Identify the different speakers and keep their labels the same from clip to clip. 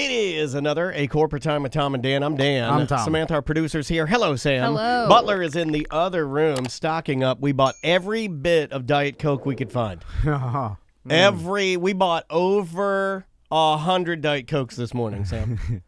Speaker 1: It is another A Corporate Time with Tom and Dan. I'm Dan.
Speaker 2: I'm Tom.
Speaker 1: Samantha, our producer's here. Hello, Sam.
Speaker 3: Hello.
Speaker 1: Butler is in the other room stocking up. We bought every bit of Diet Coke we could find. We bought over 100 Diet Cokes this morning, Sam.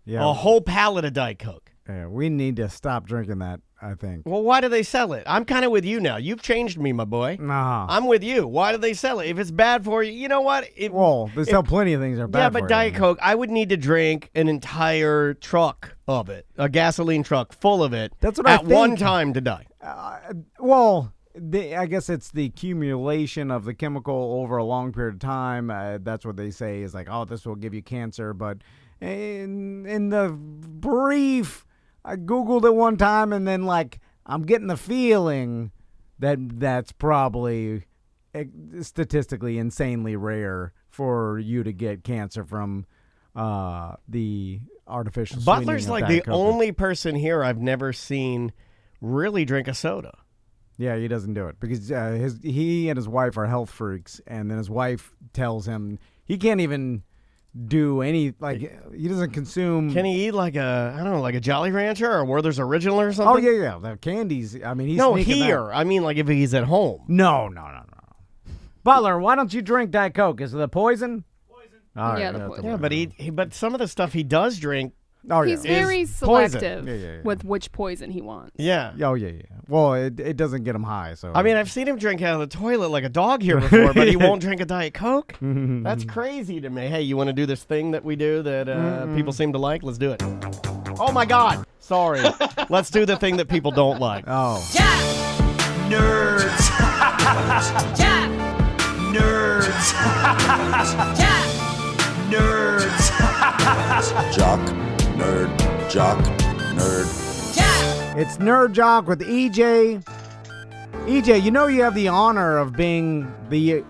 Speaker 2: Yeah.
Speaker 1: A whole pallet of Diet Coke.
Speaker 2: Yeah, we need to stop drinking that, I think.
Speaker 1: Well, why do they sell it? I'm kind of with you now. You've changed me, my boy.
Speaker 2: Nah.
Speaker 1: I'm with you. Why do they sell it? If it's bad for you, you know what?
Speaker 2: Well, they sell plenty of things that are bad
Speaker 1: Yeah,
Speaker 2: for
Speaker 1: but
Speaker 2: you.
Speaker 1: Diet Coke, I would need to drink an entire truck of it, a gasoline truck full of it.
Speaker 2: That's what I
Speaker 1: at one
Speaker 2: think.
Speaker 1: time to die.
Speaker 2: I guess it's the accumulation of the chemical over a long period of time. That's what they say is like, oh, this will give you cancer. But in the brief, I Googled it one time, and then I'm getting the feeling that that's probably statistically insanely rare for you to get cancer from the artificial sweetening
Speaker 1: Butler's
Speaker 2: of
Speaker 1: like
Speaker 2: Diet
Speaker 1: the
Speaker 2: Coke.
Speaker 1: only person here I've never seen really drink a soda.
Speaker 2: Yeah, he doesn't do it because he and his wife are health freaks, and then his wife tells him he can't even do any, he doesn't consume.
Speaker 1: Can he eat like a Jolly Rancher or Werther's Original or something?
Speaker 2: Oh, yeah, the candies. I mean, he's
Speaker 1: No,
Speaker 2: sneaking
Speaker 1: here.
Speaker 2: that.
Speaker 1: I mean, like if he's at home.
Speaker 2: No. Butler, why don't you drink Diet Coke? Is it the poison? All right,
Speaker 3: Yeah, the
Speaker 2: that's
Speaker 3: poison.
Speaker 1: Yeah, but but some of the stuff he does drink.
Speaker 2: Oh, yeah.
Speaker 3: He's very
Speaker 1: Is poison.
Speaker 3: selective
Speaker 2: Yeah.
Speaker 3: with which poison he wants.
Speaker 1: Yeah.
Speaker 2: Oh, yeah. Well, it doesn't get him high, so.
Speaker 1: I mean, I've seen him drink out of the toilet like a dog here before, but he won't drink a Diet Coke. That's crazy to me. Hey, you want to do this thing that we do that people seem to like? Let's do it. Oh, my God. Sorry. Let's do the thing that people don't like.
Speaker 2: Oh.
Speaker 4: Jack! Nerds! Jack! Nerds! Jack! Nerds!
Speaker 5: Jock, nerd, jock, nerd.
Speaker 4: Jack!
Speaker 2: It's Nerd Jock with EJ. EJ, you know you have the honor of being the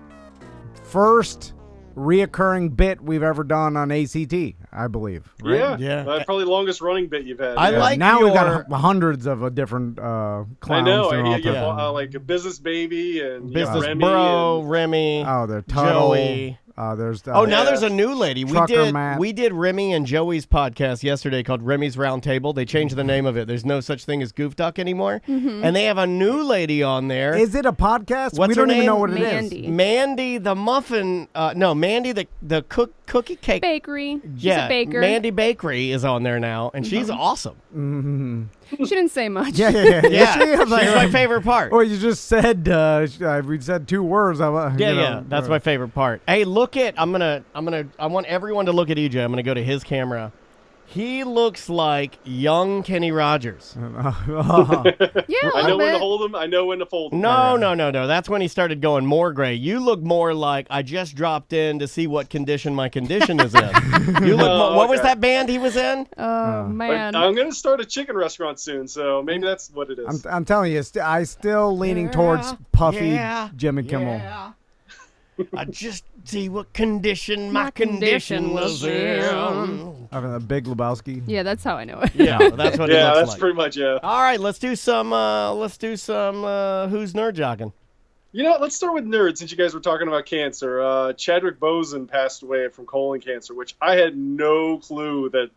Speaker 2: first reoccurring bit we've ever done on ACT, I believe. Right?
Speaker 1: Yeah.
Speaker 6: Probably the longest running bit you've had.
Speaker 1: I
Speaker 6: yeah.
Speaker 1: like
Speaker 2: now
Speaker 1: your...
Speaker 2: we've got hundreds of different clowns.
Speaker 6: I know.
Speaker 2: doing all
Speaker 6: You
Speaker 2: types of-
Speaker 6: have, like a Business Baby and
Speaker 1: Business
Speaker 6: Remy
Speaker 1: Bro,
Speaker 6: and-
Speaker 1: Remy,
Speaker 2: Oh, they're Tuttle.
Speaker 1: Joey.
Speaker 2: There's
Speaker 1: now
Speaker 6: Yeah.
Speaker 1: there's a new lady.
Speaker 2: Trucker Matt.
Speaker 1: We did Remy and Joey's podcast yesterday called Remy's Round Table. They changed the name of it. There's no such thing as Goof Duck anymore. And they have a new lady on there.
Speaker 2: Is it a podcast?
Speaker 1: What's
Speaker 2: we
Speaker 1: her
Speaker 2: don't even
Speaker 1: name?
Speaker 2: know what it is.
Speaker 3: Mandy.
Speaker 1: Mandy the muffin. Mandy the cookie cake.
Speaker 3: Bakery. She's a baker.
Speaker 1: Mandy Bakery is on there now, and she's awesome.
Speaker 3: She didn't say much.
Speaker 2: Yeah.
Speaker 1: Yeah,
Speaker 2: She is
Speaker 1: she's
Speaker 2: like-
Speaker 1: my favorite part.
Speaker 2: Well, you just said we said 2 words.
Speaker 1: Yeah, that's my favorite part. Hey, look at I want everyone to look at EJ. I'm gonna go to his camera. He looks like young Kenny Rogers.
Speaker 3: Yeah, a
Speaker 6: I
Speaker 3: little
Speaker 6: know when to
Speaker 3: bit.
Speaker 6: hold them. I know when to fold them.
Speaker 1: No. That's when he started going more gray. You look more like I just dropped in to see what condition my condition is in. You look. What was
Speaker 6: okay.
Speaker 1: that band he was in?
Speaker 3: Oh, man.
Speaker 6: I'm going to start a chicken restaurant soon, so maybe that's what it is.
Speaker 2: I'm telling you, I still leaning towards puffy
Speaker 1: Yeah,
Speaker 2: Jimmy Kimmel.
Speaker 1: yeah. I just see what condition my
Speaker 3: My
Speaker 1: condition
Speaker 3: condition
Speaker 1: was
Speaker 3: was
Speaker 1: in.
Speaker 2: Having a Big Lebowski.
Speaker 3: Yeah, that's how I know it.
Speaker 1: Yeah, that's what it
Speaker 6: yeah,
Speaker 1: looks
Speaker 6: that's
Speaker 1: like.
Speaker 6: pretty much it.
Speaker 1: All right, let's do some. Who's nerd jocking?
Speaker 6: You know, let's start with nerds since you guys were talking about cancer. Chadwick Boseman passed away from colon cancer, which I had no clue that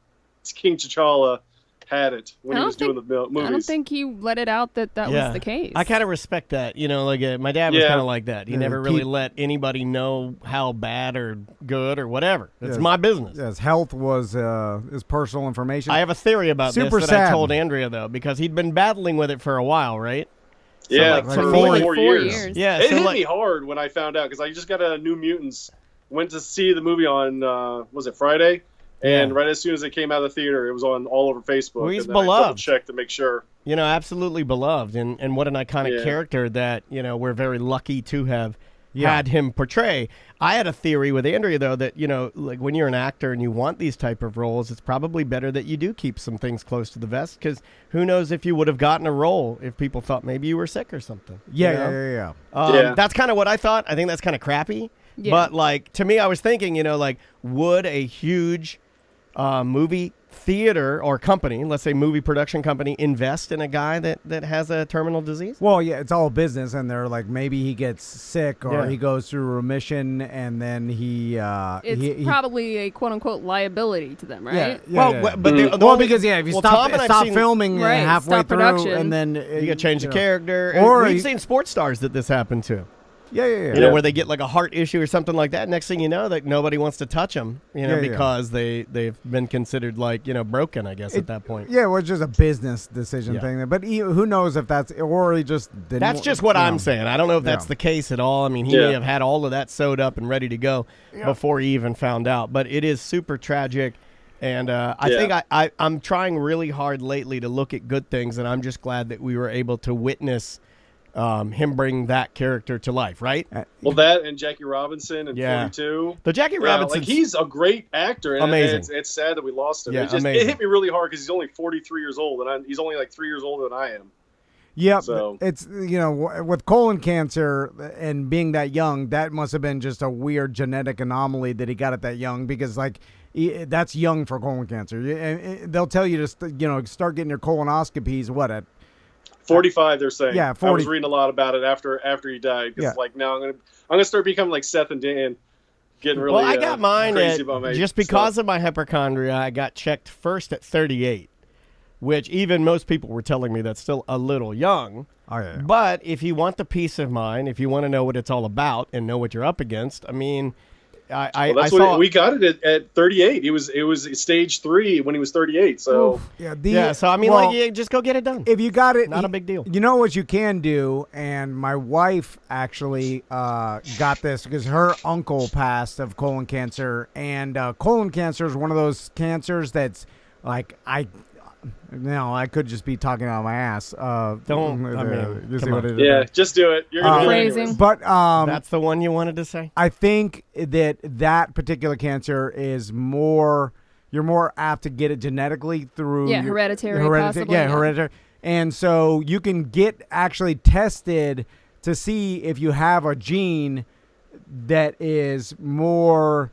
Speaker 6: King T'Challa had it when
Speaker 3: I
Speaker 6: he
Speaker 3: don't
Speaker 6: was doing the movies.
Speaker 3: I don't think he let it out that was the case.
Speaker 1: I kind of respect that. You know, like my dad was
Speaker 6: Yeah.
Speaker 1: kind of like that. He
Speaker 2: Yeah,
Speaker 1: never really let anybody know how bad or good or whatever. It's my business.
Speaker 2: His health was his personal information.
Speaker 1: I have a theory about
Speaker 2: Super
Speaker 1: this that I
Speaker 2: sad.
Speaker 1: told Andrea, though, because he'd been battling with it for a while, right?
Speaker 6: Yeah,
Speaker 1: like,
Speaker 6: for
Speaker 1: for
Speaker 6: me,
Speaker 1: me,
Speaker 6: 4
Speaker 3: 4
Speaker 6: years.
Speaker 3: years.
Speaker 1: Yeah,
Speaker 6: It
Speaker 1: so
Speaker 6: hit
Speaker 1: like,
Speaker 6: me hard when I found out because I just got a New Mutants. Went to see the movie on was it Friday? And right as soon as it came out of the theater, it was on all over Facebook.
Speaker 1: Well, he's
Speaker 6: and then I
Speaker 1: beloved.
Speaker 6: double-checked to make sure.
Speaker 1: you know, absolutely beloved, and what an iconic
Speaker 6: Yeah.
Speaker 1: character that, you know, we're very lucky to have had him portray. I had a theory with Andrea, though, that, you know, like when you're an actor and you want these type of roles, it's probably better that you do keep some things close to the vest, because who knows if you would have gotten a role if people thought maybe you were sick or something.
Speaker 2: Yeah,
Speaker 1: you know?
Speaker 2: yeah.
Speaker 6: Yeah.
Speaker 1: That's kind of what I thought. I think that's kind of crappy.
Speaker 3: Yeah.
Speaker 1: But, like, to me, I was thinking, you know, like, would a huge movie theater or company, let's say movie production company, invest in a guy that has a terminal disease?
Speaker 2: Well, yeah, it's all business, and they're like, maybe he gets sick or
Speaker 1: Yeah.
Speaker 2: he goes through remission, and then he
Speaker 3: It's probably a quote unquote liability to them, right?
Speaker 1: But
Speaker 2: because if you
Speaker 1: Tom and I've
Speaker 2: stop
Speaker 1: seen-
Speaker 2: filming
Speaker 3: Right,
Speaker 2: halfway
Speaker 3: stop
Speaker 2: through,
Speaker 3: production.
Speaker 2: and then
Speaker 1: you got to change the character.
Speaker 2: Or
Speaker 1: We've
Speaker 2: you-
Speaker 1: seen sports stars that this happened to.
Speaker 2: Yeah.
Speaker 1: You know, where they get like a heart issue or something like that. Next thing you know, that nobody wants to touch them, because they've been considered like, broken, I guess, at that point.
Speaker 2: Yeah, well, it's just a business decision thing. But who knows if that's, or he just didn't.
Speaker 1: That's just what I'm saying. I don't know if that's the case at all. I mean, he may have had all of that sewed up and ready to go before he even found out. But it is super tragic. And I think I'm trying really hard lately to look at good things, and I'm just glad that we were able to witness him bring that character to life, right?
Speaker 6: Well, that and Jackie Robinson and 42.
Speaker 1: The Jackie Robinson,
Speaker 6: he's a great actor. And
Speaker 1: amazing.
Speaker 6: It's sad that we lost him.
Speaker 1: Yeah,
Speaker 6: It
Speaker 1: amazing.
Speaker 6: hit me really hard because he's only 43 years old, and he's only like 3 years older than I am.
Speaker 2: Yeah,
Speaker 6: So-
Speaker 2: it's with colon cancer and being that young, that must have been just a weird genetic anomaly that he got it that young, because that's young for colon cancer. They'll tell you to start getting your colonoscopies at
Speaker 6: 45, they're saying.
Speaker 2: Yeah,
Speaker 6: I
Speaker 2: 40.
Speaker 6: was reading a lot about it after he died. Because now I'm gonna start becoming like Seth and Dan, getting really.
Speaker 1: Well, I got mine
Speaker 6: crazy about my
Speaker 1: just because
Speaker 6: stuff.
Speaker 1: of my hypochondria. I got checked first at 38, which even most people were telling me that's still a little young.
Speaker 2: Oh, yeah.
Speaker 1: But if you want the peace of mind, if you want to know what it's all about and know what you're up against, I mean, I saw
Speaker 6: we got it at 38. It was stage 3 when he was 38. So
Speaker 1: so I mean, just go get it done.
Speaker 2: If you got it,
Speaker 1: Not a big deal.
Speaker 2: You know what you can do, and my wife actually got this because her uncle passed of colon cancer, and colon cancer is one of those cancers that's like I could just be talking out of my ass.
Speaker 1: Don't. I mean,
Speaker 2: you see
Speaker 1: come
Speaker 2: what
Speaker 1: on.
Speaker 2: it is?
Speaker 6: yeah, just do it. You're gonna do it
Speaker 3: Phrasing.
Speaker 6: anyways.
Speaker 2: But
Speaker 1: That's the one you wanted to say?
Speaker 2: I think that particular cancer is you're more apt to get it genetically through
Speaker 3: hereditary, possibly,
Speaker 2: Yeah, hereditary. And so you can get actually tested to see if you have a gene that is more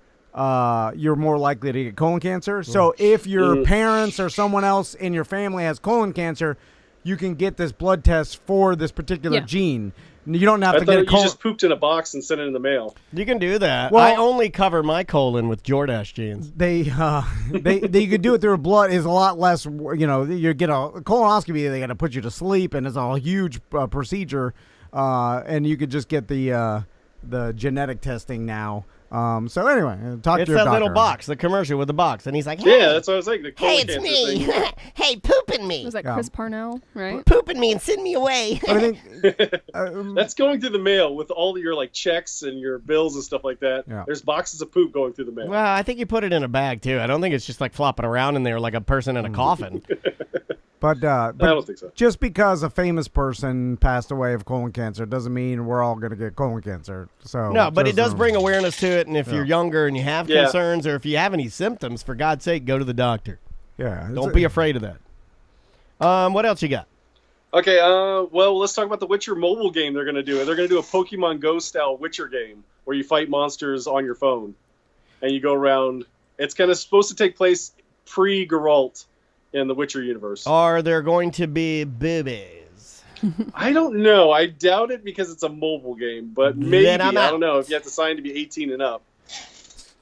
Speaker 2: you're more likely to get colon cancer. So if your parents or someone else in your family has colon cancer, you can get this blood test for this particular gene. You don't have
Speaker 6: I
Speaker 2: to
Speaker 6: thought
Speaker 2: get a
Speaker 6: you
Speaker 2: colon.
Speaker 6: just pooped in a box and sent it in the mail.
Speaker 1: You can do that.
Speaker 2: Well-
Speaker 1: I only cover my colon with Jordache genes.
Speaker 2: They you could do it through blood. Is a lot less. You get a colonoscopy. They got to put you to sleep, and it's a huge procedure. And you could just get the genetic testing now. So anyway, talk
Speaker 1: It's
Speaker 2: to your
Speaker 1: that
Speaker 2: doctor.
Speaker 1: little box, the commercial with the box. And he's like, hey,
Speaker 6: Yeah, that's what I was like. The colon
Speaker 5: Hey, it's
Speaker 6: cancer
Speaker 5: me.
Speaker 6: thing.
Speaker 5: Hey, pooping me.
Speaker 3: Was that
Speaker 2: Yeah.
Speaker 3: Chris Parnell, right?
Speaker 5: Pooping me and send me away.
Speaker 2: But I think
Speaker 6: That's going through the mail with all your like checks and your bills and stuff like that.
Speaker 2: Yeah.
Speaker 6: There's boxes of poop going through the mail.
Speaker 1: well, I think you put it in a bag, too. I don't think it's just like flopping around in there like a person in a coffin.
Speaker 2: but
Speaker 6: I don't think so.
Speaker 2: just because a famous person passed away of colon cancer doesn't mean we're all going to get colon cancer. So
Speaker 1: No, but it
Speaker 2: just,
Speaker 1: does bring awareness to it. And if you're younger and you have
Speaker 6: Yeah.
Speaker 1: concerns or if you have any symptoms, for God's sake, go to the doctor.
Speaker 2: Yeah,
Speaker 1: Don't be afraid of that. What else you got?
Speaker 6: Okay, well, let's talk about the Witcher mobile game they're going to do. They're going to do a Pokemon Go style Witcher game where you fight monsters on your phone and you go around. It's kind of supposed to take place pre-Geralt in the Witcher universe.
Speaker 1: Are there going to be boobies?
Speaker 6: I don't know. I doubt it because it's a mobile game, but maybe.
Speaker 1: Then I'm
Speaker 6: I
Speaker 1: out.
Speaker 6: don't know if you have to sign to be 18 and up.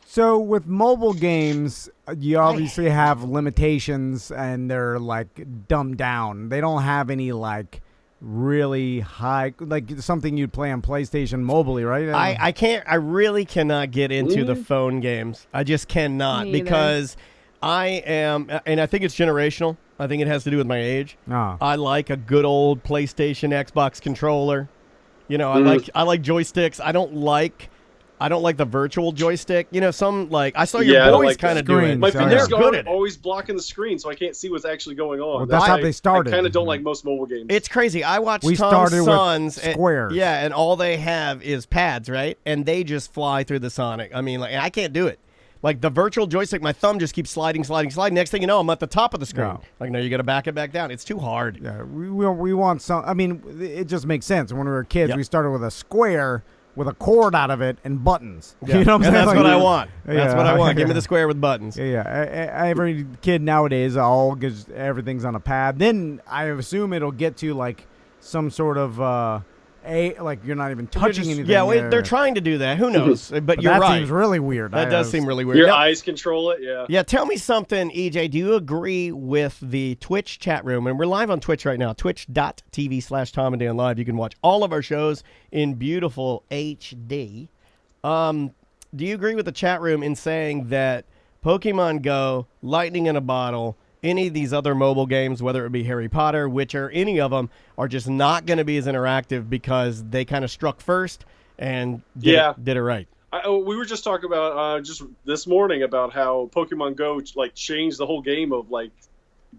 Speaker 2: So with mobile games, you obviously have limitations, and they're like dumbed down. They don't have any like really high, like something you'd play on PlayStation mobilely, right?
Speaker 1: I can't. I really cannot get into the phone games. I just cannot
Speaker 3: Me either.
Speaker 1: because I am, and I think it's generational. I think it has to do with my age.
Speaker 2: Oh.
Speaker 1: I like a good old PlayStation, Xbox controller. You know, I like joysticks. I don't like the virtual joystick. You know, some like I saw your
Speaker 6: Yeah, I don't
Speaker 1: boys
Speaker 6: like
Speaker 1: kind of
Speaker 2: that.
Speaker 1: do it.
Speaker 2: Screens,
Speaker 6: My
Speaker 2: yeah.
Speaker 1: And
Speaker 6: fingers
Speaker 1: they're good
Speaker 6: are
Speaker 1: at it.
Speaker 6: always blocking the screen, so I can't see what's actually going on.
Speaker 2: Well, that's how
Speaker 6: why
Speaker 2: they started.
Speaker 6: I kind of don't like most mobile games.
Speaker 1: It's crazy. I watched
Speaker 2: We
Speaker 1: Tom's
Speaker 2: started with
Speaker 1: sons.
Speaker 2: squares.
Speaker 1: Yeah, and all they have is pads, right? And they just fly through the Sonic. I mean, like I can't do it. Like the virtual joystick, my thumb just keeps sliding. Next thing you know, I'm at the top of the screen.
Speaker 2: No.
Speaker 1: Like, no, you got to back it back down. It's too hard.
Speaker 2: Yeah, we want some. I mean, it just makes sense. When we were kids,
Speaker 1: Yep.
Speaker 2: we started with a square with a cord out of it and buttons.
Speaker 1: Yeah.
Speaker 2: You know what I'm
Speaker 1: And
Speaker 2: saying?
Speaker 1: that's what I want.
Speaker 2: Yeah.
Speaker 1: That's what I want. Give me the square with buttons.
Speaker 2: Yeah. Every kid nowadays, everything's on a pad. Then I assume it'll get to like some sort of like you're not even touching anything.
Speaker 1: Yeah, they're trying to do that. Who knows? But you're
Speaker 2: that
Speaker 1: right.
Speaker 2: seems really weird.
Speaker 1: That does seem really weird.
Speaker 6: Your
Speaker 1: Now-
Speaker 6: eyes control it. Yeah.
Speaker 1: Yeah, tell me something, EJ. Do you agree with the Twitch chat room? And we're live on Twitch right now, twitch.tv/Tom and Dan Live. You can watch all of our shows in beautiful HD. Do you agree with the chat room in saying that Pokemon Go, Lightning in a Bottle, any of these other mobile games, whether it be Harry Potter, Witcher, any of them, are just not going to be as interactive because they kind of struck first and did it right?
Speaker 6: We were just talking about just this morning about how Pokemon Go like changed the whole game of like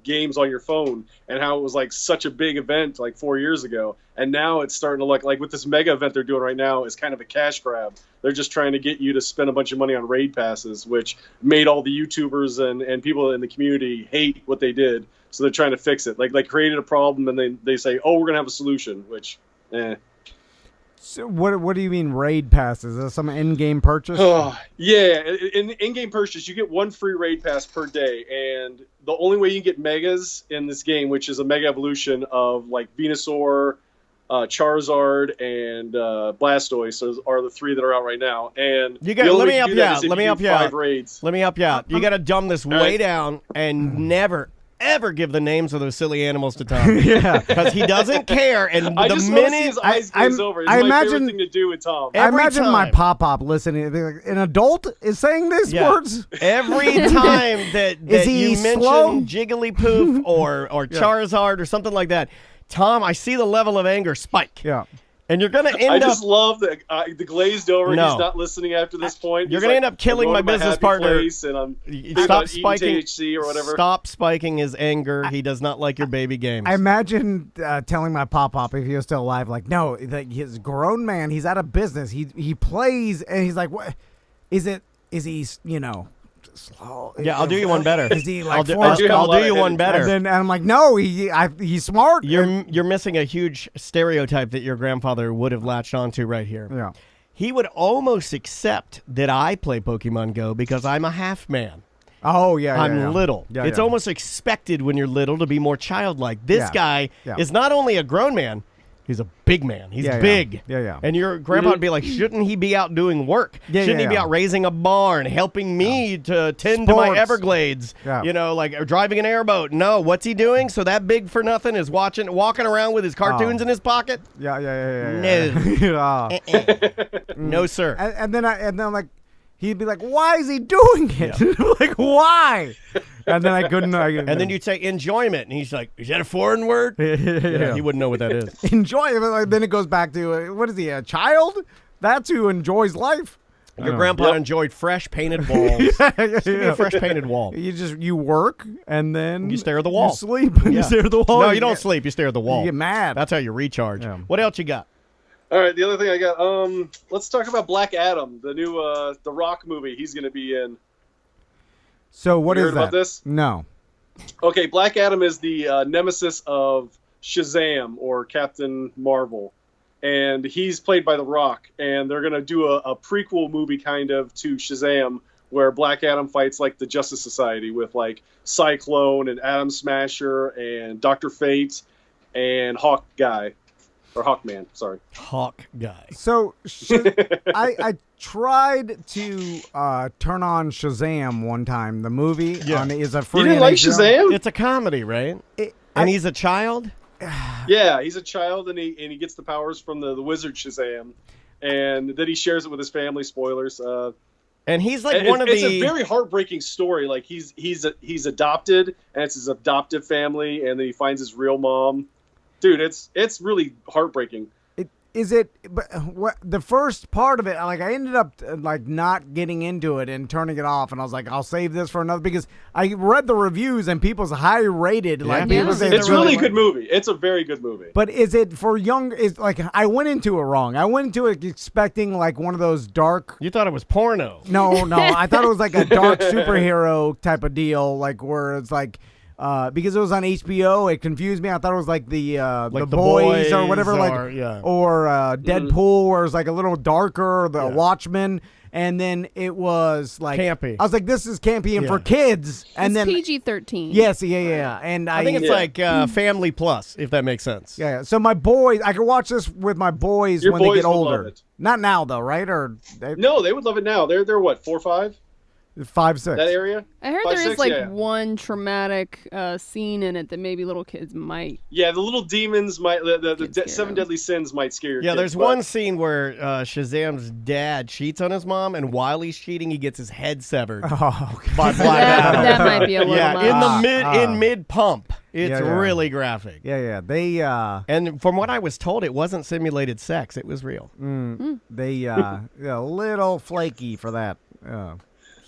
Speaker 6: games on your phone and how it was like such a big event like 4 years ago, and now it's starting to look like with this mega event they're doing right now is kind of a cash grab. They're just trying to get you to spend a bunch of money on raid passes, which made all the YouTubers and people in the community hate what they did. So they're trying to fix it. Like they created a problem and they say, oh, we're gonna have a solution, which
Speaker 2: So what do you mean raid passes? Is that some in-game purchase?
Speaker 6: Yeah, in-game purchase, you get one free raid pass per day, and the only way you can get megas in this game, which is a mega evolution of like Venusaur, Charizard, and Blastoise, are the three that are out right now. And
Speaker 1: let me help you out. Let me help you out.
Speaker 6: 5 raids.
Speaker 1: Let me help you out. You got to dumb this way down and never ever give the names of those silly animals to Tom.
Speaker 2: Yeah,
Speaker 1: because he doesn't care. And
Speaker 6: I
Speaker 1: the
Speaker 6: just want to see
Speaker 1: minute
Speaker 6: his eyes glaze over. It's
Speaker 2: I
Speaker 6: my
Speaker 2: imagine-
Speaker 6: favorite thing to do with Tom.
Speaker 2: I
Speaker 1: every
Speaker 2: imagine my
Speaker 1: time-
Speaker 2: pop listening. They're like, an adult is saying these
Speaker 1: Yeah.
Speaker 2: words.
Speaker 1: every time that
Speaker 2: Is he
Speaker 1: you mention
Speaker 2: slow?
Speaker 1: Jigglypuff or Charizard or something like that, Tom, I see the level of anger spike.
Speaker 2: Yeah.
Speaker 1: And you're going to end
Speaker 6: I
Speaker 1: up.
Speaker 6: just love the glazed over.
Speaker 1: No.
Speaker 6: He's not listening after this point.
Speaker 1: You're
Speaker 6: He's
Speaker 1: gonna
Speaker 6: like,
Speaker 1: end up killing
Speaker 6: I'm
Speaker 1: my
Speaker 6: going to
Speaker 1: business
Speaker 6: happy
Speaker 1: partner.
Speaker 6: place and I'm thinking
Speaker 1: Stop
Speaker 6: about eating
Speaker 1: spiking.
Speaker 6: THC or whatever.
Speaker 1: Stop spiking his anger. He does not like your baby games.
Speaker 2: I imagine telling my pop if he was still alive, like, no, like, he's a grown man. He's out of business. He plays, and he's like, what? Is he, slow?
Speaker 1: Yeah, I'll do you one better.
Speaker 2: Is he like
Speaker 1: I'll do
Speaker 2: Forrest
Speaker 6: you
Speaker 2: Gump?
Speaker 1: you one
Speaker 6: And
Speaker 1: better.
Speaker 2: And I'm like, no, he's smart.
Speaker 1: You're missing a huge stereotype that your grandfather would have latched onto right here.
Speaker 2: Yeah.
Speaker 1: He would almost accept that I play Pokemon Go because I'm a half man.
Speaker 2: Oh, yeah.
Speaker 1: I'm little.
Speaker 2: Yeah,
Speaker 1: It's
Speaker 2: yeah.
Speaker 1: almost expected when you're little to be more childlike. This
Speaker 2: Yeah.
Speaker 1: guy
Speaker 2: Yeah.
Speaker 1: is not only a grown man, he's a big man. He's
Speaker 2: Yeah, yeah.
Speaker 1: big.
Speaker 2: Yeah.
Speaker 1: And your grandpa would be like, shouldn't he be out doing work?
Speaker 2: Yeah,
Speaker 1: shouldn't
Speaker 2: yeah,
Speaker 1: he be
Speaker 2: yeah.
Speaker 1: out raising a barn, helping me to tend to my
Speaker 2: Sports.
Speaker 1: Everglades?
Speaker 2: Yeah.
Speaker 1: Or driving an airboat. No, what's he doing? So that big for nothing is walking around with his cartoons in his pocket?
Speaker 2: Yeah.
Speaker 1: No.
Speaker 2: Yeah.
Speaker 1: No, sir.
Speaker 2: And then I'm like, he'd be like, why is he doing it? Like, why? And then I couldn't.
Speaker 1: And then you'd say enjoyment, and he's like, is that a foreign word?
Speaker 2: yeah.
Speaker 1: He wouldn't know what that is.
Speaker 2: Enjoy it. Like, then it goes back to what is he, a child? That's who enjoys life.
Speaker 1: Your grandpa enjoyed fresh painted walls. Give me a fresh painted wall.
Speaker 2: You work and then
Speaker 1: You stare at the wall.
Speaker 2: You sleep and
Speaker 1: Yeah.
Speaker 2: you stare at the wall.
Speaker 1: No, you don't sleep. You stare at the wall.
Speaker 2: You get mad.
Speaker 1: That's how you recharge.
Speaker 2: Yeah.
Speaker 1: What else you got?
Speaker 6: All right, the other thing I got. Let's talk about Black Adam, the new The Rock movie. He's going to be in.
Speaker 2: So what
Speaker 6: You
Speaker 2: is
Speaker 6: heard
Speaker 2: that?
Speaker 6: about this?
Speaker 2: No.
Speaker 6: Okay, Black Adam is the nemesis of Shazam or Captain Marvel, and he's played by The Rock. And they're going to do a prequel movie kind of to Shazam, where Black Adam fights like the Justice Society with like Cyclone and Atom Smasher and Dr. Fate and Hawkman.
Speaker 1: Hawk guy.
Speaker 2: So I tried to turn on Shazam one time. The movie is a free.
Speaker 6: You didn't like
Speaker 2: NHL.
Speaker 6: Shazam?
Speaker 1: It's a comedy, right? And he's a child?
Speaker 6: Yeah, he's a child, and he gets the powers from the wizard Shazam, and then he shares it with his family. Spoilers.
Speaker 1: And he's like
Speaker 6: And
Speaker 1: one of
Speaker 6: it's
Speaker 1: the...
Speaker 6: a very heartbreaking story. Like he's adopted, and it's his adoptive family, and then he finds his real mom. Dude, it's really heartbreaking.
Speaker 2: Is it? But what the first part of it? Like I ended up like not getting into it and turning it off, and I was like, I'll save this for another because I read the reviews and people's high rated. Like people say
Speaker 6: It's
Speaker 2: they're
Speaker 6: really good movie. It's a very good movie.
Speaker 2: But is it for young? Is like I went into it wrong. I went into it expecting like one of those dark.
Speaker 1: You thought it was porno.
Speaker 2: No, I thought it was like a dark superhero type of deal, like where it's like because it was on HBO, it confused me. I thought it was like the
Speaker 1: The
Speaker 2: boys or whatever,
Speaker 1: Boys
Speaker 2: like
Speaker 1: or- yeah.
Speaker 2: or Deadpool, where it was like a little darker, the Watchmen, and then it was like
Speaker 1: Campy.
Speaker 2: I was like, this is campy and
Speaker 1: Yeah.
Speaker 2: for kids, and
Speaker 3: It's
Speaker 2: then
Speaker 3: PG-13.
Speaker 2: yes, yeah, and
Speaker 1: I think it's like Family Plus, if that makes sense.
Speaker 2: yeah. So my boys, I can watch this with my boys
Speaker 6: Your
Speaker 2: when they
Speaker 6: boys
Speaker 2: get
Speaker 6: would love
Speaker 2: older.
Speaker 6: it.
Speaker 2: Not now though, right? Or
Speaker 6: No, they would love it now. They're what, 4 or 5?
Speaker 2: 5, 6.
Speaker 6: That area?
Speaker 3: I heard
Speaker 6: 5,
Speaker 3: there is
Speaker 6: 6,
Speaker 3: like
Speaker 6: yeah.
Speaker 3: one traumatic scene in it that maybe little kids might.
Speaker 6: Yeah, the little demons might, the
Speaker 3: Get scared
Speaker 6: 7
Speaker 3: of.
Speaker 6: deadly sins might scare your
Speaker 1: Yeah,
Speaker 6: kids.
Speaker 1: there's
Speaker 6: but-
Speaker 1: one scene where Shazam's dad cheats on his mom, and while he's cheating, he gets his head severed
Speaker 2: Oh, okay.
Speaker 1: by Black
Speaker 3: That,
Speaker 1: Adam.
Speaker 3: that might be a little
Speaker 1: Yeah,
Speaker 3: much.
Speaker 1: in mid pump, it's
Speaker 2: Yeah, yeah.
Speaker 1: really graphic.
Speaker 2: Yeah, they
Speaker 1: And from what I was told, it wasn't simulated sex; it was real.
Speaker 2: they a little flaky for that.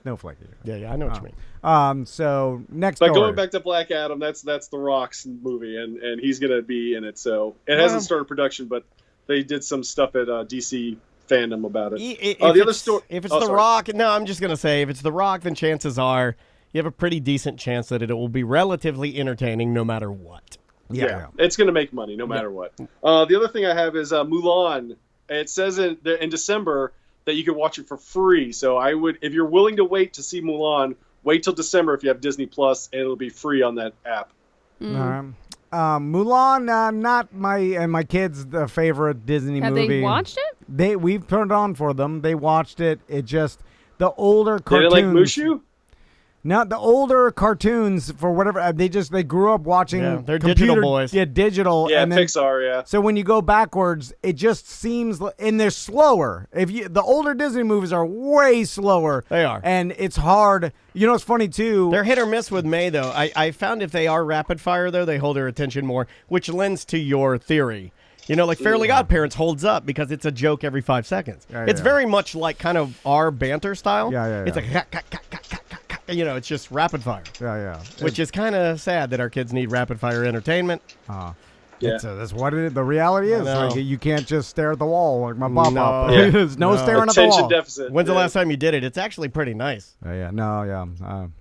Speaker 2: Snowflakey.
Speaker 1: Yeah, I know what you mean.
Speaker 2: So next
Speaker 6: But
Speaker 2: story.
Speaker 6: going back to Black Adam, that's The Rock's movie, and he's gonna be in it. So it hasn't started production, but they did some stuff at DC fandom about it.
Speaker 1: If
Speaker 6: The other
Speaker 1: it's-
Speaker 6: story.
Speaker 1: If it's
Speaker 6: Oh,
Speaker 1: The
Speaker 6: sorry.
Speaker 1: Rock, no, I'm just gonna say if it's The Rock, then chances are you have a pretty decent chance that it will be relatively entertaining, no matter what.
Speaker 2: yeah.
Speaker 6: It's gonna make money no matter what. The other thing I have is Mulan. It says in December that you can watch it for free. So I would, if you're willing to wait to see Mulan, wait till December if you have Disney Plus, and it'll be free on that app.
Speaker 2: All right. Mulan, not my kids' the favorite Disney
Speaker 3: Have
Speaker 2: movie.
Speaker 3: they watched it?
Speaker 2: We've turned it on for them. They watched it. It just the older
Speaker 6: Did
Speaker 2: cartoons.
Speaker 6: it like Mushu?
Speaker 2: Not the older cartoons for whatever they grew up watching.
Speaker 1: Yeah, they're
Speaker 2: computer,
Speaker 1: digital boys.
Speaker 2: Yeah, digital.
Speaker 6: Yeah,
Speaker 2: and then,
Speaker 6: Pixar. Yeah.
Speaker 2: So when you go backwards, it just seems and they're slower. The older Disney movies are way slower.
Speaker 1: They are.
Speaker 2: and it's hard. You know, it's funny too.
Speaker 1: They're hit or miss with May, though. I found if they are rapid fire, though, they hold their attention more, which lends to your theory. You know, like Fairly Odd Parents holds up because it's a joke every 5 seconds.
Speaker 2: Yeah,
Speaker 1: it's
Speaker 2: yeah.
Speaker 1: very much like kind of our banter style.
Speaker 2: Yeah.
Speaker 1: It's like, you know, it's just rapid fire,
Speaker 2: Yeah.
Speaker 1: which is kind of sad that our kids need rapid fire entertainment.
Speaker 6: Yeah.
Speaker 2: That's what the reality is.
Speaker 1: know.
Speaker 2: Like you can't just stare at the wall like my pop
Speaker 1: No.
Speaker 2: up.
Speaker 6: Yeah.
Speaker 2: There's no staring at the
Speaker 6: Attention
Speaker 2: wall.
Speaker 6: deficit.
Speaker 1: When's the
Speaker 6: Yeah.
Speaker 1: last time you did it? It's actually pretty nice.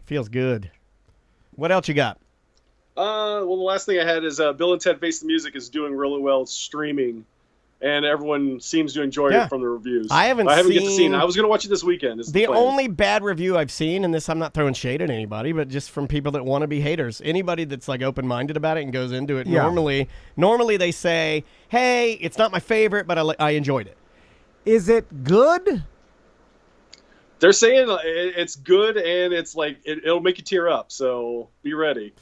Speaker 1: Feels good. What else you got?
Speaker 6: Well, the last thing I had is Bill and Ted Face the Music is doing really well streaming, and everyone seems to enjoy
Speaker 1: Yeah.
Speaker 6: it from the reviews.
Speaker 1: I haven't
Speaker 6: get to see
Speaker 1: seen-
Speaker 6: it. I was going to watch it this weekend. Is
Speaker 1: The
Speaker 6: plan.
Speaker 1: only bad review I've seen, and this I'm not throwing shade at anybody, but just from people that want to be haters. Anybody that's like open-minded about it and goes into it,
Speaker 2: Yeah.
Speaker 1: normally they say, "Hey, it's not my favorite, but I enjoyed it."
Speaker 2: Is it good?
Speaker 6: They're saying it's good, and it's like it'll make you tear up. So be ready.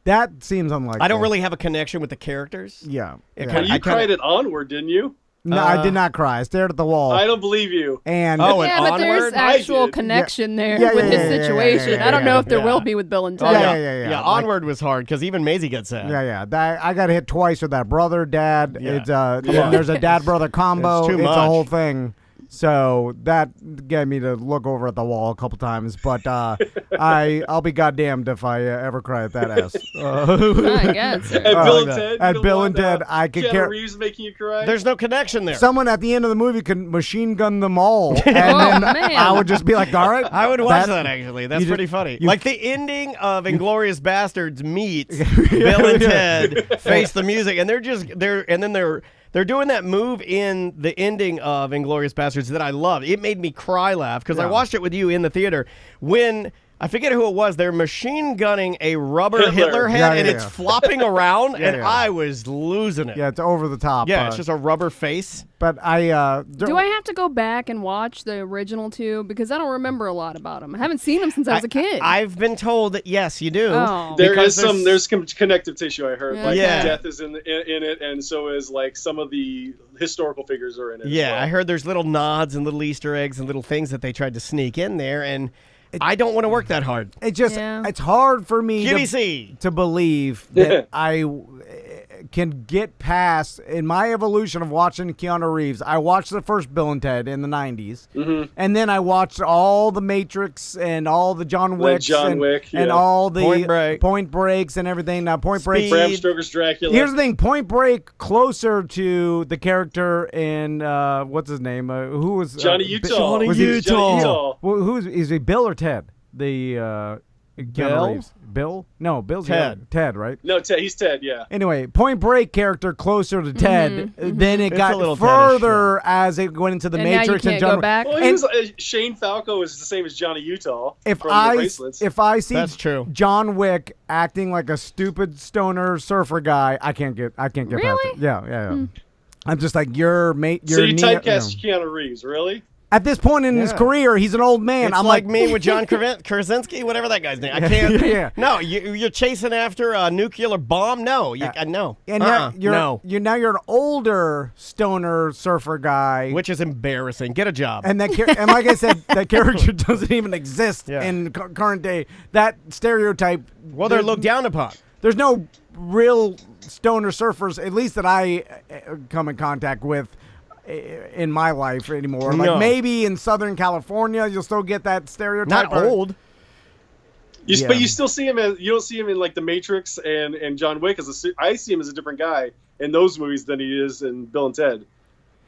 Speaker 2: That seems unlikely.
Speaker 1: I don't really have a connection with the characters.
Speaker 2: Yeah.
Speaker 1: It
Speaker 2: yeah.
Speaker 1: kinda-
Speaker 6: You
Speaker 1: I kinda-
Speaker 6: cried at Onward, didn't you?
Speaker 2: No, I did not cry. I stared at the wall.
Speaker 6: I don't believe you.
Speaker 2: and
Speaker 1: Oh,
Speaker 3: Yeah, but there's
Speaker 1: Onward?
Speaker 6: I
Speaker 3: actual
Speaker 6: did.
Speaker 3: connection there
Speaker 2: Yeah,
Speaker 3: with
Speaker 2: yeah,
Speaker 3: his
Speaker 2: yeah, yeah,
Speaker 3: situation.
Speaker 2: yeah,
Speaker 3: I don't know if there
Speaker 1: yeah.
Speaker 3: will be with Bill and Ted.
Speaker 1: Oh,
Speaker 2: yeah. Like-
Speaker 1: Onward was hard because even Maisie got sad.
Speaker 2: yeah. I got hit twice with that brother dad.
Speaker 1: Yeah.
Speaker 2: It's there's a dad brother combo.
Speaker 1: It's too
Speaker 2: It's
Speaker 1: much.
Speaker 2: a whole thing. So that got me to look over at the wall a couple times, but I'll be goddamned if I ever cry at that ass.
Speaker 3: I guess.
Speaker 6: At Bill and
Speaker 2: yeah.
Speaker 6: Ted.
Speaker 2: At
Speaker 6: you don't
Speaker 2: Bill
Speaker 6: want,
Speaker 2: and Ted, I could
Speaker 6: Keanu
Speaker 2: care.
Speaker 6: Reeves making you cry.
Speaker 1: There's no connection there.
Speaker 2: Someone at the end of the movie could machine gun them all, and
Speaker 3: Oh,
Speaker 2: then
Speaker 3: man.
Speaker 2: I would just be like, "All right."
Speaker 1: I would watch that actually. That's
Speaker 2: you just-
Speaker 1: pretty funny.
Speaker 2: you-
Speaker 1: Like the ending of Inglorious Bastards meets Bill and Ted Face the Music, and they're doing that move in the ending of Inglorious Bastards that I love. It made me cry laugh because I
Speaker 2: Yeah.
Speaker 1: watched it with you in the theater when. I forget who it was. They're machine gunning a rubber Hitler head,
Speaker 2: Yeah,
Speaker 1: and
Speaker 2: yeah,
Speaker 1: it's
Speaker 2: yeah.
Speaker 1: flopping around, and
Speaker 2: yeah.
Speaker 1: I was losing it.
Speaker 2: Yeah, it's over the top.
Speaker 1: Yeah, it's just a rubber face.
Speaker 2: But I
Speaker 3: Do I have to go back and watch the original two? Because I don't remember a lot about them. I haven't seen them since I was a kid.
Speaker 1: I've been told that yes, you do.
Speaker 3: Oh.
Speaker 6: There
Speaker 1: because
Speaker 6: is there's connective tissue. I heard
Speaker 3: Yeah.
Speaker 6: like
Speaker 1: Yeah.
Speaker 6: death is in it, and so is like some of the historical figures are in it. as
Speaker 1: Yeah,
Speaker 6: well.
Speaker 1: I heard there's little nods and little Easter eggs and little things that they tried to sneak in there, and I don't want to work that hard.
Speaker 3: Yeah.
Speaker 2: it's hard for me
Speaker 1: QVC.
Speaker 2: to believe that I can get past in my evolution of watching Keanu Reeves. I watched the first Bill and Ted in the 90s, and then I watched all the Matrix and all the John Wicks
Speaker 6: John
Speaker 2: and,
Speaker 6: Wick,
Speaker 2: and
Speaker 6: yeah.
Speaker 2: all the
Speaker 1: Point Break.
Speaker 2: Breaks and everything. Now Point Break.
Speaker 1: Speed.
Speaker 6: Bram Stoker's Dracula.
Speaker 2: Here's the thing: Point Break closer to the character in what's his name? Who was
Speaker 6: Johnny Utah.
Speaker 2: Was
Speaker 1: Johnny
Speaker 2: he-
Speaker 1: Utah.
Speaker 6: Utah.
Speaker 2: Well, is he Bill or Ted? The
Speaker 1: Bill?
Speaker 2: Reeves. Bill? No, Bill's the
Speaker 1: Ted.
Speaker 2: other- Ted, right?
Speaker 6: No, Ted. He's Ted. Yeah.
Speaker 2: Anyway, Point Break character closer to Ted. Then it
Speaker 1: It's a
Speaker 2: got
Speaker 1: little
Speaker 2: further as it went into the
Speaker 3: And now you
Speaker 2: Matrix
Speaker 3: can't
Speaker 2: and
Speaker 3: go
Speaker 2: John.
Speaker 3: back.
Speaker 6: Well,
Speaker 2: And-
Speaker 6: Shane Falco is the same as Johnny Utah
Speaker 2: If
Speaker 6: from the
Speaker 2: I
Speaker 6: Bracelets.
Speaker 2: see
Speaker 1: That's true.
Speaker 2: John Wick acting like a stupid stoner surfer guy, I can't get past
Speaker 3: Really?
Speaker 2: it. Yeah. I'm just like you're mate.
Speaker 6: so
Speaker 2: You're
Speaker 6: you
Speaker 2: Neo-
Speaker 6: typecast Keanu Reeves, really?
Speaker 2: At this point in his
Speaker 1: Yeah.
Speaker 2: career, he's an old man.
Speaker 1: It's
Speaker 2: I'm
Speaker 1: like me with John Krasinski, whatever that guy's name. I can't.
Speaker 2: Yeah.
Speaker 1: No, you're chasing after a nuclear bomb. No, no.
Speaker 2: and now
Speaker 1: no.
Speaker 2: you're an older stoner surfer guy.
Speaker 1: Which is embarrassing. Get a job.
Speaker 2: And and like I said, that character doesn't even exist
Speaker 1: Yeah.
Speaker 2: in current day. That stereotype.
Speaker 1: well, they're looked down upon.
Speaker 2: There's no real stoner surfers, at least that I come in contact with in my life anymore. Like
Speaker 1: No.
Speaker 2: maybe in Southern California, you'll still get that stereotype.
Speaker 1: Not old.
Speaker 2: Yeah.
Speaker 6: But you still see him as you don't see him in like the Matrix and John Wick I see him as a different guy in those movies than he is in Bill and Ted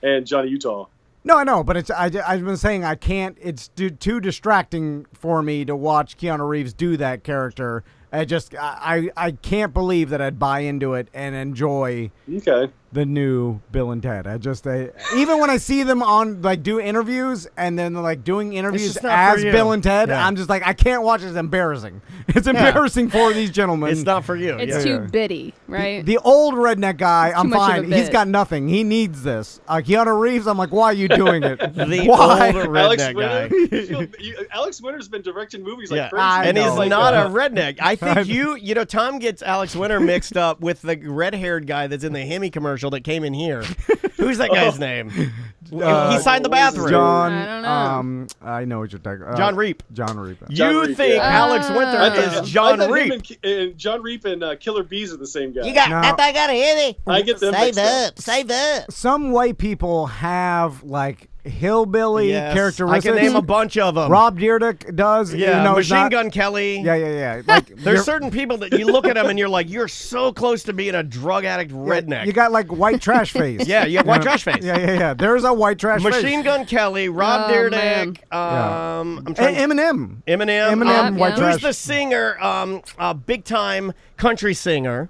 Speaker 6: and Johnny Utah.
Speaker 2: No, I know, but I've been saying I can't. It's too distracting for me to watch Keanu Reeves do that character. I can't believe that I'd buy into it and enjoy
Speaker 6: Okay.
Speaker 2: the new Bill and Ted. Even when I see them on like do interviews and then like doing interviews
Speaker 1: just not for
Speaker 2: as
Speaker 1: you.
Speaker 2: Bill and Ted,
Speaker 1: Yeah.
Speaker 2: I'm just like I can't watch it. It's embarrassing. It's embarrassing for these gentlemen.
Speaker 1: It's not for you.
Speaker 3: It's
Speaker 1: yeah.
Speaker 3: too bitty, right?
Speaker 2: The old redneck guy, I'm
Speaker 3: much of a
Speaker 2: fine. He's
Speaker 3: bit.
Speaker 2: got nothing. He needs this. Keanu Reeves, I'm like, why are you doing it?
Speaker 1: The
Speaker 2: Why?
Speaker 1: older
Speaker 6: Alex
Speaker 1: redneck
Speaker 6: Winter.
Speaker 1: guy.
Speaker 6: Alex Winter's been directing movies like
Speaker 1: Yeah,
Speaker 6: crazy.
Speaker 2: I
Speaker 1: and he's
Speaker 2: know.
Speaker 6: Like,
Speaker 1: not a redneck. I think
Speaker 2: I-
Speaker 1: you know, Tom gets Alex Winter mixed up with the red-haired guy that's in the Hemi commercial that came in here. Who's that guy's name? He signed the bathroom.
Speaker 2: John.
Speaker 3: I don't know.
Speaker 2: I know what you're talking.
Speaker 1: John Reap.
Speaker 2: John Reap.
Speaker 6: John
Speaker 1: You
Speaker 6: Reap,
Speaker 1: think
Speaker 6: yeah.
Speaker 1: Alex Winter
Speaker 3: I
Speaker 1: is John
Speaker 6: I thought
Speaker 1: Reap?
Speaker 6: him and John Reap and Killer Bees are the same guy.
Speaker 5: You got
Speaker 2: No.
Speaker 5: that I got a Henny.
Speaker 6: I get them
Speaker 5: Save
Speaker 6: mixed up.
Speaker 5: up. Save up.
Speaker 2: Some white people have like hillbilly
Speaker 1: Yes,
Speaker 2: characteristics.
Speaker 1: I can name a bunch of them.
Speaker 2: Rob Dyrdek does.
Speaker 1: yeah,
Speaker 2: even though he's
Speaker 1: Machine
Speaker 2: not-
Speaker 1: Gun Kelly.
Speaker 2: Yeah. Like
Speaker 1: There's
Speaker 2: you're-
Speaker 1: certain people that you look at them and you're like, you're so close to being a drug addict redneck.
Speaker 2: You got like white trash face.
Speaker 1: yeah, you have white trash face.
Speaker 2: Yeah. There's a white trash
Speaker 1: Machine
Speaker 2: face.
Speaker 1: Gun Kelly, Rob
Speaker 3: Oh,
Speaker 1: Dyrdek,
Speaker 3: man.
Speaker 1: I'm trying
Speaker 2: Eminem.
Speaker 1: Eminem.
Speaker 2: Eminem, white
Speaker 3: yeah.
Speaker 2: trash.
Speaker 1: Who's the singer? Big time country singer.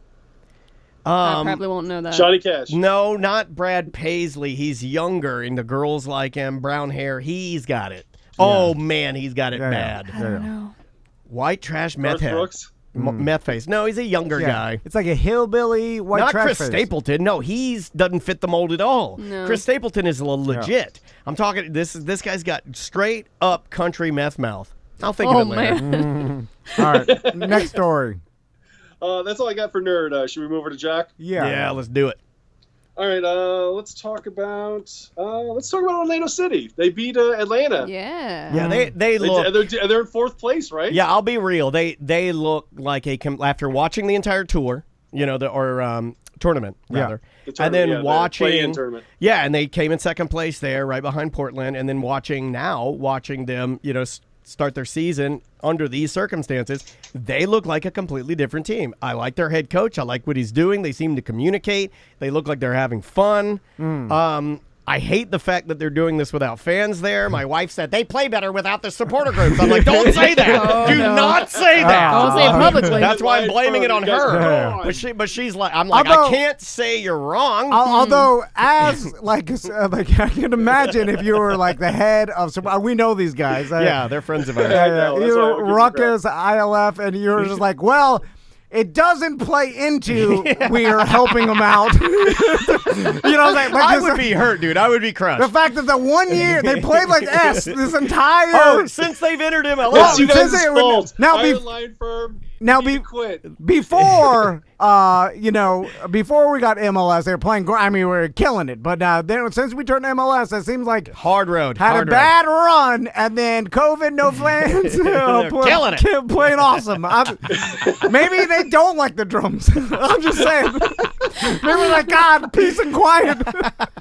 Speaker 3: I probably won't know that.
Speaker 6: Johnny Cash.
Speaker 1: No, not Brad Paisley. He's younger, and the girls like him. Brown hair. He's got it. Oh man, he's got it
Speaker 2: Yeah,
Speaker 1: bad.
Speaker 3: I don't know.
Speaker 1: White trash meth
Speaker 6: Garth
Speaker 1: head.
Speaker 6: Brooks.
Speaker 1: Meth face. No, he's a younger
Speaker 2: Yeah.
Speaker 1: guy.
Speaker 2: It's like a hillbilly white
Speaker 1: Not
Speaker 2: trash
Speaker 1: Chris
Speaker 2: face.
Speaker 1: Stapleton. No, he's doesn't fit the mold at all.
Speaker 3: No.
Speaker 1: Chris Stapleton is legit. I'm talking. This guy's got straight up country meth mouth. I'll think
Speaker 3: Oh
Speaker 1: of it later.
Speaker 3: man.
Speaker 2: All right. Next story.
Speaker 6: That's all I got for nerd. Should we move over to Jack?
Speaker 1: Yeah, let's do it.
Speaker 6: All right. Let's talk about Orlando City. They beat Atlanta.
Speaker 3: Yeah.
Speaker 1: Yeah, they look.
Speaker 6: They're in fourth place, right?
Speaker 1: Yeah, I'll be real. They look like after watching the entire tour, tournament rather,
Speaker 6: The
Speaker 1: and then
Speaker 6: tournament, the
Speaker 1: watching.
Speaker 6: play-in tournament.
Speaker 1: Yeah, and they came in second place there, right behind Portland, and then watching them, start their season under these circumstances, they look like a completely different team. I like their head coach. I like what he's doing. They seem to communicate. They look like they're having fun. I hate the fact that they're doing this without fans there. My wife said they play better without the supporter groups. I'm like, don't say that.
Speaker 3: Oh,
Speaker 1: Do
Speaker 3: no.
Speaker 1: not say that.
Speaker 3: Don't say it publicly.
Speaker 1: That's why I'm blaming it on
Speaker 6: You guys
Speaker 1: her.
Speaker 6: are wrong.
Speaker 1: But she's like, I'm like,
Speaker 2: Although-
Speaker 1: I can't say you're wrong.
Speaker 2: Although, as like I can imagine if you were like the head of some, we know these guys.
Speaker 1: Yeah, they're friends of ours.
Speaker 6: I know, that's why I
Speaker 2: You're
Speaker 6: don't give a
Speaker 2: Ruckus, ILF, and you're just like, well, it doesn't play into we are helping them out.
Speaker 1: I would be hurt, dude. I would be crushed.
Speaker 2: The fact that the 1 year they played like S this entire.
Speaker 1: Oh, since they've entered MLS.
Speaker 2: Well,
Speaker 6: It's you
Speaker 2: since
Speaker 6: guys'
Speaker 2: it would-
Speaker 6: fault.
Speaker 2: now be-
Speaker 6: Iron Line firm.
Speaker 2: now
Speaker 6: you
Speaker 2: be-
Speaker 6: quit.
Speaker 2: before before we got MLS, they were playing. I mean, we were killing it. But then since we turned MLS, it seems like
Speaker 1: Hard road.
Speaker 2: had
Speaker 1: hard
Speaker 2: a bad run, and then COVID, no fans.
Speaker 1: killing it.
Speaker 2: Playing awesome. Maybe they don't like the drums. I'm just saying. Maybe like, God, peace and quiet.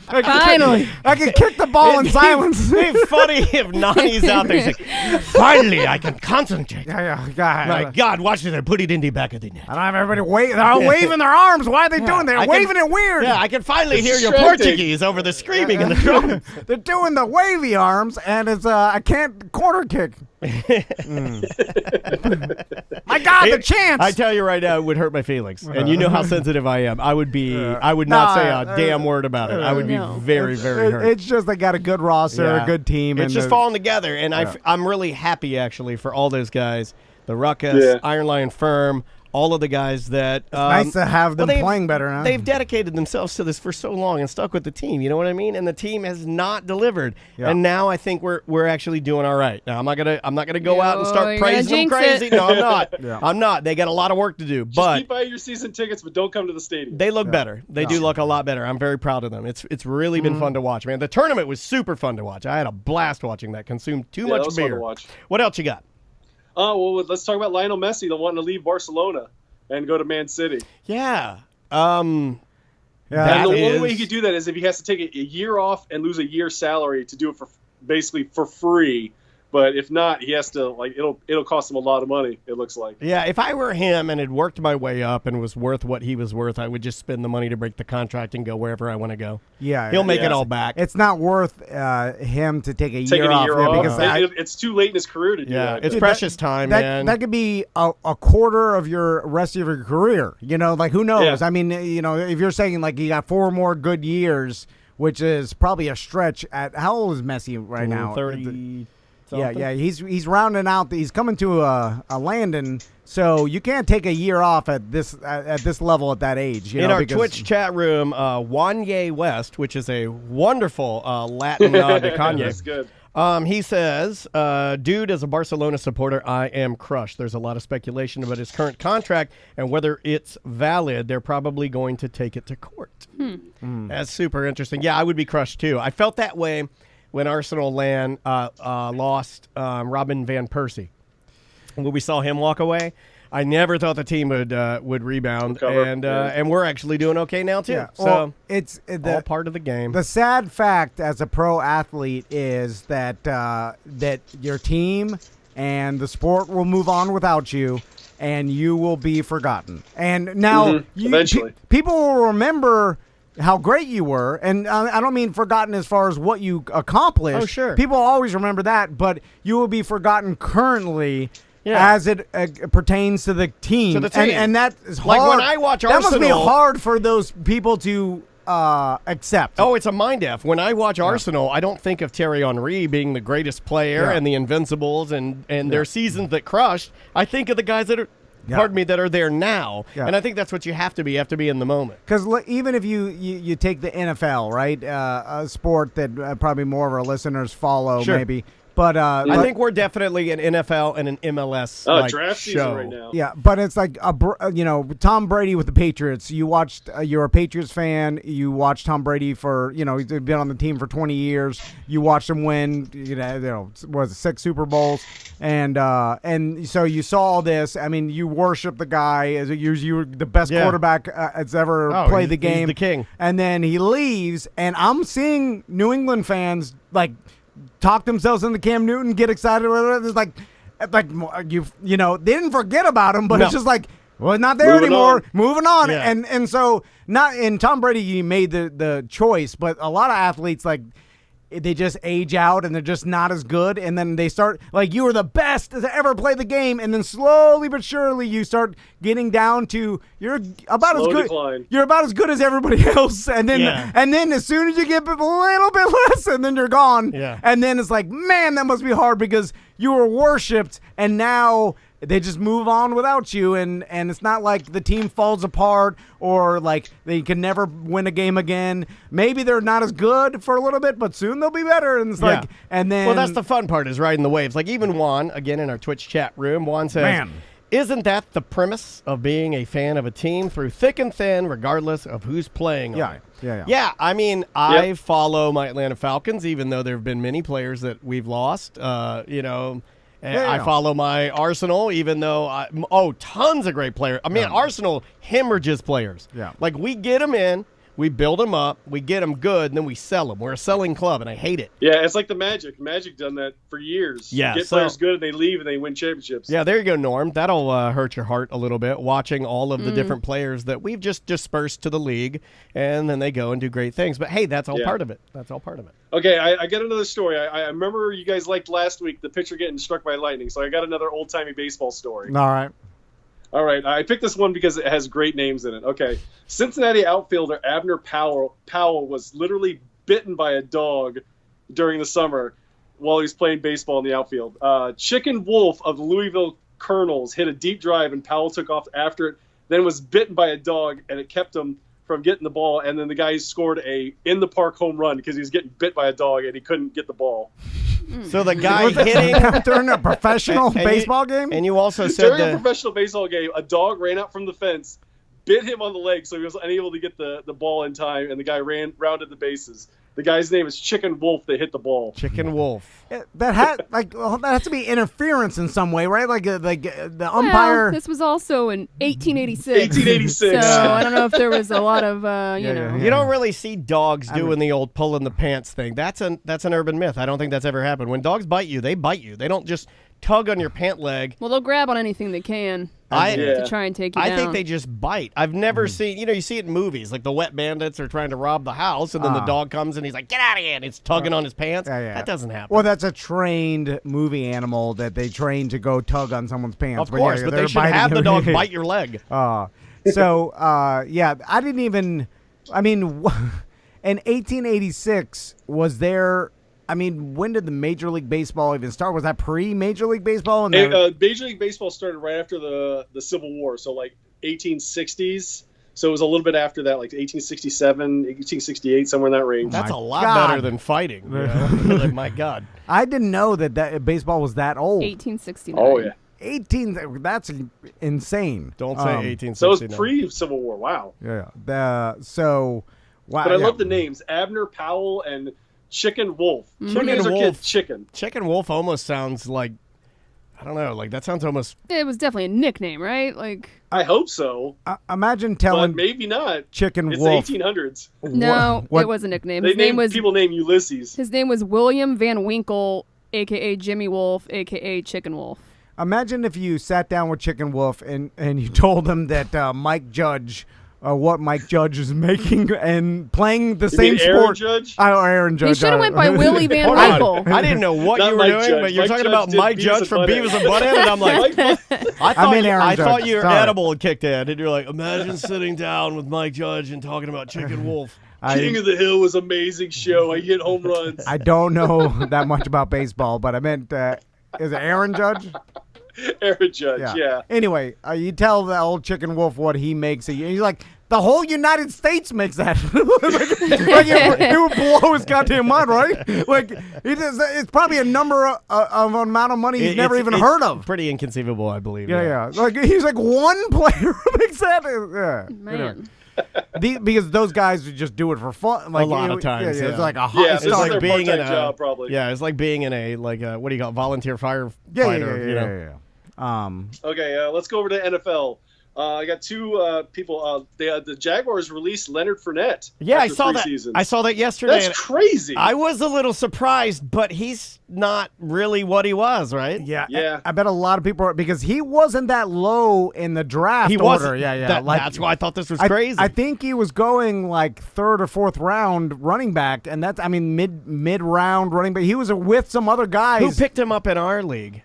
Speaker 3: Finally.
Speaker 2: I can kick the ball in silence.
Speaker 1: It'd be funny if Nani's out there saying, finally, I can concentrate.
Speaker 2: Yeah, God.
Speaker 1: My God, watch this. I put it in the back of the net.
Speaker 2: I don't have everybody wave. They're all waving their arms. Why are they doing that?
Speaker 1: I
Speaker 2: They're
Speaker 1: can-
Speaker 2: waving it weird.
Speaker 1: Yeah, I can finally
Speaker 6: It's
Speaker 1: hear your
Speaker 6: distracting.
Speaker 1: Portuguese over the screaming in the drum.
Speaker 2: They're doing the wavy arms, and it's I can't corner kick. God, the chance.
Speaker 1: I tell you right now, it would hurt my feelings, and you know how sensitive I am. I would not say a damn word about it. I would be very, very hurt.
Speaker 2: It's just they got a good roster, a good team.
Speaker 1: It's just falling together, and I'm really happy actually for all those guys, the Ruckus, Iron Lion Firm. All of the guys that
Speaker 2: nice to have them playing better now.
Speaker 1: They've dedicated themselves to this for so long and stuck with the team. You know what I mean? And the team has not delivered. Yeah. And now I think we're actually doing all right. Now I'm not gonna go out and start praising them crazy. No, I'm not. I'm not. They got a lot of work to do. But
Speaker 6: keep buying your season tickets, but don't come to the stadium.
Speaker 1: They look better. They do look a lot better. I'm very proud of them. It's really been fun to watch, man. The tournament was super fun to watch. I had a blast watching that. Consumed too much beer.
Speaker 6: Fun to watch.
Speaker 1: What else you got?
Speaker 6: Oh well, let's talk about Lionel Messi. They're wanting to leave Barcelona and go to Man City.
Speaker 1: Yeah.
Speaker 6: And the only way he could do that is if he has to take a year off and lose a year's salary to do it for basically for free. But if not, he has to it'll cost him a lot of money. It looks like.
Speaker 1: Yeah, if I were him and had worked my way up and was worth what he was worth, I would just spend the money to break the contract and go wherever I want to go.
Speaker 2: Yeah,
Speaker 1: he'll make it all back.
Speaker 2: It's not worth him to take a year off
Speaker 6: because it's too late in his career to do that.
Speaker 1: It's precious time, man.
Speaker 2: That could be a quarter of your rest of your career. You know, like who knows? Yeah. I mean, you know, if you're saying like you got 4 more good years, which is probably a stretch. At how old is Messi right now?
Speaker 1: 30.
Speaker 2: Yeah, he's rounding out. He's coming to a landing, so you can't take a year off at this level at that age.
Speaker 1: In our Twitch chat room, Wanye West, which is a wonderful Latin nod to Kanye.
Speaker 6: That's good.
Speaker 1: He says, dude, as a Barcelona supporter, I am crushed. There's a lot of speculation about his current contract and whether it's valid. They're probably going to take it to court. That's super interesting. Yeah, I would be crushed too. I felt that way when Arsenal lost Robin van Persie. When we saw him walk away, I never thought the team would rebound, and we're actually doing okay now too. Yeah. So
Speaker 2: well, it's
Speaker 1: all part of the game.
Speaker 2: The sad fact as a pro athlete is that that your team and the sport will move on without you, and you will be forgotten. And now
Speaker 6: eventually
Speaker 2: people will remember how great you were, and I don't mean forgotten as far as what you accomplished.
Speaker 1: Oh, sure.
Speaker 2: People always remember that, but you will be forgotten currently as it pertains to the team.
Speaker 1: To the team.
Speaker 2: And that is hard.
Speaker 1: Like when I watch Arsenal.
Speaker 2: That must be hard for those people to accept.
Speaker 1: Oh, it's a mind F. When I watch Arsenal, I don't think of Thierry Henry being the greatest player and the Invincibles and their seasons that crushed. I think of the guys that are that are there now. Yeah. And I think that's what you have to be. You have to be in the moment.
Speaker 2: Because even if you take the NFL, right, a sport that probably more of our listeners follow maybe. But
Speaker 1: I think we're definitely an NFL and an MLS
Speaker 6: draft
Speaker 1: show
Speaker 6: season right now.
Speaker 2: Yeah, but it's like Tom Brady with the Patriots. You watched. You're a Patriots fan. You watched Tom Brady for he's been on the team for 20 years. You watched him win. Was it 6 Super Bowls, and so you saw all this. I mean, you worship the guy as you were the best quarterback that's ever played the game.
Speaker 1: He's the king.
Speaker 2: And then he leaves, and I'm seeing New England fans talk themselves into Cam Newton, get excited with it. It's like they didn't forget about him, but it's just like, well, not there anymore. Moving on.
Speaker 1: Yeah.
Speaker 2: And so not in Tom Brady, he made the choice, but a lot of athletes they just age out and they're just not as good, and then they start you were the best to ever play the game, and then slowly but surely you start getting down to you're about as good.
Speaker 6: Decline.
Speaker 2: You're about as good as everybody else, and then as soon as you get a little bit less, and then you're gone.
Speaker 1: Yeah.
Speaker 2: And then it's like, man, that must be hard because you were worshipped, and now they just move on without you, and it's not like the team falls apart or they can never win a game again. Maybe they're not as good for a little bit, but soon they'll be better. And it's
Speaker 1: well, that's the fun part is riding the waves. Like even Juan, again in our Twitch chat room, Juan says, isn't that the premise of being a fan of a team through thick and thin, regardless of who's playing on it? Yeah, I mean, I follow my Atlanta Falcons, even though there have been many players that we've lost, I follow my Arsenal, even though tons of great players. I mean, Arsenal hemorrhages players.
Speaker 2: Yeah.
Speaker 1: Like we get them in, we build them up, we get them good, and then we sell them. We're a selling club, and I hate it.
Speaker 6: Yeah, it's like the Magic. Magic done that for years.
Speaker 1: Yeah,
Speaker 6: get players good, and they leave, and they win championships.
Speaker 1: Yeah, there you go, Norm. That'll hurt your heart a little bit, watching all of the different players that we've just dispersed to the league, and then they go and do great things. But, hey, that's all part of it. That's all part of it.
Speaker 6: Okay, I got another story. I remember you guys liked last week the pitcher getting struck by lightning, so I got another old-timey baseball story.
Speaker 2: All right.
Speaker 6: All right, I picked this one because it has great names in it. Okay, Cincinnati outfielder Abner Powell was literally bitten by a dog during the summer while he was playing baseball in the outfield. Chicken Wolf of the Louisville Colonels hit a deep drive, and Powell took off after it, then was bitten by a dog, and it kept him from getting the ball. And then the guy scored a in-the-park home run because he was getting bit by a dog, and he couldn't get the ball.
Speaker 1: So the guy hitting
Speaker 2: during a professional baseball game?
Speaker 1: And you also said
Speaker 6: During a professional baseball game, a dog ran out from the fence, bit him on the leg, so he was unable to get the ball in time, and the guy rounded the bases. The guy's name is Chicken Wolf that hit the ball.
Speaker 1: Chicken Wolf.
Speaker 2: That has to be interference in some way, right? Like the
Speaker 3: Well,
Speaker 2: umpire.
Speaker 3: this was also in 1886.
Speaker 6: 1886.
Speaker 3: So I don't know if there was a lot of, you know.
Speaker 1: You don't really see dogs doing the old pulling the pants thing. That's an urban myth. I don't think that's ever happened. When dogs bite you, they bite you. They don't just tug on your pant leg.
Speaker 3: Well, they'll grab on anything they can to try and take you down.
Speaker 1: I think they just bite. I've never seen, you see it in movies, like the wet bandits are trying to rob the house, and then the dog comes and he's like, get out of here, and it's tugging on his pants. That doesn't happen.
Speaker 2: Well, that's a trained movie animal that they train to go tug on someone's pants.
Speaker 1: Of course, but they should have the dog bite your leg.
Speaker 2: I didn't even, in 1886, was there... when did the Major League Baseball even start? Was that pre-Major League Baseball?
Speaker 6: Major League Baseball started right after the Civil War, so like 1860s. So it was a little bit after that, like 1867, 1868, somewhere in that range.
Speaker 1: That's a lot better than fighting. Like, my God.
Speaker 2: I didn't know that baseball was that old.
Speaker 3: 1869.
Speaker 6: Oh, yeah.
Speaker 2: 18, that's insane.
Speaker 1: Don't say 1869.
Speaker 6: So it was pre-Civil War. Wow.
Speaker 2: Yeah. Wow.
Speaker 6: But I love the names. Abner Powell and Chicken Wolf. Who names their kid Chicken?
Speaker 1: Chicken Wolf almost sounds like, I don't know, like that sounds almost...
Speaker 3: It was definitely a nickname, right? Like,
Speaker 6: I hope so.
Speaker 2: Imagine telling...
Speaker 6: But maybe not.
Speaker 2: Chicken
Speaker 6: it's
Speaker 2: Wolf.
Speaker 6: The 1800s.
Speaker 3: No, it was a nickname.
Speaker 6: People named Ulysses.
Speaker 3: His name was William Van Winkle, a.k.a. Jimmy Wolf, a.k.a. Chicken Wolf.
Speaker 2: Imagine if you sat down with Chicken Wolf and you told him that Mike Judge... what Mike Judge is making and playing the same sport.
Speaker 6: Aaron Judge?
Speaker 2: Aaron Judge.
Speaker 3: You should have went by Willie Van Winkle.
Speaker 1: I didn't know what you were doing,
Speaker 6: Judge.
Speaker 1: but you're
Speaker 6: Mike
Speaker 1: talking
Speaker 6: Judge
Speaker 1: about Mike Judge from Beavis and Butthead, and I'm like, I thought your edible had kicked in, and you're like, imagine sitting down with Mike Judge and talking about Chicken Wolf.
Speaker 6: King of the Hill was an amazing show. I hit home runs.
Speaker 2: I don't know that much about baseball, but I meant, is it Aaron Judge?
Speaker 6: Aaron Judge, yeah.
Speaker 2: Anyway, you tell the old Chicken Wolf what he makes a year. He's like, the whole United States makes that. It would blow his goddamn mind, right? Like, it's probably a number of amount of money he's never even heard of.
Speaker 1: Pretty inconceivable, I believe.
Speaker 2: Yeah. Like, he's like one player makes that. Yeah.
Speaker 3: Man.
Speaker 2: Because those guys would just do it for fun. Like,
Speaker 1: a lot of times.
Speaker 2: It's like a
Speaker 6: this is
Speaker 1: like
Speaker 6: their
Speaker 1: being in
Speaker 6: part-time job, probably.
Speaker 1: Yeah, it's like being in a, like a, what do you call it, volunteer firefighter.
Speaker 2: Yeah.
Speaker 6: Let's go over to NFL. I got two people. The Jaguars released Leonard Fournette.
Speaker 1: Yeah, I
Speaker 6: after
Speaker 1: saw
Speaker 6: 3
Speaker 1: that.
Speaker 6: seasons.
Speaker 1: I saw that yesterday.
Speaker 6: That's crazy.
Speaker 1: I was a little surprised, but he's not really what he was, right?
Speaker 2: Yeah. I bet a lot of people are, because he wasn't that low in the draft
Speaker 1: He
Speaker 2: order.
Speaker 1: wasn't.
Speaker 2: Yeah.
Speaker 1: That's why I thought this was crazy.
Speaker 2: I think he was going like 3rd or 4th round running back, and that's mid round running back. He was with some other guys.
Speaker 1: Who picked him up in our league?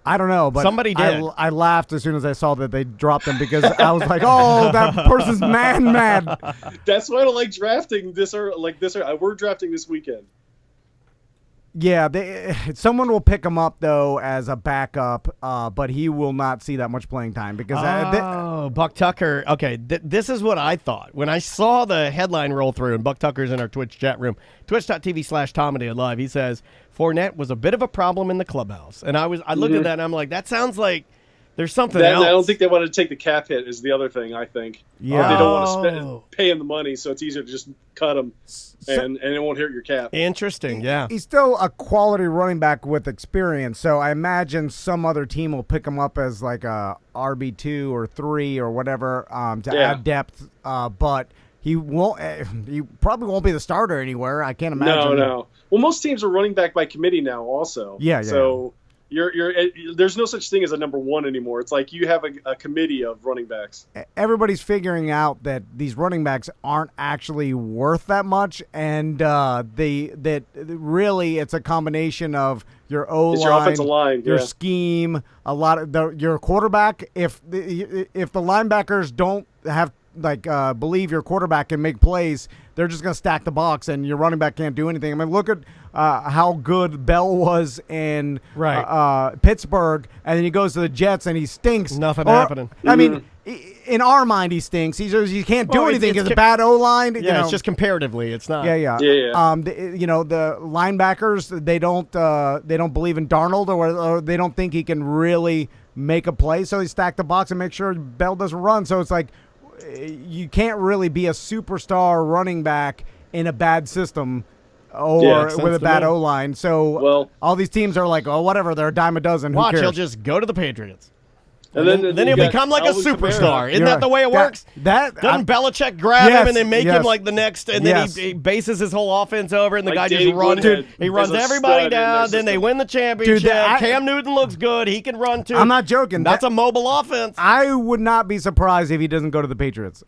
Speaker 2: I don't know, but
Speaker 1: somebody did.
Speaker 2: I laughed as soon as I saw that they dropped him because I was like, "Oh, that person's mad."
Speaker 6: That's why I don't like drafting this or like this. We're drafting this weekend.
Speaker 2: Yeah, someone will pick him up though as a backup, but he will not see that much playing time because.
Speaker 1: Buck Tucker. Okay, this is what I thought when I saw the headline roll through, and Buck Tucker's in our Twitch chat room, twitch.tv/TomAndDaleLive. He says Fournette was a bit of a problem in the clubhouse, and I looked at that and I'm like, that sounds like there's something else.
Speaker 6: I don't think they want to take the cap hit is the other thing, I think.
Speaker 2: Yeah.
Speaker 6: They don't want to pay him the money, so it's easier to just cut him, and it won't hurt your cap.
Speaker 1: Interesting, yeah.
Speaker 2: He's still a quality running back with experience, so I imagine some other team will pick him up as like a RB2 or 3 or whatever to add depth, but he won't. He probably won't be the starter anywhere. I can't imagine.
Speaker 6: No. Well, most teams are running back by committee now also.
Speaker 2: Yeah.
Speaker 6: So there's no such thing as a number one anymore. It's like you have a committee of running backs.
Speaker 2: Everybody's figuring out that these running backs aren't actually worth that much, and that really it's a combination of your O-line,
Speaker 6: your offensive line,
Speaker 2: your
Speaker 6: yeah.
Speaker 2: scheme, a lot of your quarterback. If the linebackers don't have believe your quarterback can make plays, they're just going to stack the box, and your running back can't do anything. I mean, look at how good Bell was in Pittsburgh, and then he goes to the Jets and he stinks.
Speaker 1: Nothing happening.
Speaker 2: I mean, in our mind, he stinks. He can't do anything. It's a bad O-line.
Speaker 1: Yeah, it's just comparatively. It's not.
Speaker 2: Yeah. The linebackers, they don't believe in Darnold, or they don't think he can really make a play, so they stack the box and make sure Bell doesn't run. So it's like you can't really be a superstar running back in a bad system or with a bad O-line. So all these teams are like, oh, whatever, they're a dime a dozen. Who
Speaker 1: Watch,
Speaker 2: cares?
Speaker 1: he'll just go to the Patriots.
Speaker 6: And then
Speaker 1: he'll become like
Speaker 6: Alvin
Speaker 1: a superstar.
Speaker 6: Kamara.
Speaker 1: Isn't that the way it works? Doesn't Belichick grab him and then make him like the next, and then he bases his whole offense over it, and the guy just runs it. He runs everybody down, then they win the championship. Cam Newton looks good. He can run too.
Speaker 2: I'm not joking.
Speaker 1: That's a mobile offense.
Speaker 2: I would not be surprised if he doesn't go to the Patriots.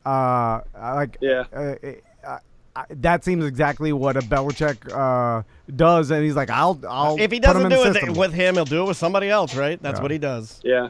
Speaker 2: That seems exactly what a Belichick does, and he's like, I'll
Speaker 1: if he
Speaker 2: put him
Speaker 1: doesn't
Speaker 2: in
Speaker 1: do
Speaker 2: the
Speaker 1: it
Speaker 2: system.
Speaker 1: with him, he'll do it with somebody else, right? That's what he does.
Speaker 6: Yeah.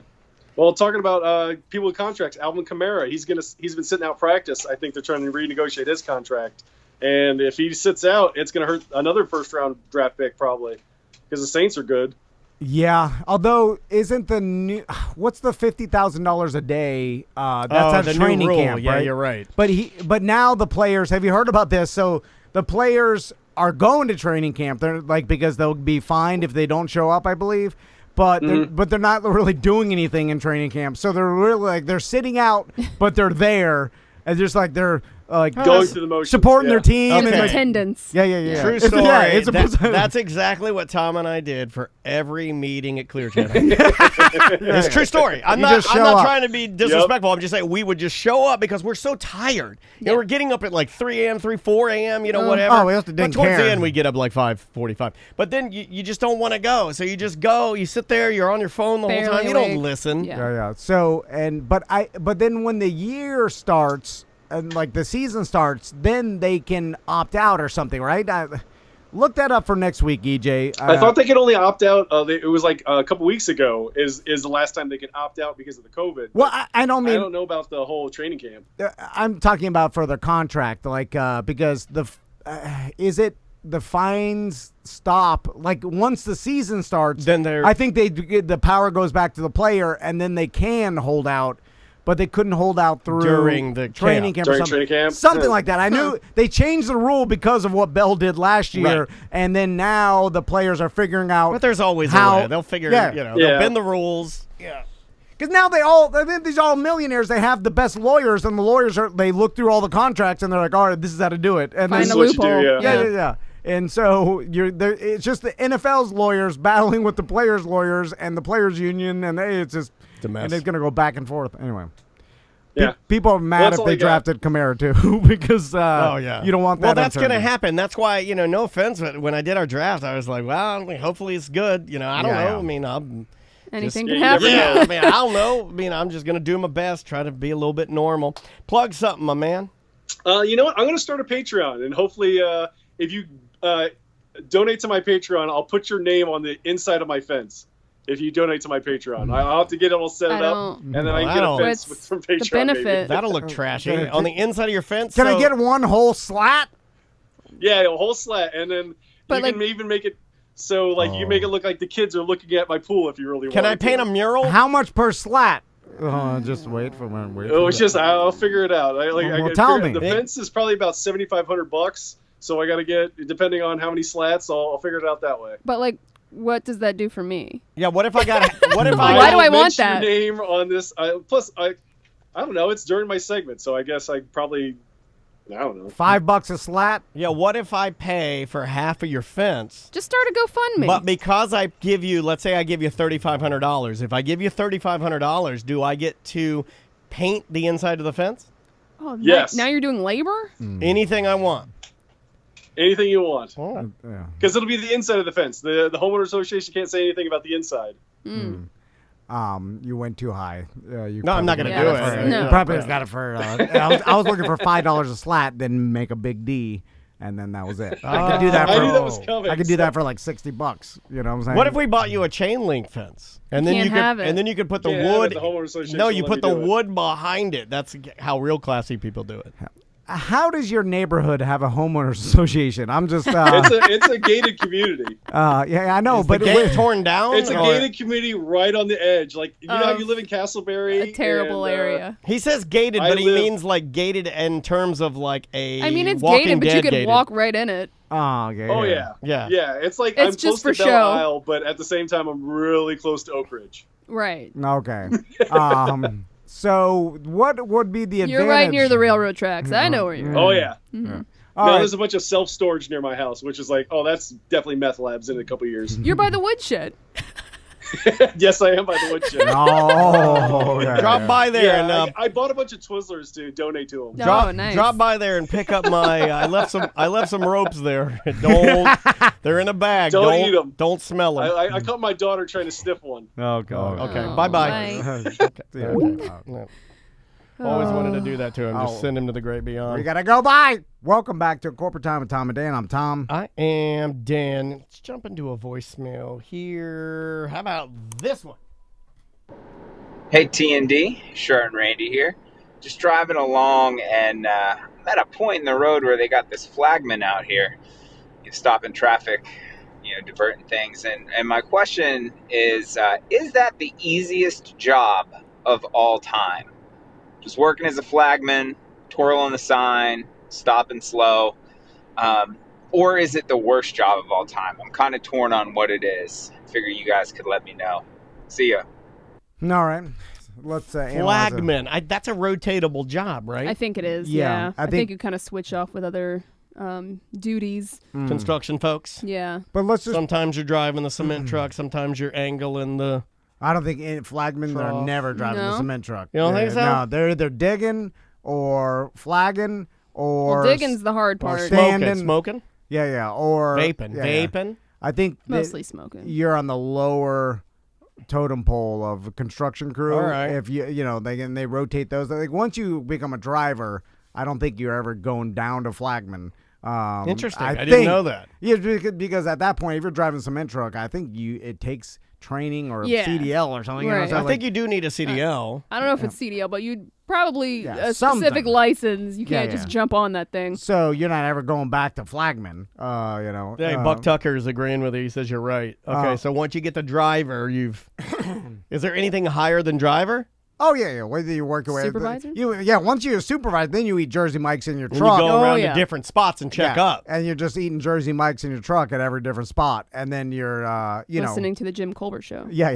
Speaker 6: Well, talking about people with contracts, Alvin Kamara, he's been sitting out practice. I think they're trying to renegotiate his contract, and if he sits out, it's going to hurt another first-round draft pick probably, because the Saints are good.
Speaker 2: Yeah, although isn't the new what's the $50,000 a day? That's
Speaker 1: the
Speaker 2: a training
Speaker 1: new rule.
Speaker 2: camp,
Speaker 1: Yeah,
Speaker 2: right?
Speaker 1: you're right.
Speaker 2: But now the players. Have you heard about this? So the players are going to training camp. They're because they'll be fined if they don't show up, I believe. But they're not really doing anything in training camp. So they're really they're sitting out, but they're there, and just they're
Speaker 6: going through the motions,
Speaker 2: supporting their team.
Speaker 1: Okay.
Speaker 2: And
Speaker 3: Attendance.
Speaker 2: Yeah.
Speaker 1: True story. That's exactly what Tom and I did for every meeting at Clear Channel. It's a true story. I'm not trying to be disrespectful.
Speaker 6: Yep.
Speaker 1: I'm just saying we would just show up because we're so tired. You know, we're getting up at 3 a.m., 4 a.m., whatever.
Speaker 2: Oh, we also didn't
Speaker 1: but towards
Speaker 2: care.
Speaker 1: the end, we get up 5:45. But then you just don't want to go. So you just go. You sit there. You're on your phone the whole time. You don't listen.
Speaker 2: Yeah. So but then when the year starts and the season starts, then they can opt out or something, right? Look that up for next week, EJ.
Speaker 6: I thought they could only opt out. It was a couple weeks ago is the last time they could opt out because of the COVID.
Speaker 2: Well, I don't know
Speaker 6: about the whole training camp.
Speaker 2: I'm talking about for their contract, because is it the fines stop once the season starts?
Speaker 1: Then
Speaker 2: I think the power goes back to the player, and then they can hold out. But they couldn't hold out
Speaker 1: during the
Speaker 2: training camp.
Speaker 6: During training camp?
Speaker 2: Something like that. I knew they changed the rule because of what Bell did last year, and then now the players are figuring out.
Speaker 1: But there's always a way. They'll figure, they'll bend the rules. Yeah.
Speaker 2: Because now these all millionaires. They have the best lawyers, and the lawyers they look through all the contracts, and they're like, all right, this is how to do it. And
Speaker 3: find
Speaker 2: then,
Speaker 3: a loophole.
Speaker 2: Yeah. And so it's just the NFL's lawyers battling with the players' lawyers and the players' union, and it's just. And it's going to go back and forth. Anyway.
Speaker 6: Yeah.
Speaker 2: People are mad if they drafted Kamara, too, because you don't want that.
Speaker 1: Well, that's going to happen. That's why, no offense, but when I did our draft, I was like, well, hopefully it's good. I don't know. I mean,
Speaker 3: anything can happen.
Speaker 1: I mean, I don't know. I mean, I'm just going to do my best, try to be a little bit normal. Plug something, my man.
Speaker 6: You know what? I'm going to start a Patreon, and hopefully if you donate to my Patreon, I'll put your name on the inside of my fence. If you donate to my Patreon, I'll have to get it all set up, and then I can get a fence from Patreon.
Speaker 3: The benefit.
Speaker 6: Maybe.
Speaker 1: That'll look trashy on the inside of your fence.
Speaker 2: Can I get one whole slat?
Speaker 6: Yeah, a whole slat, and then you can even make it so you can make it look like the kids are looking at my pool if you really want.
Speaker 1: Can I paint a mural?
Speaker 2: How much per slat? Just wait for one.
Speaker 6: I'll figure it out.
Speaker 2: Tell me.
Speaker 6: The fence is probably about $7,500, so I got to get, depending on how many slats, I'll figure it out that way.
Speaker 3: But what does that do for me?
Speaker 1: Yeah, what if I got? What if
Speaker 3: Why do I want that?
Speaker 6: Your name on this. Plus, I don't know. It's during my segment, so I guess I probably. I don't know.
Speaker 2: $5 a slat.
Speaker 1: Yeah, what if I pay for half of your fence?
Speaker 3: Just start a GoFundMe.
Speaker 1: But because I give you, let's say I give you $3,500. If I give you $3,500, do I get to paint the inside of the fence?
Speaker 3: Oh,
Speaker 6: yes.
Speaker 3: Now you're doing labor?
Speaker 1: Anything I want.
Speaker 6: Anything you want.
Speaker 1: Oh.
Speaker 2: Yeah.
Speaker 6: Because it'll be the inside of the fence. The homeowner association can't say anything about the inside.
Speaker 2: You went too high. You
Speaker 1: No, I'm not
Speaker 2: probably
Speaker 1: gonna
Speaker 2: got
Speaker 1: do
Speaker 2: for-
Speaker 1: it.
Speaker 3: No.
Speaker 2: You probably got it for. I was looking for $5 a slat, then make a big D, and then that was it. I could do that
Speaker 6: I
Speaker 2: for.
Speaker 6: knew that was coming.
Speaker 2: I could do that for like $60. You know what I'm saying?
Speaker 1: What if we bought you a chain link fence, and then
Speaker 3: can't
Speaker 1: you could,
Speaker 3: have it.
Speaker 1: and then you could put the
Speaker 6: Can't have it.
Speaker 1: wood?
Speaker 6: The homeowner association
Speaker 1: No,
Speaker 6: won't
Speaker 1: you
Speaker 6: let
Speaker 1: put
Speaker 6: me
Speaker 1: the
Speaker 6: do it.
Speaker 1: wood behind it. That's how real classy people do it.
Speaker 2: How does your neighborhood have a homeowners association? I'm just.
Speaker 6: It's a gated community.
Speaker 2: Yeah, I know,
Speaker 1: Is
Speaker 2: but
Speaker 1: the gate torn down?
Speaker 6: It's a
Speaker 1: or-
Speaker 6: gated community right on the edge. Like, you know how you live in Castleberry?
Speaker 3: A terrible
Speaker 6: and,
Speaker 3: area.
Speaker 1: He says gated,
Speaker 6: I
Speaker 1: but he
Speaker 6: live-
Speaker 1: means like gated in terms of like a.
Speaker 3: I mean, it's
Speaker 1: Walking
Speaker 3: gated, but you
Speaker 1: Dead
Speaker 3: could
Speaker 1: gated.
Speaker 3: walk right in it.
Speaker 2: Oh, okay.
Speaker 6: Oh, yeah.
Speaker 1: Yeah.
Speaker 6: Yeah, it's like
Speaker 3: It's
Speaker 6: I'm
Speaker 3: just
Speaker 6: close
Speaker 3: for
Speaker 6: to Belle
Speaker 3: show.
Speaker 6: Isle, but at the same time, I'm really close to Oak Ridge.
Speaker 3: Right.
Speaker 2: Okay. So what would be the advantage?
Speaker 3: You're right near the railroad tracks. I know where you're at.
Speaker 6: Oh, yeah.
Speaker 2: All
Speaker 6: No,
Speaker 2: right.
Speaker 6: there's a bunch of self-storage near my house, which is like, oh, that's definitely meth labs in a couple years.
Speaker 3: You're by the woodshed.
Speaker 6: Yes, I am by the woodshed.
Speaker 2: Oh, yeah,
Speaker 1: Drop
Speaker 2: yeah.
Speaker 1: by there
Speaker 6: Yeah,
Speaker 1: and
Speaker 6: I bought a bunch of Twizzlers to donate to them.
Speaker 3: Oh, nice.
Speaker 1: drop by there and pick up my. I left some ropes there. Don't. They're in a bag.
Speaker 6: Don't eat 'em.
Speaker 1: Don't smell them.
Speaker 6: I caught my daughter trying to sniff one.
Speaker 1: Oh God. Okay.
Speaker 3: Oh,
Speaker 1: bye bye.
Speaker 2: Yeah.
Speaker 1: No. Always wanted to do that to him. Just
Speaker 2: Oh.
Speaker 1: send him to the great beyond.
Speaker 2: We gotta go by. Welcome back to Corporate Time with Tom and Dan. I'm Tom.
Speaker 1: I am Dan. Let's jump into a voicemail here. How about this one?
Speaker 7: Hey T&D, Sure and Randy here. Just driving along and I'm at a point in the road where they got this flagman out here, stopping traffic, diverting things. And my question is that the easiest job of all time? Just working as a flagman, twirling the sign, stopping slow, or is it the worst job of all time? I'm kind of torn on what it is. Figure you guys could let me know. See ya.
Speaker 2: All right. Let's analyze it.
Speaker 1: Flagman. That's a rotatable job, right?
Speaker 3: I think it is.
Speaker 2: Yeah,
Speaker 3: Yeah.
Speaker 2: I
Speaker 3: I
Speaker 2: think-
Speaker 3: think you kind of switch off with other duties.
Speaker 1: Construction folks.
Speaker 3: Yeah.
Speaker 2: But let's just.
Speaker 1: Sometimes you're driving the cement truck. Sometimes you're angling the.
Speaker 2: I don't think flagmen are
Speaker 1: Truck.
Speaker 2: never driving the
Speaker 3: No.
Speaker 2: cement truck.
Speaker 1: You don't think so?
Speaker 2: No, they're either digging or flagging or
Speaker 3: Well, digging's the hard part.
Speaker 2: Standing-
Speaker 1: Smoking.
Speaker 2: yeah, or
Speaker 1: Vaping.
Speaker 2: yeah, yeah.
Speaker 1: Vaping.
Speaker 2: I think that
Speaker 3: Mostly smoking.
Speaker 2: you're on the lower totem pole of a construction crew.
Speaker 1: All right.
Speaker 2: If they rotate those. Like once you become a driver, I don't think you're ever going down to flagman.
Speaker 1: Interesting. I didn't
Speaker 2: think-
Speaker 1: know that.
Speaker 2: Yeah, because at that point, if you're driving a cement truck, I think it takes training or
Speaker 3: Yeah.
Speaker 2: CDL or something.
Speaker 3: Right.
Speaker 2: So
Speaker 1: I
Speaker 2: like-
Speaker 1: think you do need a CDL.
Speaker 3: I don't know if it's CDL, but you'd probably
Speaker 2: Yeah,
Speaker 3: a specific
Speaker 2: something.
Speaker 3: license. You can't
Speaker 2: Yeah,
Speaker 3: just
Speaker 2: yeah.
Speaker 3: jump on that thing.
Speaker 2: So you're not ever going back to flagman.
Speaker 1: Hey, Buck Tucker is agreeing with you. He says you're right. Okay, so once you get the driver, you've. Is there anything higher than driver?
Speaker 2: Oh yeah. Whether you work your way
Speaker 3: Supervisor?
Speaker 2: once you're a supervisor, then you eat Jersey Mike's in your
Speaker 1: When
Speaker 2: truck.
Speaker 1: you go
Speaker 3: Oh,
Speaker 1: around
Speaker 3: yeah.
Speaker 1: to different spots and check
Speaker 2: Yeah,
Speaker 1: up.
Speaker 2: and you're just eating Jersey Mike's in your truck at every different spot, and then you're
Speaker 3: Listening to the Jim Colbert show.
Speaker 1: Yeah,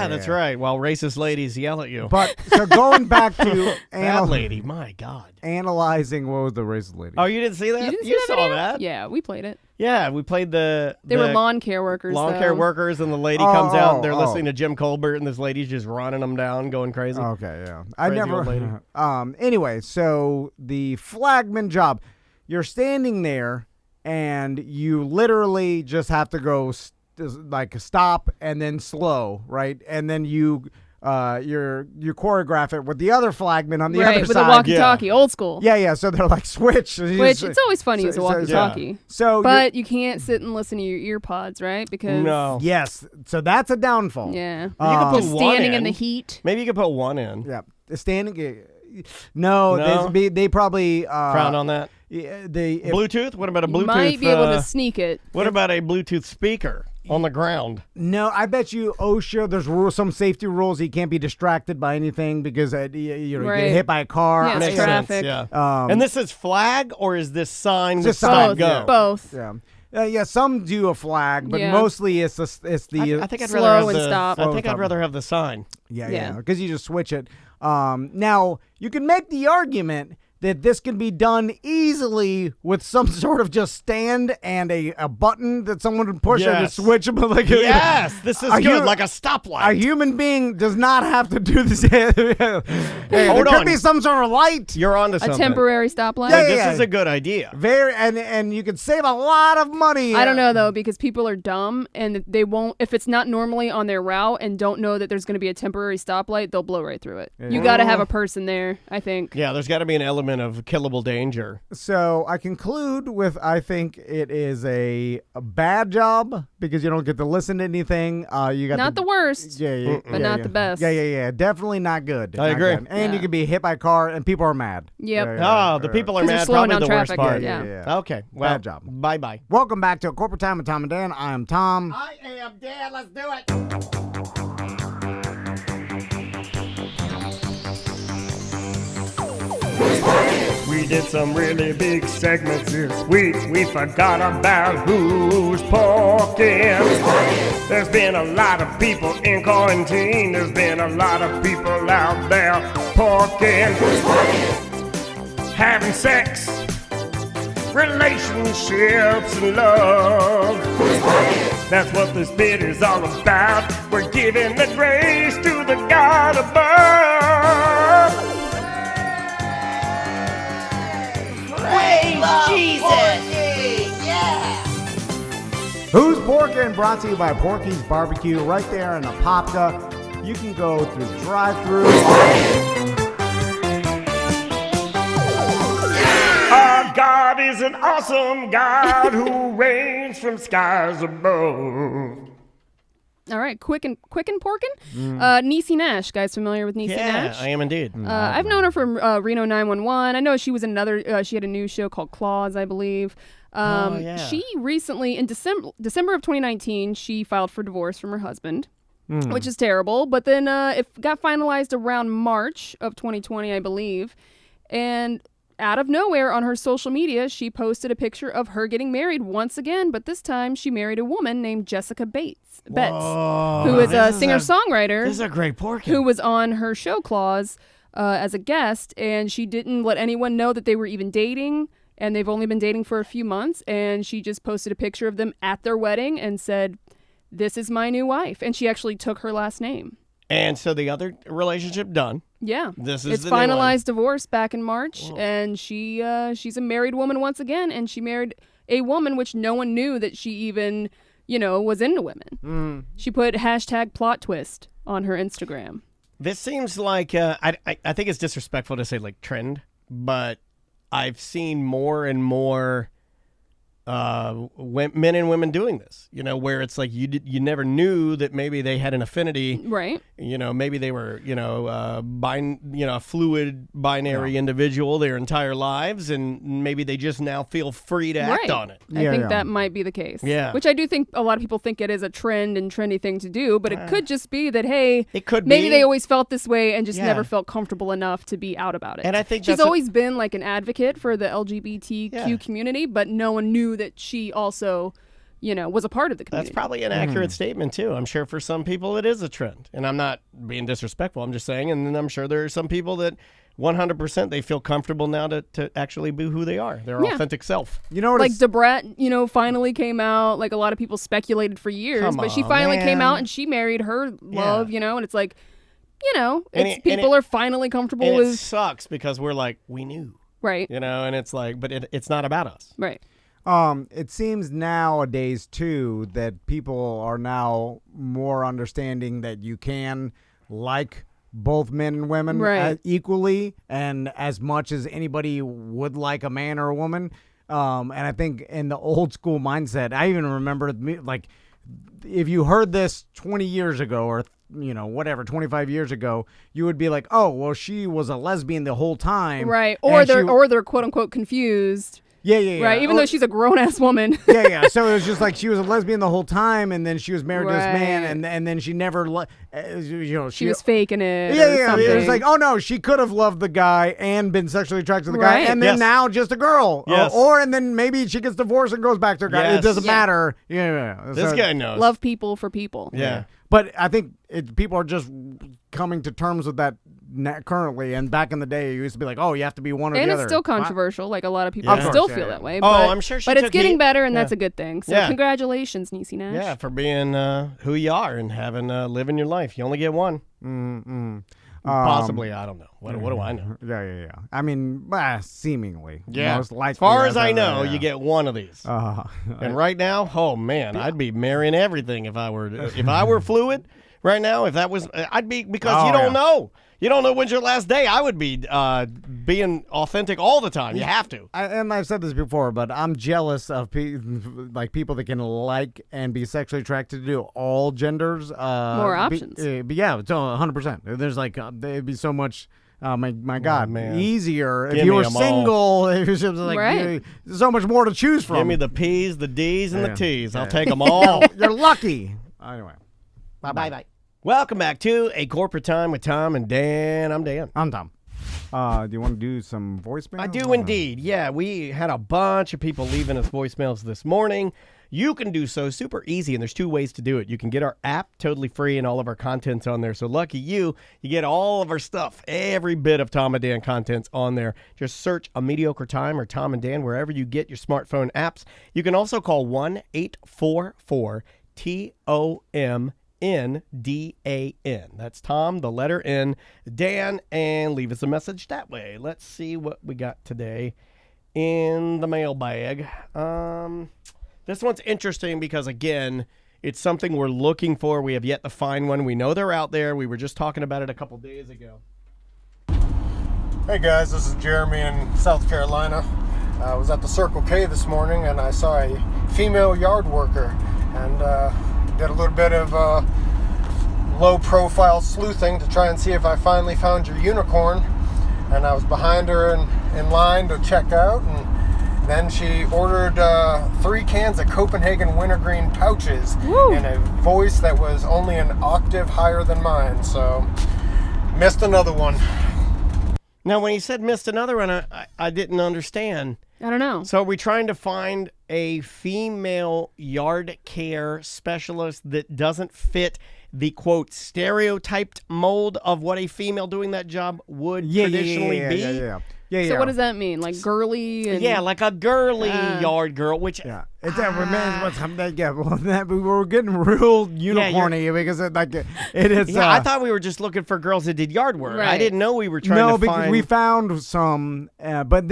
Speaker 1: that's right. While racist ladies yell at you.
Speaker 2: But so going back to
Speaker 1: That lady, my God.
Speaker 2: analyzing what was the racist lady?
Speaker 1: Oh, you didn't see that?
Speaker 3: You didn't see that
Speaker 1: saw
Speaker 3: video?
Speaker 1: that?
Speaker 3: Yeah, we played it.
Speaker 1: Yeah, we played the.
Speaker 3: They were lawn care workers.
Speaker 1: lawn
Speaker 3: though.
Speaker 1: care workers, and the lady comes out, and they're
Speaker 2: oh.
Speaker 1: listening to Jim Colbert, and this lady's just running them down, going crazy.
Speaker 2: Okay, yeah. I
Speaker 1: Crazy
Speaker 2: never.
Speaker 1: old lady.
Speaker 2: Anyway, so the flagman job, you're standing there, and you literally just have to go stop and then slow, right? And then you choreograph it with the other flagman on the
Speaker 3: Right,
Speaker 2: other
Speaker 3: with
Speaker 2: side.
Speaker 3: a walkie-talkie, old school.
Speaker 2: Yeah. So they're like switch,
Speaker 3: Which it's always funny as a
Speaker 2: so-
Speaker 3: walkie-talkie.
Speaker 2: So
Speaker 3: But you can't sit and listen to your ear pods, right? Because
Speaker 1: No.
Speaker 2: yes, so that's a downfall.
Speaker 3: yeah,
Speaker 1: You could put
Speaker 3: just
Speaker 1: one
Speaker 3: standing in
Speaker 1: in.
Speaker 3: the heat.
Speaker 1: Maybe you could put one in.
Speaker 2: Yeah, standing. No,
Speaker 1: No?
Speaker 2: they probably
Speaker 1: Frown on that.
Speaker 2: They
Speaker 1: Bluetooth? What about a
Speaker 3: You
Speaker 1: Bluetooth?
Speaker 3: might be able to sneak it.
Speaker 1: What about a Bluetooth speaker on the ground?
Speaker 2: No, I bet you OSHA. There's some safety rules. You can't be distracted by anything because you
Speaker 3: Right.
Speaker 2: get hit by a car.
Speaker 3: Yeah, it's
Speaker 1: Makes
Speaker 3: traffic.
Speaker 1: sense, yeah. And this is flag, or is this sign with
Speaker 2: Just
Speaker 1: stop
Speaker 3: Both.
Speaker 1: go?
Speaker 3: Both.
Speaker 2: Yeah, some do a flag, but
Speaker 3: Yeah.
Speaker 2: mostly it's the
Speaker 1: I think I'd
Speaker 3: Slow
Speaker 1: rather have
Speaker 3: and
Speaker 1: the,
Speaker 3: stop.
Speaker 1: I think
Speaker 2: Slow
Speaker 1: I'd
Speaker 2: and
Speaker 1: rather have the sign.
Speaker 2: yeah,
Speaker 3: Yeah.
Speaker 2: because you just switch it. Now you can make the argument that this can be done easily with some sort of just stand and a button that someone would push and a
Speaker 1: Yes.
Speaker 2: switch. But like,
Speaker 1: Yes, this is
Speaker 2: Are
Speaker 1: good,
Speaker 2: you-
Speaker 1: like a
Speaker 2: a
Speaker 1: stoplight.
Speaker 2: human being does not have to do this. Hey, there
Speaker 1: Hold
Speaker 2: could
Speaker 1: on.
Speaker 2: be some sort of light.
Speaker 1: You're onto
Speaker 3: A
Speaker 1: something.
Speaker 3: temporary stoplight.
Speaker 2: Yeah,
Speaker 1: This is a good idea.
Speaker 2: Very, and you could save a lot of money.
Speaker 3: I don't know though, because people are dumb and they won't. If it's not normally on their route and don't know that there's going to be a temporary stoplight, they'll blow right through it. You got to have a person there, I think.
Speaker 1: Yeah, there's got to be an element of killable danger.
Speaker 2: So I conclude with I think it is a bad job because you don't get to listen to anything. You got
Speaker 3: Not the worst.
Speaker 2: yeah,
Speaker 3: But not the best.
Speaker 2: Yeah. Definitely not good.
Speaker 1: I
Speaker 2: Not
Speaker 1: agree.
Speaker 2: good. And you
Speaker 3: Yeah.
Speaker 2: could be hit by a car and people are mad.
Speaker 3: Yep.
Speaker 1: Oh, the people are
Speaker 3: 'Cause they're
Speaker 1: mad.
Speaker 3: slowing
Speaker 1: Probably
Speaker 3: down
Speaker 1: the worst
Speaker 3: traffic,
Speaker 1: part.
Speaker 3: yeah.
Speaker 1: Okay. Well,
Speaker 2: Bad job.
Speaker 1: Bye-bye.
Speaker 2: Welcome back to Corporate Time with Tom and Dan. I am Tom.
Speaker 1: I am Dan. Let's do it. We did some really big segments this week. We forgot about who's porking. There's been a lot of people in quarantine. There's been a lot of people out there porking. Having sex, relationships, and love. That's what this bit is all about. We're giving the grace to the God above.
Speaker 5: Praise Jesus! Yeah!
Speaker 2: Who's Porkin'? Brought to you by Porky's Barbecue right there in Apopka. You can go through drive-through.
Speaker 1: Our God is an awesome God who reigns from skies above.
Speaker 3: All right, quick and porkin'. Niecy Nash, guys, familiar with Niecy Nash?
Speaker 1: I am indeed.
Speaker 3: I've known her from Reno 911. I know she was another. She had a new show called Claws, I believe.
Speaker 1: yeah.
Speaker 3: She recently, in December of 2019, she filed for divorce from her husband, which is terrible. But then it got finalized around March of 2020, I believe, and out of nowhere on her social media, she posted a picture of her getting married once again, but this time she married a woman named Jessica Betts, who is a singer-songwriter
Speaker 1: This is a great pork.
Speaker 3: who was on her show Claws as a guest, and she didn't let anyone know that they were even dating, and they've only been dating for a few months, and she just posted a picture of them at their wedding and said, "This is my new wife," and she actually took her last name.
Speaker 1: And so the other relationship done.
Speaker 3: Yeah,
Speaker 1: This is
Speaker 3: it's
Speaker 1: the new one.
Speaker 3: finalized divorce back in March, and she's a married woman once again, and she married a woman which no one knew that she even was into women. She put hashtag plot twist on her Instagram.
Speaker 1: This seems like I think it's disrespectful to say like trend, but I've seen more and more men and women doing this. Where it's like you never knew that maybe they had an affinity.
Speaker 3: Right.
Speaker 1: Maybe they were a fluid binary individual their entire lives, and maybe they just now feel free to act on it.
Speaker 3: I think that might be the case.
Speaker 1: Yeah.
Speaker 3: Which I do think a lot of people think it is a trend and trendy thing to do, but it could just be that, hey,
Speaker 1: It could
Speaker 3: maybe
Speaker 1: be.
Speaker 3: they always felt this way and just
Speaker 1: Yeah.
Speaker 3: never felt comfortable enough to be out about it.
Speaker 1: And I think
Speaker 3: she's
Speaker 1: that's
Speaker 3: always been like an advocate for the LGBTQ community, but no one knew that she also, was a part of the community.
Speaker 1: That's probably an accurate statement too. I'm sure for some people it is a trend, and I'm not being disrespectful. I'm just saying, and then I'm sure there are some people that 100% they feel comfortable now to actually be who they are, their authentic self.
Speaker 2: You know what?
Speaker 3: Like Debrat, finally came out. Like a lot of people speculated for years,
Speaker 1: Come
Speaker 3: but she
Speaker 1: on,
Speaker 3: finally came
Speaker 1: man.
Speaker 3: out and she married her love, and it's like,
Speaker 1: And
Speaker 3: people are finally comfortable
Speaker 1: And it
Speaker 3: with
Speaker 1: sucks because we're like, we knew,
Speaker 3: right,
Speaker 1: and it's like, but it's not about us.
Speaker 3: right.
Speaker 2: It seems nowadays too that people are now more understanding that you can like both men and women
Speaker 3: Right.
Speaker 2: equally and as much as anybody would like a man or a woman. And I think in the old school mindset, I even remember like if you heard this 20 years ago or 25 years ago, you would be like, oh, well, she was a lesbian the whole time.
Speaker 3: Right. Or
Speaker 2: and
Speaker 3: they're quote unquote confused.
Speaker 2: Yeah.
Speaker 3: Right. Even though she's a grown ass woman.
Speaker 2: yeah. So it was just like she was a lesbian the whole time, and then she was married to this man,
Speaker 3: Right.
Speaker 2: and then she never,
Speaker 3: She was faking it.
Speaker 2: Yeah,
Speaker 3: or
Speaker 2: yeah.
Speaker 3: something.
Speaker 2: It was like, oh no, she could have loved the guy and been sexually attracted to the guy,
Speaker 3: Right.
Speaker 2: and then
Speaker 1: Yes.
Speaker 2: now just a girl.
Speaker 1: Yes.
Speaker 2: And then maybe she gets divorced and goes back to her guy. It
Speaker 1: Yes.
Speaker 2: doesn't
Speaker 3: Yeah.
Speaker 2: matter. Yeah.
Speaker 1: This
Speaker 2: So-
Speaker 1: guy knows.
Speaker 3: love people for people.
Speaker 1: Yeah.
Speaker 2: But I think people are just coming to terms with that currently. And back in the day, it used to be like, oh, you have to be one or
Speaker 3: And
Speaker 2: the
Speaker 3: it's
Speaker 2: other.
Speaker 3: still controversial. Like a lot of people
Speaker 2: Of course,
Speaker 3: still
Speaker 2: yeah,
Speaker 3: feel
Speaker 2: yeah.
Speaker 3: that way.
Speaker 1: Oh,
Speaker 3: but,
Speaker 1: I'm sure she
Speaker 3: But it's
Speaker 1: took
Speaker 3: getting
Speaker 1: heat.
Speaker 3: better, and
Speaker 1: Yeah.
Speaker 3: that's a good thing. So
Speaker 1: Yeah.
Speaker 3: congratulations, Niecy Nash.
Speaker 1: Yeah, for being who you are and having living your life. You only get one. Possibly, I don't know. What do I know?
Speaker 2: Yeah. I mean, seemingly.
Speaker 1: Yeah.
Speaker 2: Most likely.
Speaker 1: As far as
Speaker 2: that's
Speaker 1: I
Speaker 2: how-
Speaker 1: know,
Speaker 2: yeah.
Speaker 1: you get one of these. And right now, oh man, I'd be marrying everything if I were fluid right now. If that was, I'd be because you don't know. You don't know when's your last day. I would be being authentic all the time. You have to.
Speaker 2: And I've said this before, but I'm jealous of people that can like and be sexually attracted to all genders.
Speaker 3: More options.
Speaker 2: Yeah, it's 100%. There's like there'd be so much. My God,
Speaker 1: man.
Speaker 2: easier
Speaker 1: Give
Speaker 2: if you
Speaker 1: me
Speaker 2: were
Speaker 1: 'em all.
Speaker 2: single. It was just like
Speaker 3: Right.
Speaker 2: there's so much more to choose from.
Speaker 1: Give me the P's, the D's, and
Speaker 2: Yeah.
Speaker 1: the T's. I'll
Speaker 2: Yeah.
Speaker 1: take them all.
Speaker 2: You're lucky. Anyway,
Speaker 1: Bye. Welcome back to A Corporate Time with Tom and Dan. I'm Dan.
Speaker 2: I'm Tom. Do you want to do some voicemail?
Speaker 1: I do indeed. Yeah, we had a bunch of people leaving us voicemails this morning. You can do so super easy, and there's two ways to do it. You can get our app totally free, and all of our content's on there. So lucky you get all of our stuff, every bit of Tom and Dan content's on there. Just search A Mediocre Time or Tom and Dan wherever you get your smartphone apps. You can also call 1-844-TOM. NDAN. That's Tom, the letter N, Dan, and leave us a message that way. Let's see what we got today in the mailbag. This one's interesting because, again, it's something we're looking for. We have yet to find one. We know they're out there. We were just talking about it a couple days ago.
Speaker 8: Hey guys, this is Jeremy in South Carolina. I was at the Circle K this morning and I saw a female yard worker and did a little bit of low-profile sleuthing to try and see if I finally found your unicorn. And I was behind her in line to check out, and then she ordered 3 cans of Copenhagen wintergreen pouches in a voice that was only an octave higher than mine. So, missed another one.
Speaker 1: Now, when he said missed another one, I didn't understand.
Speaker 3: I don't know.
Speaker 1: So are we trying to find a female yard care specialist that doesn't fit the, quote, stereotyped mold of what a female doing that job would traditionally be?
Speaker 3: So what does that mean? Like girly? And,
Speaker 1: Yeah, like a girly yard girl, which...
Speaker 2: Yeah, it's that reminds what's we were getting real unicorny because it is.
Speaker 1: Yeah, I thought we were just looking for girls that did yard work.
Speaker 3: Right.
Speaker 1: I didn't know we were trying to find...
Speaker 2: No, because we found some, but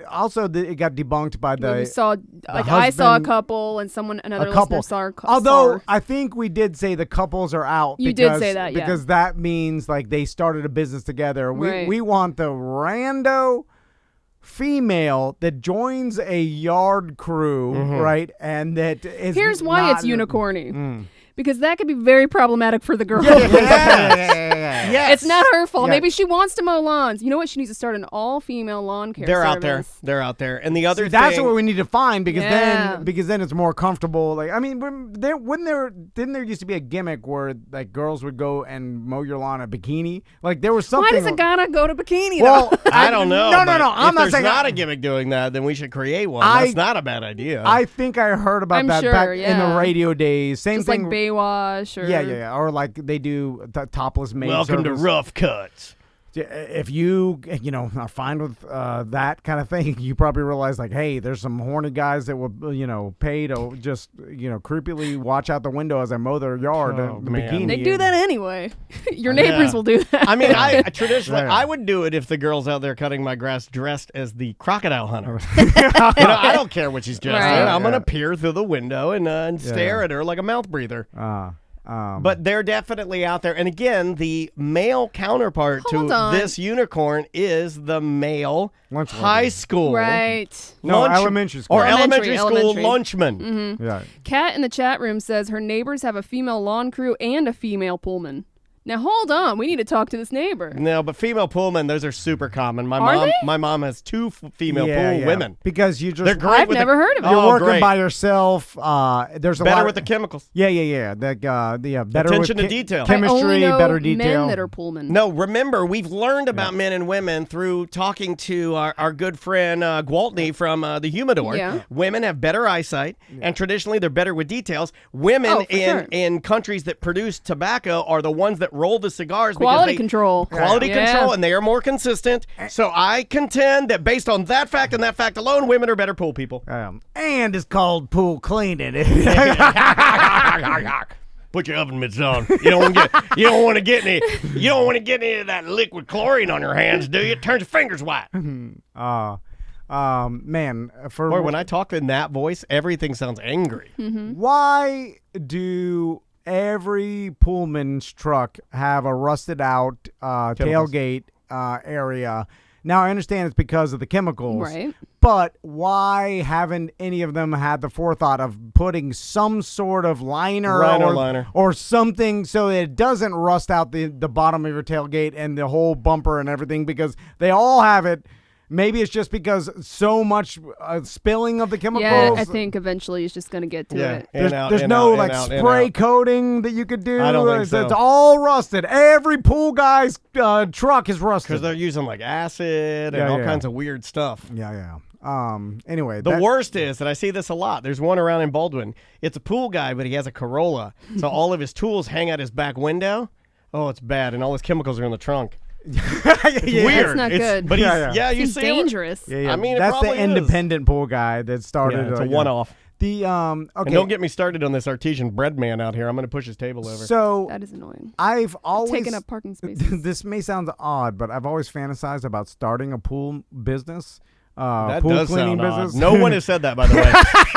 Speaker 2: also it got debunked by the.
Speaker 3: we saw, like I saw a
Speaker 2: husband-
Speaker 3: couple, and another
Speaker 2: a couple.
Speaker 3: listener saw.
Speaker 2: Although I think we did say the couples are out.
Speaker 3: You did say that, yeah.
Speaker 2: because that means like they started a business together.
Speaker 3: Right.
Speaker 2: We want the rando female that joins a yard crew, right? And that is.
Speaker 3: Here's why
Speaker 2: not-
Speaker 3: it's unicorny. Because that could be very problematic for the girl.
Speaker 1: Yes.
Speaker 3: It's not her fault.
Speaker 2: Yeah.
Speaker 3: Maybe she wants to mow lawns. You know what? She needs to start an all-female lawn care
Speaker 1: They're
Speaker 3: service.
Speaker 1: out there. And the other
Speaker 2: See, that's
Speaker 1: thing...
Speaker 2: what we need to find because
Speaker 3: Yeah.
Speaker 2: then it's more comfortable. Like I mean, didn't there used to be a gimmick where like girls would go and mow your lawn in a bikini? Like there was something.
Speaker 3: Why does a guy not go to bikini,
Speaker 2: Well,
Speaker 3: though?
Speaker 1: I don't know.
Speaker 2: No.
Speaker 1: but
Speaker 2: I'm
Speaker 1: if
Speaker 2: not
Speaker 1: there's
Speaker 2: saying
Speaker 1: not a gimmick doing that, then we should create one.
Speaker 2: I-
Speaker 1: That's not a bad idea.
Speaker 2: I think I heard about
Speaker 3: I'm
Speaker 2: that
Speaker 3: sure,
Speaker 2: back in
Speaker 3: yeah.
Speaker 2: the radio days. Same
Speaker 3: Just
Speaker 2: thing.
Speaker 3: like Baywatch or...
Speaker 2: Yeah. Or like they do topless maid
Speaker 1: Welcome
Speaker 2: service.
Speaker 1: to Rough Cuts.
Speaker 2: If you are fine with that kind of thing, you probably realize like, hey, there's some horny guys that will pay to just creepily watch out the window as I mow their yard.
Speaker 1: Oh,
Speaker 2: in the
Speaker 1: man.
Speaker 2: bikini.
Speaker 3: They do that anyway. Your neighbors will do that.
Speaker 1: I mean, I traditionally
Speaker 2: Yeah.
Speaker 1: I would do it if the girl's out there cutting my grass dressed as the crocodile hunter. I don't care what she's dressed
Speaker 3: Right.
Speaker 1: in. I'm
Speaker 2: Yeah.
Speaker 1: gonna peer through the window and stare at her like a mouth breather. But they're definitely out there. And again, the male counterpart
Speaker 3: Hold
Speaker 1: to
Speaker 3: on.
Speaker 1: this unicorn is the male
Speaker 2: Lunch
Speaker 1: high
Speaker 2: lady.
Speaker 1: school.
Speaker 3: Right.
Speaker 2: No, elementary school.
Speaker 1: Or
Speaker 3: Elementary,
Speaker 1: elementary school
Speaker 3: elementary.
Speaker 1: lunchman.
Speaker 2: Yeah.
Speaker 3: Kat in the chat room says her neighbors have a female lawn crew and a female Pullman. Now hold on, we need to talk to this neighbor.
Speaker 1: No, but female Pullman, those are super common.
Speaker 3: Are they?
Speaker 1: My mom has 2 female pool women.
Speaker 2: Because you just
Speaker 1: They're great.
Speaker 3: I've
Speaker 1: with
Speaker 3: never heard of it.
Speaker 2: you're
Speaker 1: Oh,
Speaker 2: working
Speaker 1: great.
Speaker 2: by yourself. There's a
Speaker 1: Better
Speaker 2: lot
Speaker 1: with the chemicals.
Speaker 2: Yeah. Better
Speaker 1: Attention
Speaker 2: with
Speaker 1: to detail.
Speaker 3: I
Speaker 2: Chemistry,
Speaker 3: only know
Speaker 2: better detail.
Speaker 3: men that are Pullman.
Speaker 1: No, remember, we've learned about men and women through talking to our good friend Gwaltney from the Humidor.
Speaker 3: Yeah.
Speaker 1: Women have better eyesight, and traditionally they're better with details. Women
Speaker 3: Oh, for sure.
Speaker 1: in countries that produce tobacco are the ones that roll the cigars
Speaker 3: Quality
Speaker 1: because
Speaker 3: control.
Speaker 1: Quality
Speaker 3: Yeah.
Speaker 1: control, and they are more consistent. So I contend that based on that fact and that fact alone, women are better pool people.
Speaker 2: And it's called pool cleaning.
Speaker 1: Put your oven mitts on. You don't want to get any of that liquid chlorine on your hands, do you? It turns your fingers white.
Speaker 2: Man, for
Speaker 1: Boy, when I talk in that voice, everything sounds angry.
Speaker 2: why do every Pullman's truck have a rusted out tailgate area? Now, I understand it's because of the chemicals.
Speaker 3: Right.
Speaker 2: But why haven't any of them had the forethought of putting some sort of liner or something so that it doesn't rust out the bottom of your tailgate and the whole bumper and everything? Because they all have it. Maybe it's just because so much spilling of the chemicals.
Speaker 3: Yeah, I think eventually it's just going to get to it.
Speaker 2: There's no spray coating that you could do.
Speaker 1: I don't think so.
Speaker 2: It's all rusted. Every pool guy's truck is rusted.
Speaker 1: Because they're using like acid and all kinds of weird stuff.
Speaker 2: Yeah. Anyway,
Speaker 1: the worst is that I see this a lot. There's one around in Baldwin. It's a pool guy, but he has a Corolla. So all of his tools hang out his back window. Oh, it's bad. And all his chemicals are in the trunk. It's weird.
Speaker 3: That's not good.
Speaker 1: But you
Speaker 3: Seems
Speaker 1: see
Speaker 3: dangerous.
Speaker 2: Yeah.
Speaker 1: I mean, it
Speaker 2: that's the
Speaker 1: probably is.
Speaker 2: independent pool guy that started.
Speaker 1: Yeah, it's a one-off.
Speaker 2: Okay.
Speaker 1: And don't get me started on this artesian bread man out here. I'm going to push his table over.
Speaker 2: So
Speaker 3: That is annoying.
Speaker 2: I've always
Speaker 3: Taking up parking spaces.
Speaker 2: This may sound odd, but I've always fantasized about starting a pool business.
Speaker 1: That
Speaker 2: pool
Speaker 1: does
Speaker 2: cleaning
Speaker 1: sound
Speaker 2: business.
Speaker 1: odd. No one has said that, by the way.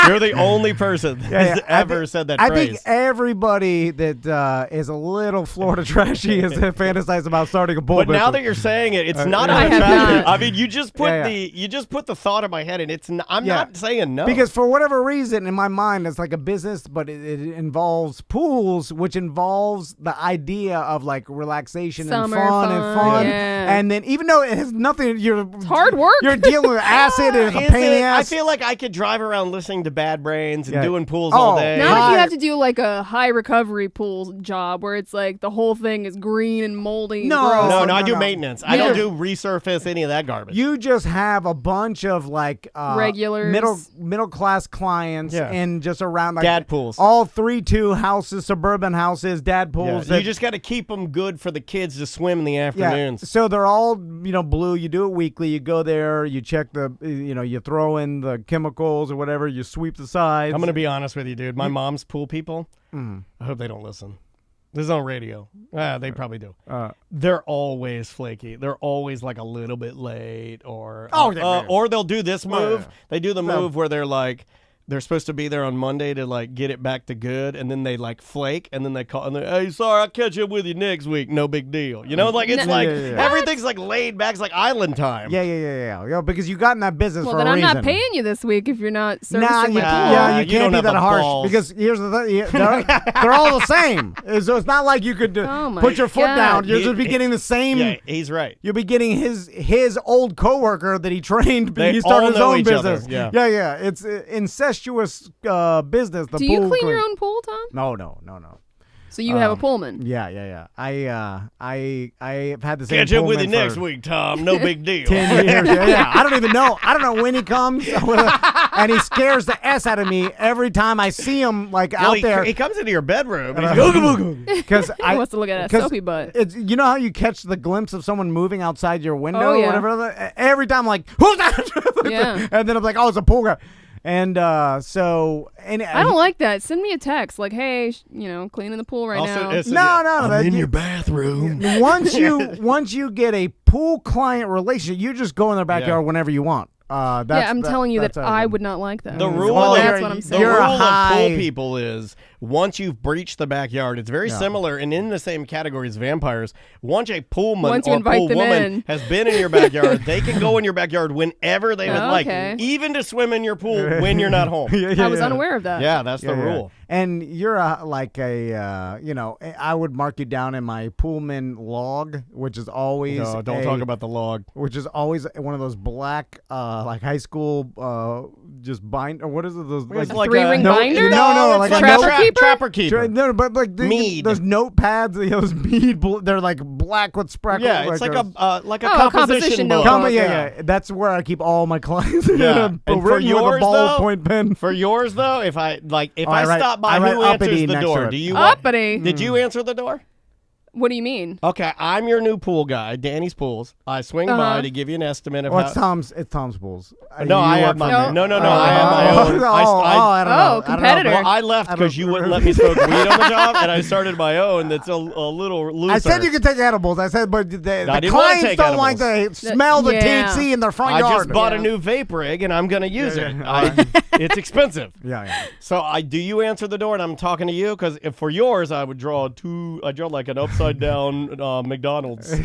Speaker 1: You're the only person that has ever said that
Speaker 2: I
Speaker 1: phrase.
Speaker 2: think everybody that is a little Florida trashy has fantasized about starting a pool
Speaker 1: But
Speaker 2: business.
Speaker 1: now that you're saying it, it's not
Speaker 3: I have
Speaker 1: unattractive.
Speaker 3: not.
Speaker 1: I mean, you just put
Speaker 2: Yeah.
Speaker 1: you just put the thought in my head, and I'm not saying no.
Speaker 2: Because for whatever reason, in my mind, it's like a business, but it involves pools, which involves the idea of like relaxation
Speaker 3: Summer
Speaker 2: and fun.
Speaker 3: yeah.
Speaker 2: And then even though it has nothing, it's
Speaker 3: hard work.
Speaker 2: You're dealing with acid and it's a
Speaker 1: Is
Speaker 2: pain in the
Speaker 1: it? I
Speaker 2: ass.
Speaker 1: feel like I could drive around listening to Bad Brains and
Speaker 2: Yeah.
Speaker 1: doing pools
Speaker 2: Oh,
Speaker 1: all day.
Speaker 3: Not if
Speaker 2: Hi.
Speaker 3: you have to do like a high recovery pool job where it's like the whole thing is green and moldy.
Speaker 2: No.
Speaker 3: and gross.
Speaker 1: No, I do
Speaker 2: no.
Speaker 1: maintenance. I don't do resurface any of that garbage.
Speaker 2: You just have a bunch of like
Speaker 3: Regulars.
Speaker 2: middle class clients
Speaker 1: Yeah.
Speaker 2: and just around like
Speaker 1: Dad pools.
Speaker 2: all 3-2 houses, suburban houses, dad
Speaker 1: Yeah,
Speaker 2: pools.
Speaker 1: you just got to keep them good for the kids to swim in the
Speaker 2: Yeah,
Speaker 1: afternoons.
Speaker 2: so they're all blue. You do it weekly. You go there. You check the you throw in the chemicals or whatever. You sweep the sides.
Speaker 1: I'm going to be honest with you, dude. My mom's pool people, I hope they don't listen. This is on radio. They probably do. They're always flaky. They're always like a little bit late or they'll do this move. They do the move where they're like, they're supposed to be there on Monday to like get it back to good, and then they like flake, and then they call and hey, sorry, I'll catch up with you next week. No big deal. Like it's like everything's like laid back. It's like island time.
Speaker 2: Yeah. Because you got in that business
Speaker 3: Well,
Speaker 2: for
Speaker 3: then
Speaker 2: a
Speaker 3: I'm
Speaker 2: reason.
Speaker 3: not paying you this week if you're not
Speaker 2: Nah,
Speaker 3: servicing my pool.
Speaker 2: you
Speaker 1: You
Speaker 2: can't
Speaker 1: don't
Speaker 2: be
Speaker 1: have
Speaker 2: that
Speaker 1: the
Speaker 2: harsh
Speaker 1: balls.
Speaker 2: because here's the thing: they're all the same. So it's not like you could
Speaker 3: Oh my
Speaker 2: put your foot
Speaker 3: God.
Speaker 2: down. You'll just be getting the same.
Speaker 1: Yeah, he's right.
Speaker 2: You'll be getting his old coworker that he trained.
Speaker 1: They
Speaker 2: He started
Speaker 1: all
Speaker 2: his
Speaker 1: know
Speaker 2: own
Speaker 1: each other,
Speaker 2: business.
Speaker 1: yeah.
Speaker 2: Yeah. It's incestuous business. The
Speaker 3: Do you
Speaker 2: pool
Speaker 3: clean your own pool, Tom?
Speaker 2: No.
Speaker 3: So you have a Pullman.
Speaker 2: Yeah. I've had the same.
Speaker 1: Catch up with you
Speaker 2: Pullman
Speaker 1: next
Speaker 2: for
Speaker 1: week, Tom. No big deal.
Speaker 2: 10 years. Yeah. I don't even know. I don't know when he comes, and he scares the s out of me every time I see him like
Speaker 1: Well,
Speaker 2: out there.
Speaker 1: he comes into your bedroom and he's go.
Speaker 2: Because
Speaker 3: He wants to look at a
Speaker 2: 'cause
Speaker 3: soapy butt.
Speaker 2: It's
Speaker 1: Oh,
Speaker 2: how you catch the glimpse of someone moving outside your window
Speaker 3: Oh,
Speaker 2: or
Speaker 3: yeah.
Speaker 2: whatever. Every time I'm like, who's that?
Speaker 3: Yeah.
Speaker 2: And then I'm like, oh, it's a pool guy. And
Speaker 3: I don't like that. Send me a text like, hey, cleaning the pool right now.
Speaker 2: No.
Speaker 1: in your bathroom.
Speaker 2: Once you get a pool client relationship, you just go in their backyard whenever you want.
Speaker 3: I'm telling you that I would not like that.
Speaker 1: The rule,
Speaker 2: Well,
Speaker 3: that's what I'm saying.
Speaker 1: the
Speaker 2: You're
Speaker 1: rule
Speaker 2: a
Speaker 1: of
Speaker 2: high-
Speaker 1: pool people is once you've breached the backyard, it's very similar and in the same category as vampires. Once a poolman
Speaker 3: Once you
Speaker 1: or
Speaker 3: invite
Speaker 1: pool
Speaker 3: them
Speaker 1: woman
Speaker 3: in.
Speaker 1: has been in your backyard, they can go in your backyard whenever they would like,
Speaker 3: Okay.
Speaker 1: even to swim in your pool when you're not home.
Speaker 3: I was unaware of that.
Speaker 1: Yeah, that's the rule.
Speaker 2: And you're I would mark you down in my Pullman log, which is always
Speaker 1: No, don't talk about the log.
Speaker 2: which is always one of those black like high school just bind or what is it those
Speaker 1: It's
Speaker 2: like
Speaker 3: Three-ring
Speaker 2: no,
Speaker 3: binder?
Speaker 2: no,
Speaker 1: it's
Speaker 2: like
Speaker 1: like
Speaker 2: a
Speaker 3: Trapper
Speaker 2: note-
Speaker 3: keeper?
Speaker 1: Trapper keeper.
Speaker 2: No, but like
Speaker 1: Mead.
Speaker 2: those notepads, those mead, they're like black with spreckles.
Speaker 1: Yeah, it's like a
Speaker 3: Oh, a
Speaker 1: composition
Speaker 3: composition
Speaker 1: book.
Speaker 3: notebook.
Speaker 2: yeah. That's where I keep all my clients.
Speaker 1: Yeah. And for
Speaker 2: written with a
Speaker 1: yours, though,
Speaker 2: ballpoint pen.
Speaker 1: For yours though, if I
Speaker 2: I write-
Speaker 1: stop by,
Speaker 2: I write
Speaker 1: who answers
Speaker 2: uppity
Speaker 1: the
Speaker 2: next
Speaker 1: door?
Speaker 2: to it.
Speaker 1: Do you want?
Speaker 3: Uppity.
Speaker 1: Did you answer the door?
Speaker 3: What do you mean?
Speaker 1: Okay, I'm your new pool guy, Danny's Pools. I swing by to give you an estimate of
Speaker 2: Well,
Speaker 1: how.
Speaker 2: it's Tom's Pools.
Speaker 1: No, I have my own. No, I have my own.
Speaker 2: I don't know.
Speaker 3: Competitor.
Speaker 1: Well, I left because you wouldn't let me smoke weed on the job, and I started my own that's a little looser.
Speaker 2: I said you could take edibles. I said, but the
Speaker 1: didn't wanna
Speaker 2: clients
Speaker 1: take
Speaker 2: don't like
Speaker 1: edibles.
Speaker 2: to smell the
Speaker 3: Yeah.
Speaker 2: THC in their front
Speaker 1: I
Speaker 2: yard.
Speaker 1: just bought a new vape rig, and I'm going to use it. It's expensive.
Speaker 2: Yeah.
Speaker 1: So do you answer the door, and I'm talking to you? Because if for yours, I would draw like an upside down McDonald's sign.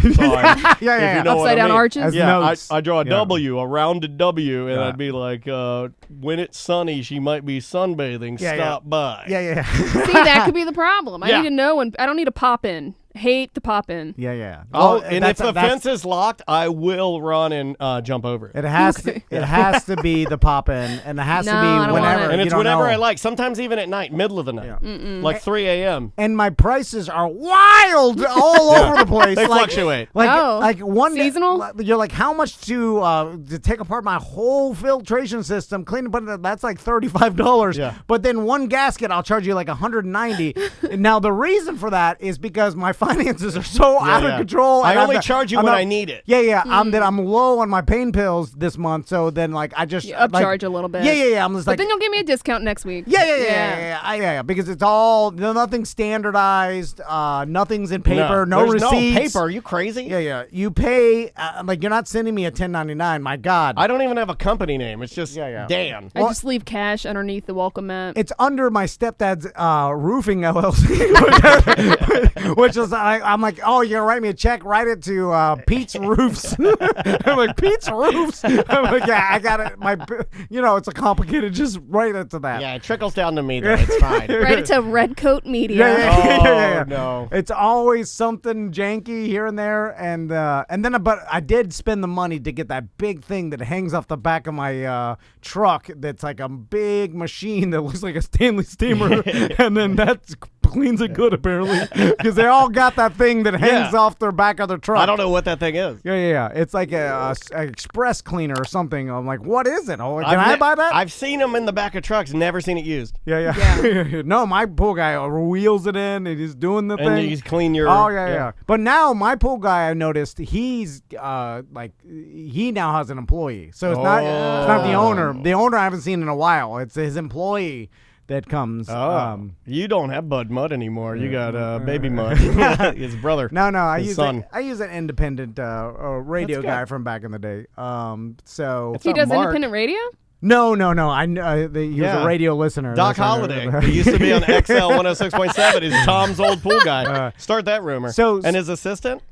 Speaker 2: Yeah.
Speaker 1: If you know what
Speaker 3: Upside
Speaker 1: I
Speaker 3: down
Speaker 1: mean.
Speaker 3: arches?
Speaker 2: As
Speaker 1: Yeah,
Speaker 2: notes.
Speaker 1: I draw a
Speaker 2: Yeah.
Speaker 1: W, a rounded W, and
Speaker 2: Yeah.
Speaker 1: I'd be like, when it's sunny, she might be sunbathing.
Speaker 2: Yeah,
Speaker 1: Stop by.
Speaker 2: Yeah.
Speaker 3: See, that could be the problem. I
Speaker 1: Yeah.
Speaker 3: need to know when. I don't need to pop in. Hate to pop in.
Speaker 2: Yeah.
Speaker 1: Oh,
Speaker 2: Well,
Speaker 1: and if the
Speaker 2: that's-
Speaker 1: fence is locked, I will run and jump over it.
Speaker 2: It has to. It has to be the pop in, and it has
Speaker 3: No,
Speaker 2: to
Speaker 3: I
Speaker 2: be
Speaker 3: don't want
Speaker 2: whenever.
Speaker 3: it.
Speaker 1: And
Speaker 2: you
Speaker 1: it's
Speaker 2: don't
Speaker 1: whenever
Speaker 2: know.
Speaker 1: I like. Sometimes even at night, middle of the night, like 3 a.m.
Speaker 2: And my prices are wild all over the place.
Speaker 1: They
Speaker 2: like,
Speaker 1: fluctuate.
Speaker 2: Like one
Speaker 3: Seasonal?
Speaker 2: You're like, how much to take apart my whole filtration system, clean it, but that's like $35.
Speaker 1: Yeah.
Speaker 2: But then one gasket, I'll charge you like $190. And now the reason for that is because my finances are so out of control.
Speaker 1: I
Speaker 2: and
Speaker 1: only
Speaker 2: I'm-
Speaker 1: charge you
Speaker 2: I'm
Speaker 1: when
Speaker 2: not-
Speaker 1: I need it.
Speaker 2: Yeah. I'm low on my pain pills this month, so then like I just
Speaker 3: You upcharge a little bit.
Speaker 2: Yeah. I'm just
Speaker 3: But
Speaker 2: like.
Speaker 3: then you'll give me a discount next week.
Speaker 2: Yeah. Because it's all nothing's standardized. Nothing's in paper. No
Speaker 1: There's
Speaker 2: receipts.
Speaker 1: No paper. Are you crazy?
Speaker 2: Yeah. You pay like you're not sending me a 1099. My God.
Speaker 1: I don't even have a company name. It's just
Speaker 2: Yeah.
Speaker 1: Dan.
Speaker 3: I just leave cash underneath the welcome mat.
Speaker 2: It's under my stepdad's roofing LLC, which is I'm like, oh, you're gonna write me a check? Write it to Pete's Roofs. I'm like, Pete's Roofs. I'm like, yeah, I got it. It's a complicated. Just write it to that.
Speaker 1: Yeah, it trickles down to me though. It's fine.
Speaker 3: Write it to Redcoat Media.
Speaker 2: Yeah.
Speaker 1: No.
Speaker 2: It's always something janky here and there, and then but I did spend the money to get that big thing that hangs off the back of my truck. That's like a big machine that looks like a Stanley steamer, and then that cleans it good apparently because they all got that thing that hangs off their back of their truck.
Speaker 1: I don't know what that thing is.
Speaker 2: Yeah. It's like a express cleaner or something. I'm like, what is it? Oh, can I buy that?
Speaker 1: I've seen them in the back of trucks. Never seen it used.
Speaker 2: Yeah. No, my pool guy wheels it in and he's doing the
Speaker 1: And
Speaker 2: thing.
Speaker 1: you clean your.
Speaker 2: Oh yeah. But now my pool guy, I noticed he's he now has an employee, so it's not the owner. The owner I haven't seen in a while. It's his employee that comes.
Speaker 1: You don't have Bud Mud anymore. You got Baby Mud, his brother.
Speaker 2: No, I
Speaker 1: his
Speaker 2: use
Speaker 1: son.
Speaker 2: I use an independent radio guy from back in the day. So
Speaker 1: It's
Speaker 3: He
Speaker 1: not
Speaker 3: does
Speaker 1: Mark.
Speaker 3: independent radio?
Speaker 2: no. I know he was a radio listener.
Speaker 1: Doc
Speaker 2: That's what
Speaker 1: Holliday. He used to be on XL 106.7. He's Tom's old pool guy. Start that rumor.
Speaker 2: So-
Speaker 1: and his assistant,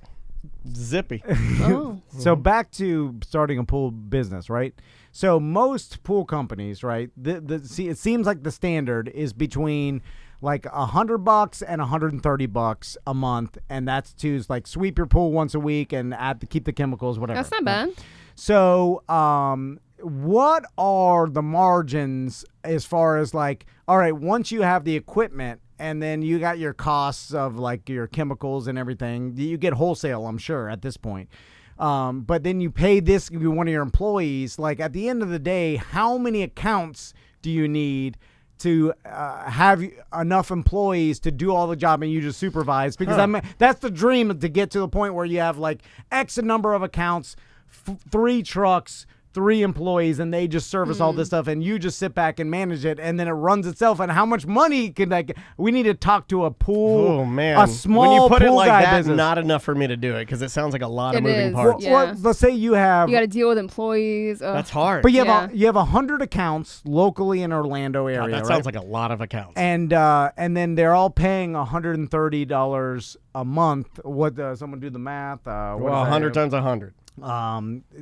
Speaker 1: Zippy.
Speaker 3: Oh.
Speaker 2: So back to starting a pool business, right? So most pool companies, right? It seems like the standard is between like $100 and $130 a month, and that's to like sweep your pool once a week and keep the chemicals, whatever.
Speaker 3: That's not bad.
Speaker 2: So, what are the margins as far as like, all right, once you have the equipment and then you got your costs of like your chemicals and everything, you get wholesale, I'm sure, at this point. But then you pay this one of your employees. Like at the end of the day, how many accounts do you need to have enough employees to do all the job and you just supervise? Because that's the dream, to get to the point where you have like X number of accounts, 3 trucks, 3 employees, and they just service all this stuff, and you just sit back and manage it, and then it runs itself. And how much money can we need to talk to a pool?
Speaker 1: Oh man,
Speaker 2: a small
Speaker 1: when you put it
Speaker 2: pool
Speaker 1: like
Speaker 2: guy
Speaker 1: that,
Speaker 2: business.
Speaker 1: not enough for me to do it because it sounds like a lot of
Speaker 3: It
Speaker 1: moving
Speaker 3: is.
Speaker 1: parts.
Speaker 3: Yeah.
Speaker 2: Let's say you have.
Speaker 3: You got to deal with employees.
Speaker 1: That's hard.
Speaker 2: But you
Speaker 3: Yeah.
Speaker 2: have you have 100 accounts locally in Orlando area.
Speaker 1: God, that
Speaker 2: right?
Speaker 1: sounds like a lot of accounts.
Speaker 2: And then they're all paying $130 a month. What? Someone do the math.
Speaker 1: Well, 100 times 100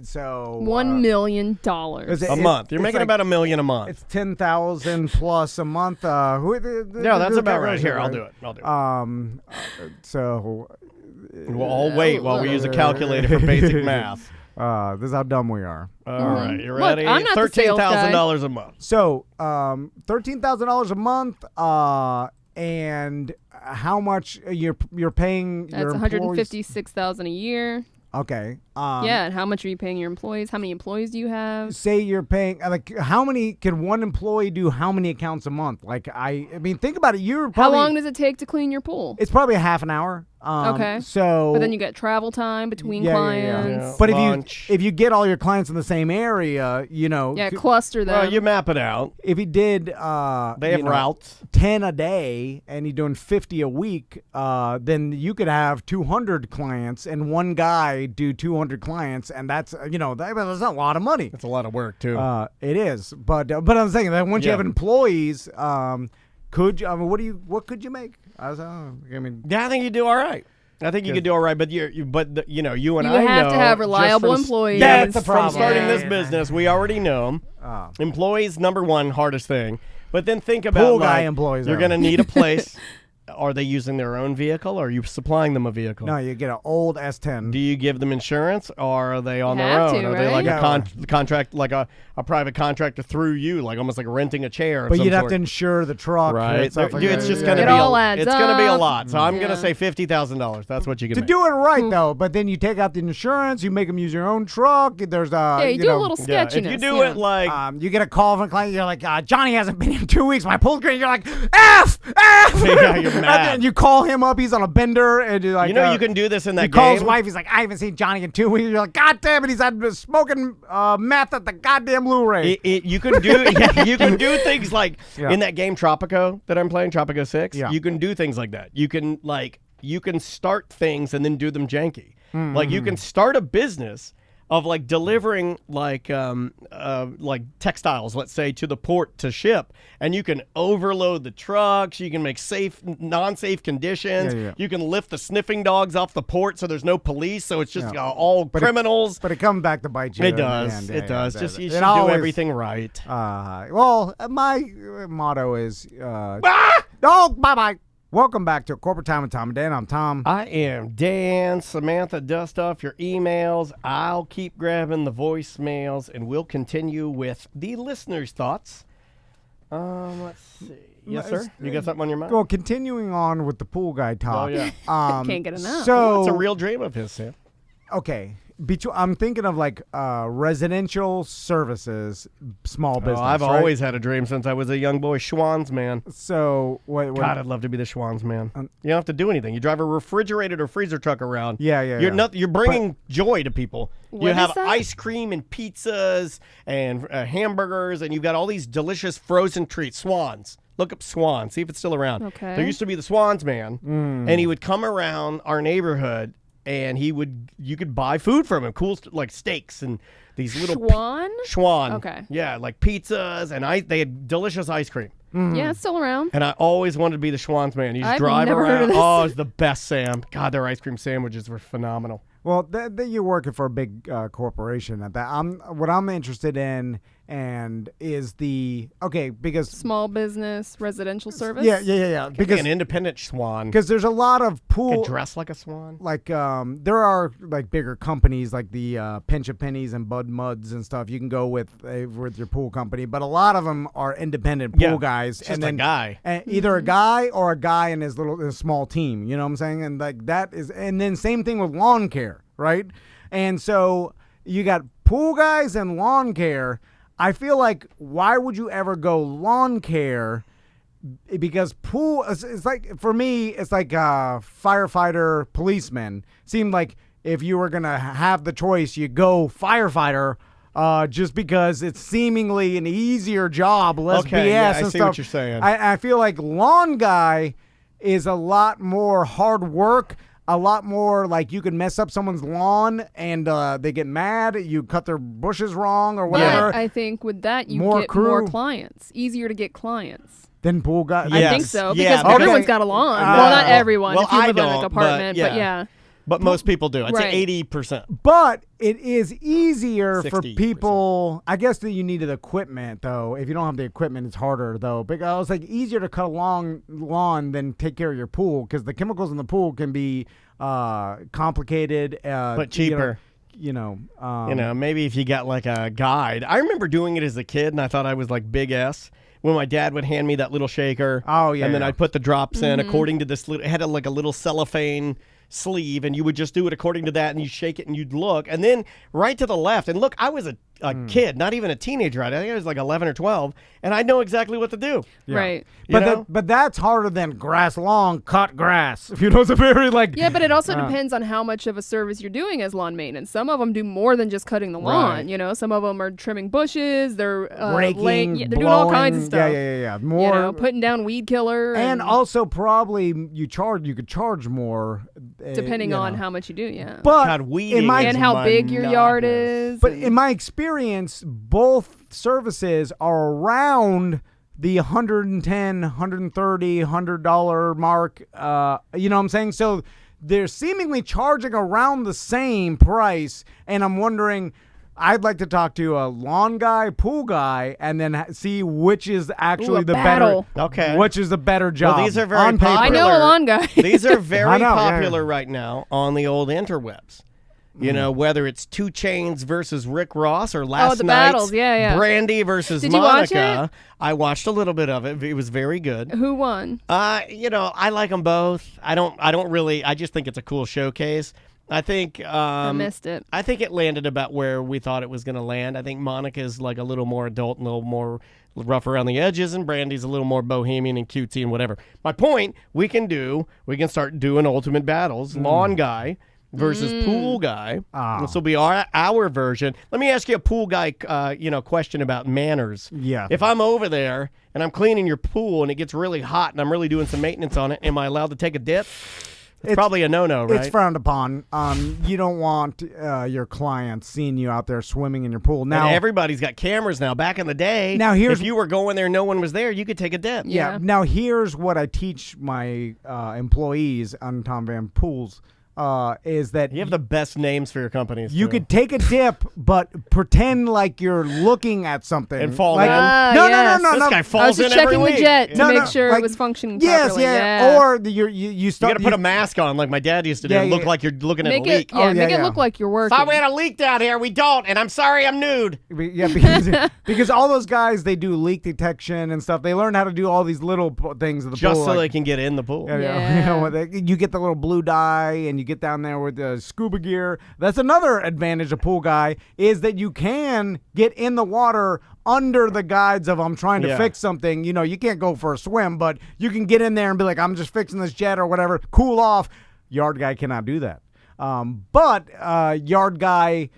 Speaker 2: So
Speaker 3: $1 million.
Speaker 1: a month. You're making
Speaker 2: like,
Speaker 1: about $1 million a month.
Speaker 2: It's 10,000 plus a month.
Speaker 1: Yeah, that's about right. Here, I'll do it. I'll do it.
Speaker 2: So.
Speaker 1: Well, I'll wait while we use a calculator for basic math.
Speaker 2: This is how dumb we are.
Speaker 1: All right, you
Speaker 3: Look,
Speaker 1: ready?
Speaker 3: I'm not the sales guy.
Speaker 1: $13,000 a month.
Speaker 2: So, $13,000 a month, and how much you're paying
Speaker 3: That's
Speaker 2: your employees?
Speaker 3: $156,000 a year.
Speaker 2: Okay.
Speaker 3: Yeah, and how much are you paying your employees? How many employees do you have?
Speaker 2: Say you're paying like how many can one employee do? How many accounts a month? Like I mean, think about it. You're
Speaker 3: How
Speaker 2: probably,
Speaker 3: long does it take to clean your pool?
Speaker 2: It's probably a half an hour.
Speaker 3: Okay.
Speaker 2: So,
Speaker 3: But then you get travel time between
Speaker 2: Yeah.
Speaker 3: clients.
Speaker 2: But
Speaker 1: Lunch.
Speaker 2: if you get all your clients in the same area,
Speaker 3: Yeah, cluster them.
Speaker 1: Well, you map it out.
Speaker 2: if he did,
Speaker 1: They have
Speaker 2: you know,
Speaker 1: routes.
Speaker 2: 10 a day and you're doing 50 a week, then you could have 200 clients and one guy do 200 clients, and that's that's a lot of money.
Speaker 1: It's a lot of work too.
Speaker 2: It is, but I'm saying that once you
Speaker 1: Yeah.
Speaker 2: have employees, what could you make? I mean,
Speaker 1: Yeah, I think you do all right. I think you could do all right, but you and
Speaker 3: You
Speaker 1: I
Speaker 3: have
Speaker 1: know
Speaker 3: to have
Speaker 1: just
Speaker 3: reliable
Speaker 1: from-
Speaker 3: employees.
Speaker 1: That's
Speaker 2: That's the
Speaker 1: from
Speaker 2: problem.
Speaker 1: starting
Speaker 3: Yeah.
Speaker 1: this business. We already know employees number one hardest thing. But then think about
Speaker 2: Pool guy employees
Speaker 1: You're
Speaker 2: are.
Speaker 1: going to need a place. Are they using their own vehicle, or are you supplying them a vehicle?
Speaker 2: no, you get an old S10.
Speaker 1: Do you give them insurance, or are they on their
Speaker 3: have
Speaker 1: own?
Speaker 3: to,
Speaker 1: Are they like
Speaker 3: right?
Speaker 1: a contract, like a private contractor through you, like almost like renting a chair? Of
Speaker 2: but
Speaker 1: some
Speaker 2: you'd have
Speaker 1: sort?
Speaker 2: to insure the truck,
Speaker 1: Right,
Speaker 2: and stuff like
Speaker 1: Dude,
Speaker 2: that.
Speaker 1: it's just
Speaker 2: Yeah.
Speaker 1: going to
Speaker 3: It
Speaker 1: be
Speaker 3: all adds
Speaker 1: it's going to be a
Speaker 3: up.
Speaker 1: lot. So I'm going to
Speaker 3: Yeah.
Speaker 1: say $50,000. That's what you can
Speaker 2: To
Speaker 1: make.
Speaker 2: do it right though, but then you take out the insurance, you make them use your own truck. There's
Speaker 3: Yeah, you do
Speaker 2: know,
Speaker 3: a little
Speaker 1: Yeah,
Speaker 3: sketchiness.
Speaker 1: if you do
Speaker 3: yeah.
Speaker 1: it like
Speaker 2: you get a call from a client, you're like, Johnny hasn't been in 2 weeks. My pool green. You're like, F.
Speaker 1: Yeah, you're
Speaker 2: And
Speaker 1: mad.
Speaker 2: then you call him up. He's on a bender, and you're like,
Speaker 1: you can do this in that
Speaker 2: He calls
Speaker 1: game.
Speaker 2: wife. He's like, I haven't seen Johnny in 2 weeks. You're like, God damn it, he's had smoking meth at the goddamn Blu-ray.
Speaker 1: You can do you can do things like
Speaker 2: Yeah.
Speaker 1: in that game Tropico that I'm playing, Tropico 6.
Speaker 2: Yeah.
Speaker 1: You can do things like that. You can start things and then do them janky. Like you can start a business of like delivering like textiles, let's say, to the port to ship, and you can overload the trucks. You can make non-safe conditions.
Speaker 2: Yeah.
Speaker 1: You can lift the sniffing dogs off the port so there's no police, so it's just all criminals.
Speaker 2: But it comes back to bite you.
Speaker 1: It
Speaker 2: in the
Speaker 1: does.
Speaker 2: end.
Speaker 1: It does. Just you
Speaker 2: It
Speaker 1: should do
Speaker 2: always-
Speaker 1: everything right.
Speaker 2: Well, my motto is, oh, bye-bye. Welcome back to Corporate Time with Tom and Dan. I'm Tom.
Speaker 1: I am Dan. Samantha, dust off your emails. I'll keep grabbing the voicemails, and we'll continue with the listeners' thoughts. Let's see. Yes, sir? You got something on your mind?
Speaker 2: Well, continuing on with the pool guy talk.
Speaker 1: Oh, yeah.
Speaker 3: Can't get enough.
Speaker 2: So,
Speaker 1: It's a real dream of his, Sam.
Speaker 2: okay. I'm thinking of like residential services, small business.
Speaker 1: I've
Speaker 2: right?
Speaker 1: always had a dream since I was a young boy. Schwann's man.
Speaker 2: So, what
Speaker 1: God, I'd love to be the Schwann's man. You don't have to do anything. You drive a refrigerated or freezer truck around.
Speaker 2: Yeah.
Speaker 1: You're bringing joy to people.
Speaker 3: What
Speaker 1: You have
Speaker 3: is that?
Speaker 1: ice cream and pizzas and hamburgers, and you've got all these delicious frozen treats. Swans. Look up Swan. See if it's still around.
Speaker 3: Okay.
Speaker 1: There used to be the Swans man, and he would come around our neighborhood, and you could buy food from him, cool like steaks and these little Schwan.
Speaker 3: Okay.
Speaker 1: Yeah, like pizzas, and they had delicious ice cream.
Speaker 3: Yeah, it's still around.
Speaker 1: And I always wanted to be the Schwann's man. You just
Speaker 3: I've
Speaker 1: drive
Speaker 3: never
Speaker 1: around.
Speaker 3: heard of this.
Speaker 1: Oh, it's the best, Sam. God, their ice cream sandwiches were phenomenal.
Speaker 2: Well, you're working for a big corporation at that. What I'm interested in and is because
Speaker 3: Small business, residential service.
Speaker 2: yeah.
Speaker 1: Be
Speaker 2: Because
Speaker 1: an independent swan.
Speaker 2: there's a lot of pool.
Speaker 1: Could dress like a swan.
Speaker 2: Like there are like bigger companies like the Pinch a Pennies and Bud Muds and stuff. You can go with your pool company, but a lot of them are independent pool guys.
Speaker 1: Just
Speaker 2: and
Speaker 1: a
Speaker 2: then
Speaker 1: guy.
Speaker 2: either a guy or a guy in his small team. You know what I'm saying? And like that is, and then same thing with lawn care, right? And so you got pool guys and lawn care. I feel like why would you ever go lawn care? Because pool, it's like, for me, it's like firefighter, policeman. Seemed like if you were going to have the choice, you go firefighter just because it's seemingly an easier job, less
Speaker 1: Okay,
Speaker 2: BS
Speaker 1: yeah, I
Speaker 2: and
Speaker 1: see
Speaker 2: stuff.
Speaker 1: what you're saying.
Speaker 2: I feel like lawn guy is a lot more hard work. A lot more like you could mess up someone's lawn and they get mad. You cut their bushes wrong or whatever.
Speaker 3: But I think with that you
Speaker 2: More
Speaker 3: get
Speaker 2: crew.
Speaker 3: more clients. Easier to get clients.
Speaker 2: Then pool guy.
Speaker 3: I think
Speaker 1: Yes.
Speaker 3: so
Speaker 1: Yeah,
Speaker 3: because everyone's
Speaker 2: okay.
Speaker 3: got a lawn. Well, not everyone.
Speaker 1: Well,
Speaker 3: if you
Speaker 1: I
Speaker 3: live in like
Speaker 1: don't,
Speaker 3: an
Speaker 1: but
Speaker 3: apartment, but
Speaker 1: yeah.
Speaker 3: yeah.
Speaker 1: But most people do. I'd say
Speaker 3: Right.
Speaker 1: 80%.
Speaker 2: But it is easier for
Speaker 1: 60%.
Speaker 2: people. I guess that you needed equipment though. If you don't have the equipment, it's harder though. Because it's like easier to cut a long lawn than take care of your pool because the chemicals in the pool can be complicated,
Speaker 1: But cheaper.
Speaker 2: Maybe
Speaker 1: if you got like a guide. I remember doing it as a kid, and I thought I was like Big S. When my dad would hand me that little shaker.
Speaker 2: Oh, yeah,
Speaker 1: And then
Speaker 2: yeah.
Speaker 1: I'd put the drops in according to this. It had a little cellophane sleeve, and you would just do it according to that, and you shake it, and you'd look. And then right to the left, and look, I was kid, not even a teenager. I think I was like 11 or 12, and I know exactly what to do.
Speaker 3: Right.
Speaker 2: But that's harder than grass long, cut grass. If you know, it's a very like.
Speaker 3: Yeah, but it also depends on how much of a service you're doing as lawn maintenance. Some of them do more than just cutting the lawn.
Speaker 2: Right.
Speaker 3: You know, some of them are trimming bushes. They're
Speaker 2: Raking,
Speaker 3: they're doing all kinds of
Speaker 2: blowing.
Speaker 3: stuff.
Speaker 2: Yeah. More.
Speaker 3: You know, putting down weed killer.
Speaker 2: And also probably you could charge more.
Speaker 3: Depending on how much you do, yeah.
Speaker 2: But
Speaker 1: God, weeding
Speaker 3: and how big your yard is.
Speaker 2: But in my experience, both services are around the $110, $130, $100 mark. You know what I'm saying? So they're seemingly charging around the same price, and I'm wondering, I'd like to talk to a lawn guy, pool guy, and then see which is actually the
Speaker 3: battle.
Speaker 2: better.
Speaker 1: Okay.
Speaker 2: Which is the better job?
Speaker 1: Well, these are very
Speaker 2: on paper.
Speaker 3: I know a lawn guy.
Speaker 1: These are very
Speaker 2: I know, yeah.
Speaker 1: popular right now on the old interwebs. You know, whether it's 2 Chainz versus Rick Ross or last
Speaker 3: the
Speaker 1: night's
Speaker 3: battles, yeah.
Speaker 1: Brandy versus
Speaker 3: Did you watch
Speaker 1: Monica.
Speaker 3: it?
Speaker 1: I watched a little bit of it. It was very good.
Speaker 3: Who won?
Speaker 1: You know, I like them both. I don't really. I just think it's a cool showcase. I think
Speaker 3: I missed it.
Speaker 1: I think it landed about where we thought it was going to land. I think Monica's like a little more adult and a little more rough around the edges, and Brandy's a little more bohemian and cutesy and whatever. My point, we can start doing ultimate battles. Lawn guy versus pool guy. This will be our version. Let me ask you a pool guy question about manners.
Speaker 2: Yeah.
Speaker 1: If I'm over there and I'm cleaning your pool and it gets really hot and I'm really doing some maintenance on it, am I allowed to take a dip? It's probably a no-no, right?
Speaker 2: It's frowned upon. You don't want your clients seeing you out there swimming in your pool. Now
Speaker 1: and everybody's got cameras now. Back in the day, if you were going there and no one was there, you could take a dip.
Speaker 2: Yeah. Now here's what I teach my employees on Tom Van Pools. Is that
Speaker 1: you have the best names for your companies.
Speaker 2: You could take a dip, but pretend like you're looking at something
Speaker 1: and fall
Speaker 2: like,
Speaker 1: in.
Speaker 3: Yes.
Speaker 2: No.
Speaker 1: This guy
Speaker 3: I
Speaker 1: falls
Speaker 3: was just
Speaker 1: in every
Speaker 3: checking
Speaker 1: week.
Speaker 3: the jet to
Speaker 2: No,
Speaker 3: make sure
Speaker 2: like-
Speaker 3: it was functioning
Speaker 2: Yes,
Speaker 3: properly.
Speaker 2: yeah. Or you
Speaker 1: You
Speaker 2: start.
Speaker 1: got to put a mask on, like my dad used to do.
Speaker 2: Yeah,
Speaker 1: and look
Speaker 2: yeah.
Speaker 1: like you're looking at
Speaker 3: Make
Speaker 1: a leak.
Speaker 3: it, make it look like you're working.
Speaker 1: Thought we had a leak down here. We don't, and I'm sorry, I'm nude.
Speaker 2: Yeah, because all those guys, they do leak detection and stuff. They learn how to do all these little things of the
Speaker 1: Just
Speaker 2: pool.
Speaker 1: so
Speaker 2: like-
Speaker 1: they can get in the pool.
Speaker 3: Yeah.
Speaker 2: You know, you get the little blue dye and you get down there with the scuba gear. That's another advantage of pool guy is that you can get in the water under the guides of I'm trying to fix something. You know, you can't go for a swim, but you can get in there and be like, I'm just fixing this jet or whatever. Cool off. Yard guy cannot do that. But yard guy.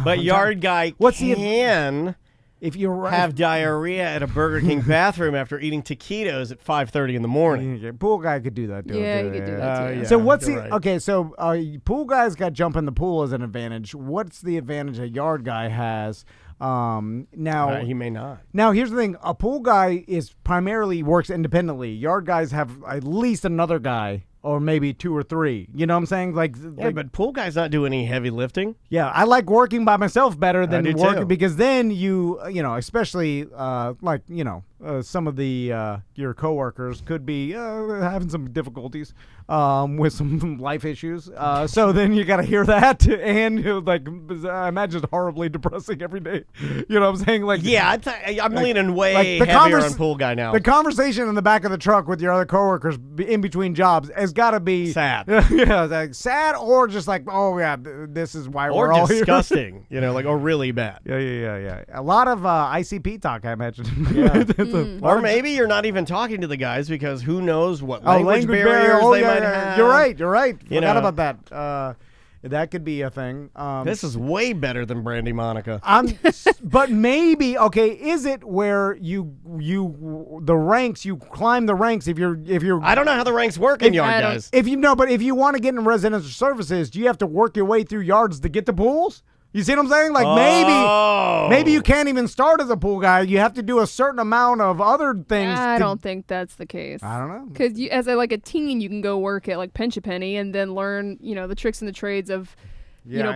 Speaker 1: But yard guy
Speaker 2: What's the-
Speaker 1: can
Speaker 2: If you
Speaker 1: have diarrhea at a Burger King bathroom after eating taquitos at 5:30 in the morning.
Speaker 2: pool guy could do that too.
Speaker 3: Yeah, you could do that too.
Speaker 1: yeah.
Speaker 2: So what's the
Speaker 1: you're right.
Speaker 2: okay? So pool guys got jump in the pool as an advantage. What's the advantage a yard guy has? Now
Speaker 1: He may not.
Speaker 2: Now here's the thing: a pool guy is primarily works independently. Yard guys have at least another guy, or maybe 2 or 3. You know what I'm saying?
Speaker 1: Yeah, but pool guy's not doing any heavy lifting.
Speaker 2: Yeah, I like working by myself better than
Speaker 1: do
Speaker 2: working
Speaker 1: too.
Speaker 2: because then you know, especially some of the your coworkers could be having some difficulties with some life issues. So then you got to hear that, and I imagine it's horribly depressing every day. You know what I'm saying? Like,
Speaker 1: Yeah, I'm leaning way
Speaker 2: like the
Speaker 1: heavier on pool guy now.
Speaker 2: The conversation in the back of the truck with your other coworkers in between jobs has got to be
Speaker 1: Sad.
Speaker 2: Yeah, like sad or just like, oh yeah, this is why
Speaker 1: or
Speaker 2: we're all here.
Speaker 1: disgusting, or really bad.
Speaker 2: Yeah. A lot of ICP talk, I imagine.
Speaker 1: Yeah.
Speaker 2: It's a lot
Speaker 1: Or
Speaker 2: of-
Speaker 1: maybe you're not even talking to the guys because who knows what
Speaker 2: Oh,
Speaker 1: language
Speaker 2: barrier.
Speaker 1: barriers
Speaker 2: Oh,
Speaker 1: they
Speaker 2: yeah,
Speaker 1: might
Speaker 2: yeah.
Speaker 1: have.
Speaker 2: You're right.
Speaker 1: You
Speaker 2: Forgot
Speaker 1: know.
Speaker 2: about that. That could be a thing.
Speaker 1: This is way better than Brandy Monica.
Speaker 2: But maybe is it where you climb the ranks if you're
Speaker 1: I don't know how the ranks work in yard
Speaker 3: I don't-
Speaker 1: guys.
Speaker 2: if you want to get in residential services, do you have to work your way through yards to get to pools? You see what I'm saying? Like maybe you can't even start as a pool guy. You have to do a certain amount of other things.
Speaker 3: I don't think that's the case.
Speaker 2: I don't know.
Speaker 3: Because as a teen, you can go work at like Pinch a Penny and then learn, the tricks and the trades of,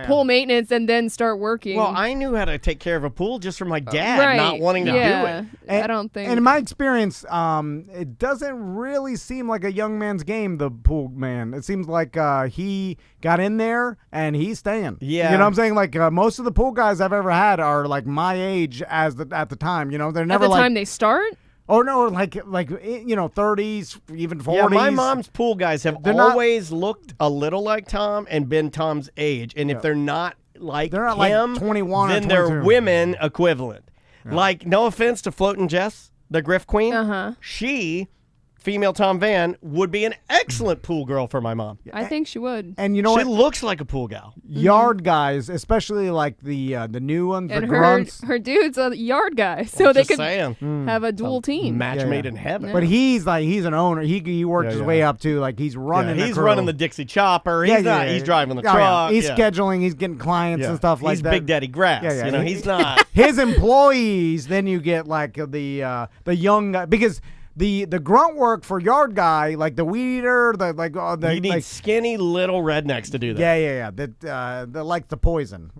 Speaker 3: pool maintenance and then start working.
Speaker 1: Well, I knew how to take care of a pool just from my dad
Speaker 3: right.
Speaker 1: not wanting to do it.
Speaker 3: I don't think.
Speaker 2: And in my experience, it doesn't really seem like a young man's game, the pool man. It seems like he got in there and he's staying.
Speaker 1: Yeah.
Speaker 2: You know what I'm saying? Like most of the pool guys I've ever had are like my age at the time. They're never
Speaker 3: at the
Speaker 2: like
Speaker 3: time they start?
Speaker 2: Oh no, like 30s, even 40s.
Speaker 1: Yeah, my mom's pool guys have
Speaker 2: They're not-
Speaker 1: always looked a little like Tom and been Tom's age. And if they're not like
Speaker 2: They're not like
Speaker 1: him,
Speaker 2: 21 or
Speaker 1: then they're
Speaker 2: 22.
Speaker 1: women equivalent. Like, no offense to Floatin' Jess, the Griff Queen. She, female Tom Van, would be an excellent pool girl for my mom.
Speaker 3: I think she would.
Speaker 2: And you know
Speaker 1: She
Speaker 2: what?
Speaker 1: looks like a pool gal.
Speaker 2: Yard guys, especially like the new ones,
Speaker 3: And
Speaker 2: the
Speaker 3: her
Speaker 2: grunts.
Speaker 3: her dude's a yard guy, so they
Speaker 1: Just
Speaker 3: could
Speaker 1: saying.
Speaker 3: have a dual team.
Speaker 1: Match
Speaker 2: Yeah,
Speaker 1: made
Speaker 2: yeah.
Speaker 1: in heaven.
Speaker 2: But he's an owner. He worked his way up to like he's running.
Speaker 1: Yeah, he's
Speaker 2: the crew.
Speaker 1: running the Dixie Chopper.
Speaker 2: Yeah,
Speaker 1: He's not.
Speaker 2: yeah,
Speaker 1: He's
Speaker 2: yeah.
Speaker 1: driving the
Speaker 2: Oh, yeah.
Speaker 1: truck.
Speaker 2: He's
Speaker 1: yeah.
Speaker 2: scheduling. He's getting clients
Speaker 1: Yeah.
Speaker 2: and stuff like
Speaker 1: he's
Speaker 2: that.
Speaker 1: Big Daddy Grass.
Speaker 2: Yeah, yeah.
Speaker 1: You know, he's not.
Speaker 2: His employees. Then you get like the young guy because. The grunt work for yard guy, like the weed eater,
Speaker 1: You need
Speaker 2: like,
Speaker 1: skinny little rednecks to do that.
Speaker 2: yeah. That like the poison,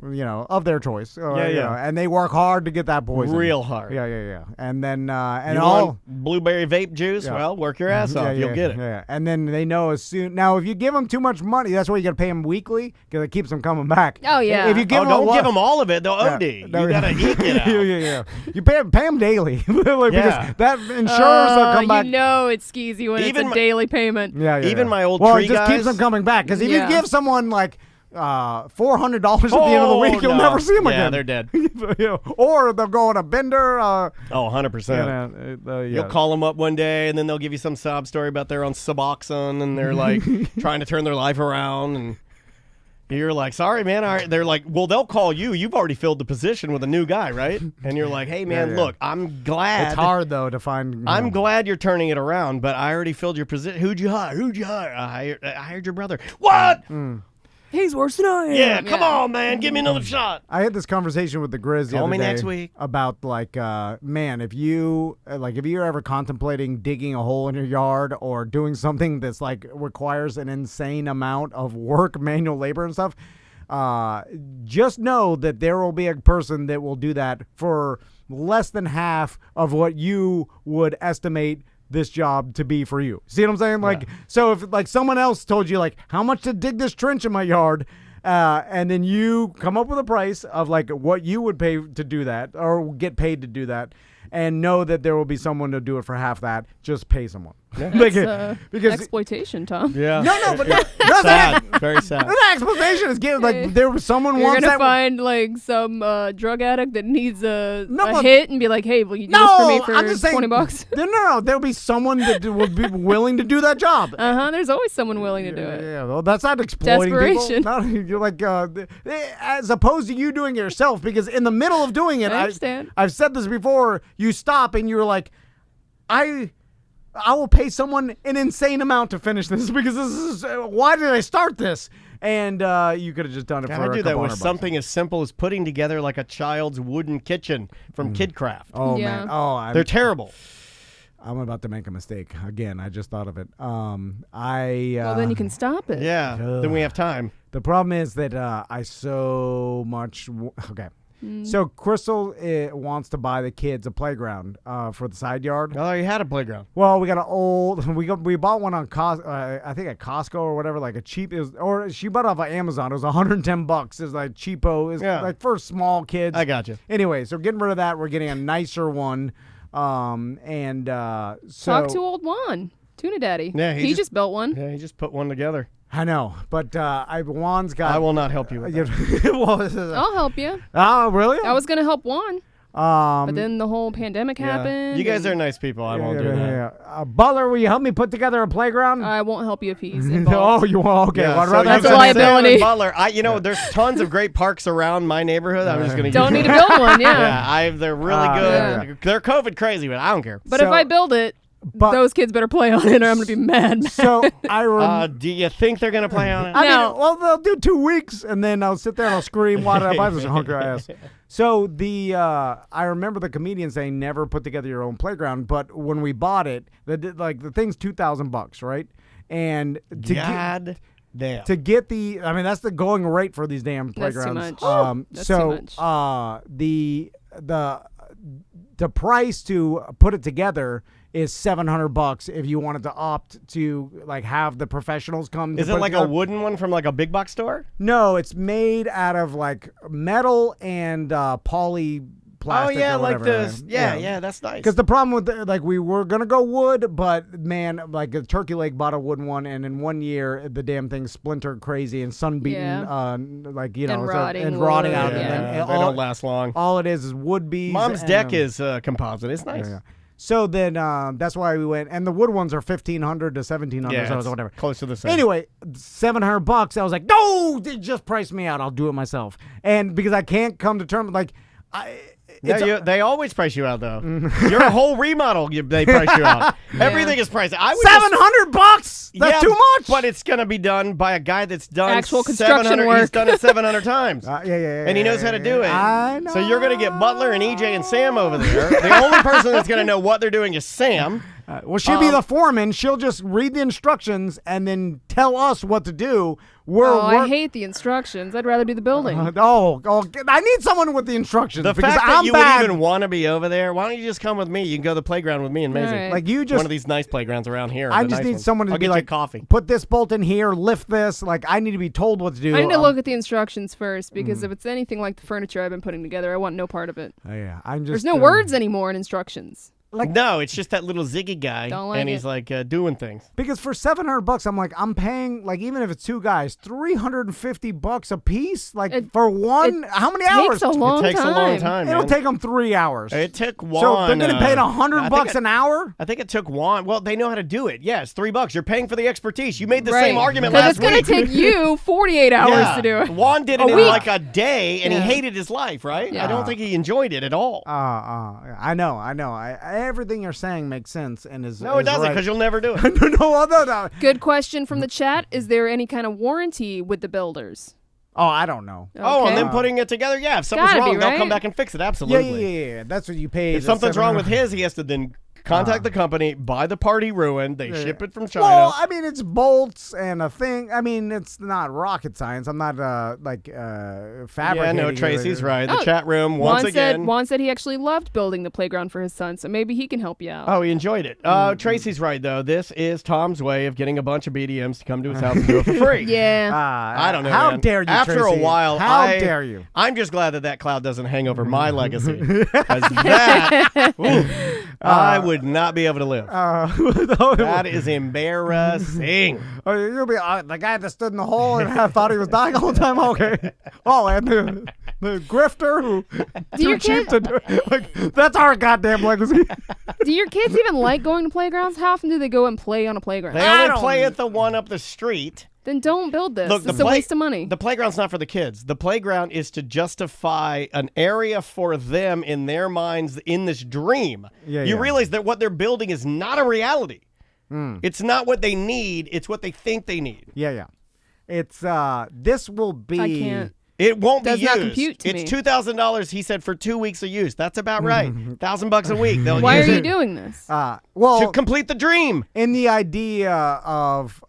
Speaker 2: of their choice.
Speaker 1: Yeah.
Speaker 2: You know, and they work hard to get that poison.
Speaker 1: Real hard.
Speaker 2: Yeah. And then and
Speaker 1: You
Speaker 2: all
Speaker 1: want blueberry vape juice?
Speaker 2: Yeah.
Speaker 1: Well, work your ass off. You'll get it.
Speaker 2: Yeah. And then they know as soon. Now, if you give them too much money, that's why you got to pay them weekly because it keeps them coming back.
Speaker 3: Oh, yeah.
Speaker 2: If you give them
Speaker 1: Don't give them all of it. They'll
Speaker 2: Yeah.
Speaker 1: OD.
Speaker 2: No,
Speaker 1: You gotta eke it out.
Speaker 2: yeah. You pay them daily like,
Speaker 1: Yeah.
Speaker 2: because that insurance will come back.
Speaker 3: You know it's skeezy when
Speaker 1: Even
Speaker 3: it's
Speaker 1: my-
Speaker 3: a daily payment.
Speaker 2: Yeah.
Speaker 1: Even my old
Speaker 2: well,
Speaker 1: tree
Speaker 2: it just keeps
Speaker 1: guys-
Speaker 2: them coming back because if
Speaker 3: Yeah.
Speaker 2: you give someone like $400 at the end of the week, you'll
Speaker 1: no.
Speaker 2: never see them
Speaker 1: Yeah,
Speaker 2: again.
Speaker 1: they're dead.
Speaker 2: Yeah. Or they'll go on a bender.
Speaker 1: Oh, 100%. You'll call them up one day, and then they'll give you some sob story about they're on Suboxone, and they're like trying to turn their life around, and you're like, sorry, man. All right. They're like, well, they'll call you. You've already filled the position with a new guy, right? And you're like, hey, man,
Speaker 2: Yeah.
Speaker 1: look, I'm glad.
Speaker 2: It's hard though to find.
Speaker 1: I'm glad you're turning it around, but I already filled your position. Who'd you hire? I hired your brother. What?
Speaker 3: He's worse than I am.
Speaker 1: Yeah, come on, man. Give me another shot.
Speaker 2: I had this conversation with the Grizz the
Speaker 1: Call
Speaker 2: other
Speaker 1: me
Speaker 2: day
Speaker 1: next week.
Speaker 2: about like, man, if you're ever contemplating digging a hole in your yard or doing something that's like requires an insane amount of work, manual labor and stuff, just know that there will be a person that will do that for less than half of what you would estimate this job to be for you. See what I'm saying? Like, so if like someone else told you like how much to dig this trench in my yard, and then you come up with a price of like what you would pay to do that or get paid to do that, and know that there will be someone to do it for half that, just pay someone.
Speaker 3: It's,
Speaker 2: because
Speaker 3: exploitation, Tom.
Speaker 1: Yeah.
Speaker 2: no, but
Speaker 1: sad. Very sad.
Speaker 2: the explanation is given like there was someone
Speaker 3: You're
Speaker 2: once
Speaker 3: gonna
Speaker 2: that
Speaker 3: find like some drug addict that needs a
Speaker 2: but-
Speaker 3: hit and be like, "Hey, will you do this
Speaker 2: no,
Speaker 3: for me for
Speaker 2: I'm just saying,
Speaker 3: $20?"
Speaker 2: No, there'll be someone that would be willing to do that job.
Speaker 3: There's always someone willing to do it.
Speaker 2: Yeah, well, that's not exploiting
Speaker 3: Desperation.
Speaker 2: people. No, you're like, as opposed to you doing it yourself, because in the middle of doing it,
Speaker 3: I understand.
Speaker 2: I've said this before. You stop and you're like, I will pay someone an insane amount to finish this because this is why did I start this? And you could have just done it for
Speaker 1: I
Speaker 2: a
Speaker 1: do that
Speaker 2: couple
Speaker 1: with
Speaker 2: $100.
Speaker 1: something as simple as putting together like a child's wooden kitchen from KidCraft.
Speaker 2: Oh
Speaker 3: Yeah.
Speaker 2: man, oh,
Speaker 1: They're terrible.
Speaker 2: I'm about to make a mistake again. I just thought of it.
Speaker 3: Well, then you can stop it.
Speaker 1: Yeah. Then we have time.
Speaker 2: The problem is that I so much. Okay. So Crystal wants to buy the kids a playground for the side yard.
Speaker 1: Oh, you had a playground.
Speaker 2: Well, we got an old. We bought one on I think at Costco or whatever, like a cheap. Or she bought it off of Amazon. It was $110. It was like cheapo. It's like for small kids.
Speaker 1: I got you.
Speaker 2: Anyway, so getting rid of that, we're getting a nicer one. So
Speaker 3: Talk to old Juan, Tuna Daddy.
Speaker 1: Yeah,
Speaker 3: he just built one.
Speaker 1: Yeah, he just put one together.
Speaker 2: I know, but Juan's got.
Speaker 1: I will not help you with that.
Speaker 3: I'll help you.
Speaker 2: Oh, really?
Speaker 3: I was gonna help Juan, but then the whole pandemic happened.
Speaker 1: You guys are nice people. I won't do that.
Speaker 2: Butler, will you help me put together a playground?
Speaker 3: I won't help you if he's involved.
Speaker 2: Oh, you won't? Okay.
Speaker 1: Yeah,
Speaker 2: well, I'd
Speaker 1: so
Speaker 2: rather
Speaker 3: That's
Speaker 2: have
Speaker 3: a
Speaker 2: somebody-
Speaker 3: liability.
Speaker 1: Butler, there's tons of great parks around my neighborhood. I'm just going to
Speaker 3: Don't need to build one. Yeah.
Speaker 1: Yeah, they're really good.
Speaker 3: Yeah.
Speaker 1: They're COVID crazy, but I don't care.
Speaker 3: But
Speaker 2: So-
Speaker 3: if I build it,
Speaker 2: But-
Speaker 3: those kids better play on it, or I'm gonna be mad.
Speaker 2: So I
Speaker 1: Do you think they're going to play on it?
Speaker 2: I
Speaker 3: No.
Speaker 2: mean, well, they'll do 2 weeks, and then I'll sit there and I'll scream, "Why did I buy this hunker ass?" So I remember the comedian saying, "Never put together your own playground." But when we bought it, the thing's $2,000, right? And
Speaker 1: God damn.
Speaker 2: to get that's the going rate for these damn
Speaker 3: That's too
Speaker 2: playgrounds.
Speaker 3: much. That's
Speaker 2: so
Speaker 3: too much.
Speaker 2: the price to put it together is $700 if you wanted to opt to like have the professionals come.
Speaker 1: Is
Speaker 2: to
Speaker 1: it
Speaker 2: put
Speaker 1: like a
Speaker 2: together.
Speaker 1: wooden one from like a big box store?
Speaker 2: No, it's made out of like metal and plastic.
Speaker 1: Oh yeah,
Speaker 2: or
Speaker 1: like
Speaker 2: whatever.
Speaker 1: this. Yeah, that's nice.
Speaker 2: Because the problem with we were gonna go wood, but man, like the Turkey Lake bought a wooden one, and in 1 year the damn thing splintered crazy and sun beaten,
Speaker 3: And
Speaker 2: and
Speaker 3: rotting
Speaker 2: rotting out,
Speaker 3: wood,
Speaker 2: and then
Speaker 1: they don't last long.
Speaker 2: all it is wood bees.
Speaker 1: Mom's
Speaker 2: and,
Speaker 1: deck is composite. It's nice.
Speaker 2: Yeah. So then that's why we went, and the wood ones are $1,500 to $1,700
Speaker 1: Yeah,
Speaker 2: or
Speaker 1: it's
Speaker 2: whatever.
Speaker 1: close to the same.
Speaker 2: Anyway, $700. I was like, no, they just priced me out. I'll do it myself. And because I can't come to terms,
Speaker 1: They always price you out though. Your whole remodel, they price you out. Everything is priced. I would
Speaker 2: $700. That's too much.
Speaker 1: But it's gonna be done by a guy that's done
Speaker 3: Actual construction
Speaker 1: 700
Speaker 3: work.
Speaker 1: He's done it 700 times.
Speaker 2: Yeah.
Speaker 1: And he knows how to do it.
Speaker 2: I know.
Speaker 1: So you're gonna get Butler and EJ and Sam over there. The only person that's gonna know what they're doing is Sam.
Speaker 2: Well, she'll be the foreman. She'll just read the instructions and then tell us what to do.
Speaker 3: I hate the instructions. I'd rather do the building.
Speaker 2: I need someone with the instructions.
Speaker 1: The
Speaker 2: because
Speaker 1: fact that
Speaker 2: I'm
Speaker 1: you
Speaker 2: bad.
Speaker 1: would even want to be over there, why don't you just come with me? You can go to the playground with me and Maisie.
Speaker 3: Right.
Speaker 2: Like you just
Speaker 1: one of these nice playgrounds around here.
Speaker 2: I
Speaker 1: the
Speaker 2: just
Speaker 1: nice
Speaker 2: need
Speaker 1: ones.
Speaker 2: someone to
Speaker 1: I'll
Speaker 2: be
Speaker 1: get
Speaker 2: like,
Speaker 1: you coffee.
Speaker 2: put this bolt in here, lift this. Like I need to be told what to do.
Speaker 3: I need to look at the instructions first because if it's anything like the furniture I've been putting together, I want no part of it.
Speaker 2: Yeah, I'm just.
Speaker 3: There's no words anymore in instructions.
Speaker 1: No, it's just that little Ziggy guy,
Speaker 3: Don't like
Speaker 1: and he's
Speaker 3: it.
Speaker 1: like doing things.
Speaker 2: Because for $700, I'm like, I'm paying even if it's two guys, $350 a piece, for one. How many hours?
Speaker 3: Takes a long
Speaker 1: It takes
Speaker 3: time.
Speaker 1: a long time.
Speaker 2: It'll
Speaker 1: man.
Speaker 2: take them 3 hours.
Speaker 1: It took Juan.
Speaker 2: So they're getting paid $100
Speaker 1: I think
Speaker 2: an hour.
Speaker 1: I think it took Juan. Well, they know how to do it. Yeah, it's $3. You're paying for the expertise. You made the
Speaker 3: Right.
Speaker 1: same argument
Speaker 3: 'Cause
Speaker 1: last
Speaker 3: it's going
Speaker 1: week.
Speaker 3: to take you 48 hours
Speaker 1: Yeah.
Speaker 3: to do it.
Speaker 1: Juan did
Speaker 3: A
Speaker 1: it in
Speaker 3: week.
Speaker 1: like a day, and he
Speaker 3: Yeah.
Speaker 1: hated his life. Right?
Speaker 3: Yeah.
Speaker 1: I don't think he enjoyed it at all.
Speaker 2: I know. Everything you're saying makes sense and is
Speaker 1: No, it
Speaker 2: is
Speaker 1: doesn't,
Speaker 2: right.
Speaker 1: because you'll never do it.
Speaker 2: no.
Speaker 3: Good question from the chat. Is there any kind of warranty with the builders?
Speaker 2: Oh, I don't know.
Speaker 1: Oh, and
Speaker 3: Okay.
Speaker 1: then putting it together. Yeah, if something's
Speaker 3: Gotta be,
Speaker 1: wrong, they'll
Speaker 3: right?
Speaker 1: come back and fix it.
Speaker 2: Yeah,
Speaker 1: Absolutely.
Speaker 2: That's what you pay.
Speaker 1: If something's wrong with his, he has to then contact the company, buy the party ruined. They ship it from China.
Speaker 2: Well, I mean, it's bolts and a thing. I mean, it's not rocket science. I'm not fabricating.
Speaker 1: Yeah, no,
Speaker 2: it.
Speaker 1: Tracy's right. The
Speaker 3: Oh,
Speaker 1: chat room, once again.
Speaker 3: Juan said he actually loved building the playground for his son, so maybe he can help you out.
Speaker 1: Oh, he enjoyed it. Tracy's right, though. This is Tom's way of getting a bunch of BDMs to come to his house and do it for free.
Speaker 3: Yeah.
Speaker 1: I don't know.
Speaker 2: How
Speaker 1: man.
Speaker 2: dare you,
Speaker 1: After
Speaker 2: Tracy?
Speaker 1: a while,
Speaker 2: How dare you?
Speaker 1: I'm just glad that cloud doesn't hang over my legacy. 'Cause that, I would not be able to live. That is embarrassing.
Speaker 2: Oh, you'll be the guy that stood in the hole and I thought he was dying all the time. Okay. Oh, and the grifter who
Speaker 3: Do your
Speaker 2: too cheap
Speaker 3: kids-
Speaker 2: to do it. Like, that's our goddamn legacy.
Speaker 3: Do your kids even like going to playgrounds? How often do they go and play on a playground?
Speaker 1: They only play at the one up the street.
Speaker 3: Then don't build this.
Speaker 1: Look,
Speaker 3: It's a waste of money.
Speaker 1: The playground's not for the kids. The playground is to justify an area for them in their minds in this dream. You realize that what they're building is not a reality. It's not what they need. It's what they think they need.
Speaker 2: Yeah. It's this will be.
Speaker 3: I can't.
Speaker 1: It won't
Speaker 3: Does
Speaker 1: be
Speaker 3: not
Speaker 1: used.
Speaker 3: compute to
Speaker 1: It's
Speaker 3: me.
Speaker 1: $2,000. He said for 2 weeks of use. That's about right. $1,000 a week. They'll
Speaker 3: Why
Speaker 1: use
Speaker 3: are you
Speaker 1: it
Speaker 3: doing this?
Speaker 2: Well,
Speaker 1: to complete the dream.
Speaker 2: in the idea of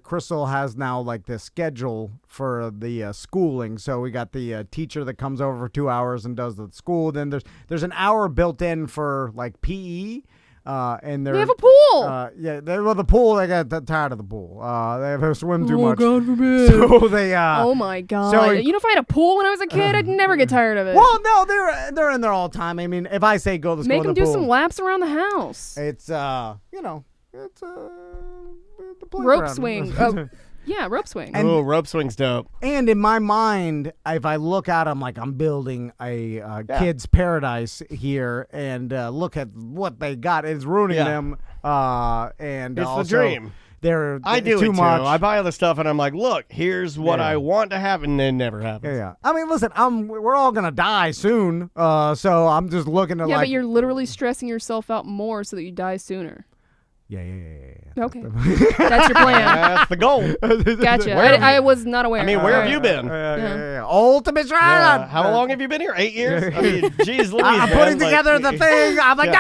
Speaker 2: Crystal has now like the schedule for the schooling. So we got the teacher that comes over for 2 hours and does the school. Then there's an hour built in for like PE. And
Speaker 3: They have a pool.
Speaker 2: The pool. They got tired of the pool. They have to swim too much.
Speaker 3: God forbid.
Speaker 2: So they.
Speaker 3: Oh my god!
Speaker 2: so-
Speaker 3: you know, if I had a pool when I was a kid, I'd never get tired of it.
Speaker 2: Well, no, they're in there all the time. I mean, if I say go, let's
Speaker 3: Make
Speaker 2: go
Speaker 3: them
Speaker 2: to the
Speaker 3: do
Speaker 2: pool.
Speaker 3: some laps around the house.
Speaker 2: It's the
Speaker 3: Rope
Speaker 2: playground.
Speaker 3: swing. Oh, yeah, rope swing.
Speaker 2: And-
Speaker 1: Oh, rope swing's dope.
Speaker 2: And in my mind, if I look at them like I'm building a kid's paradise here, and look at what they got, it's ruining
Speaker 1: Yeah.
Speaker 2: them. And
Speaker 1: It's the
Speaker 2: also,
Speaker 1: dream.
Speaker 2: I
Speaker 1: do
Speaker 2: too
Speaker 1: it
Speaker 2: much.
Speaker 1: too. I buy other stuff and I'm like, look, here's what I want to happen, and it never happens.
Speaker 2: Yeah. I mean, listen, we're all gonna die soon. So I'm just looking at
Speaker 3: yeah,
Speaker 2: like.
Speaker 3: but you're literally stressing yourself out more so that you die sooner.
Speaker 2: Yeah.
Speaker 3: Okay, that's your plan.
Speaker 1: That's the goal.
Speaker 3: Gotcha.
Speaker 1: Where have
Speaker 3: I was not aware.
Speaker 1: I mean, where have
Speaker 3: Alright.
Speaker 1: you been?
Speaker 2: Yeah. Ultimate
Speaker 1: Yeah.
Speaker 2: Shroud.
Speaker 1: How long have you been here? 8 years? I mean, geez, Louise,
Speaker 2: I'm
Speaker 1: man,
Speaker 2: putting
Speaker 1: like-
Speaker 2: together the thing. I'm like,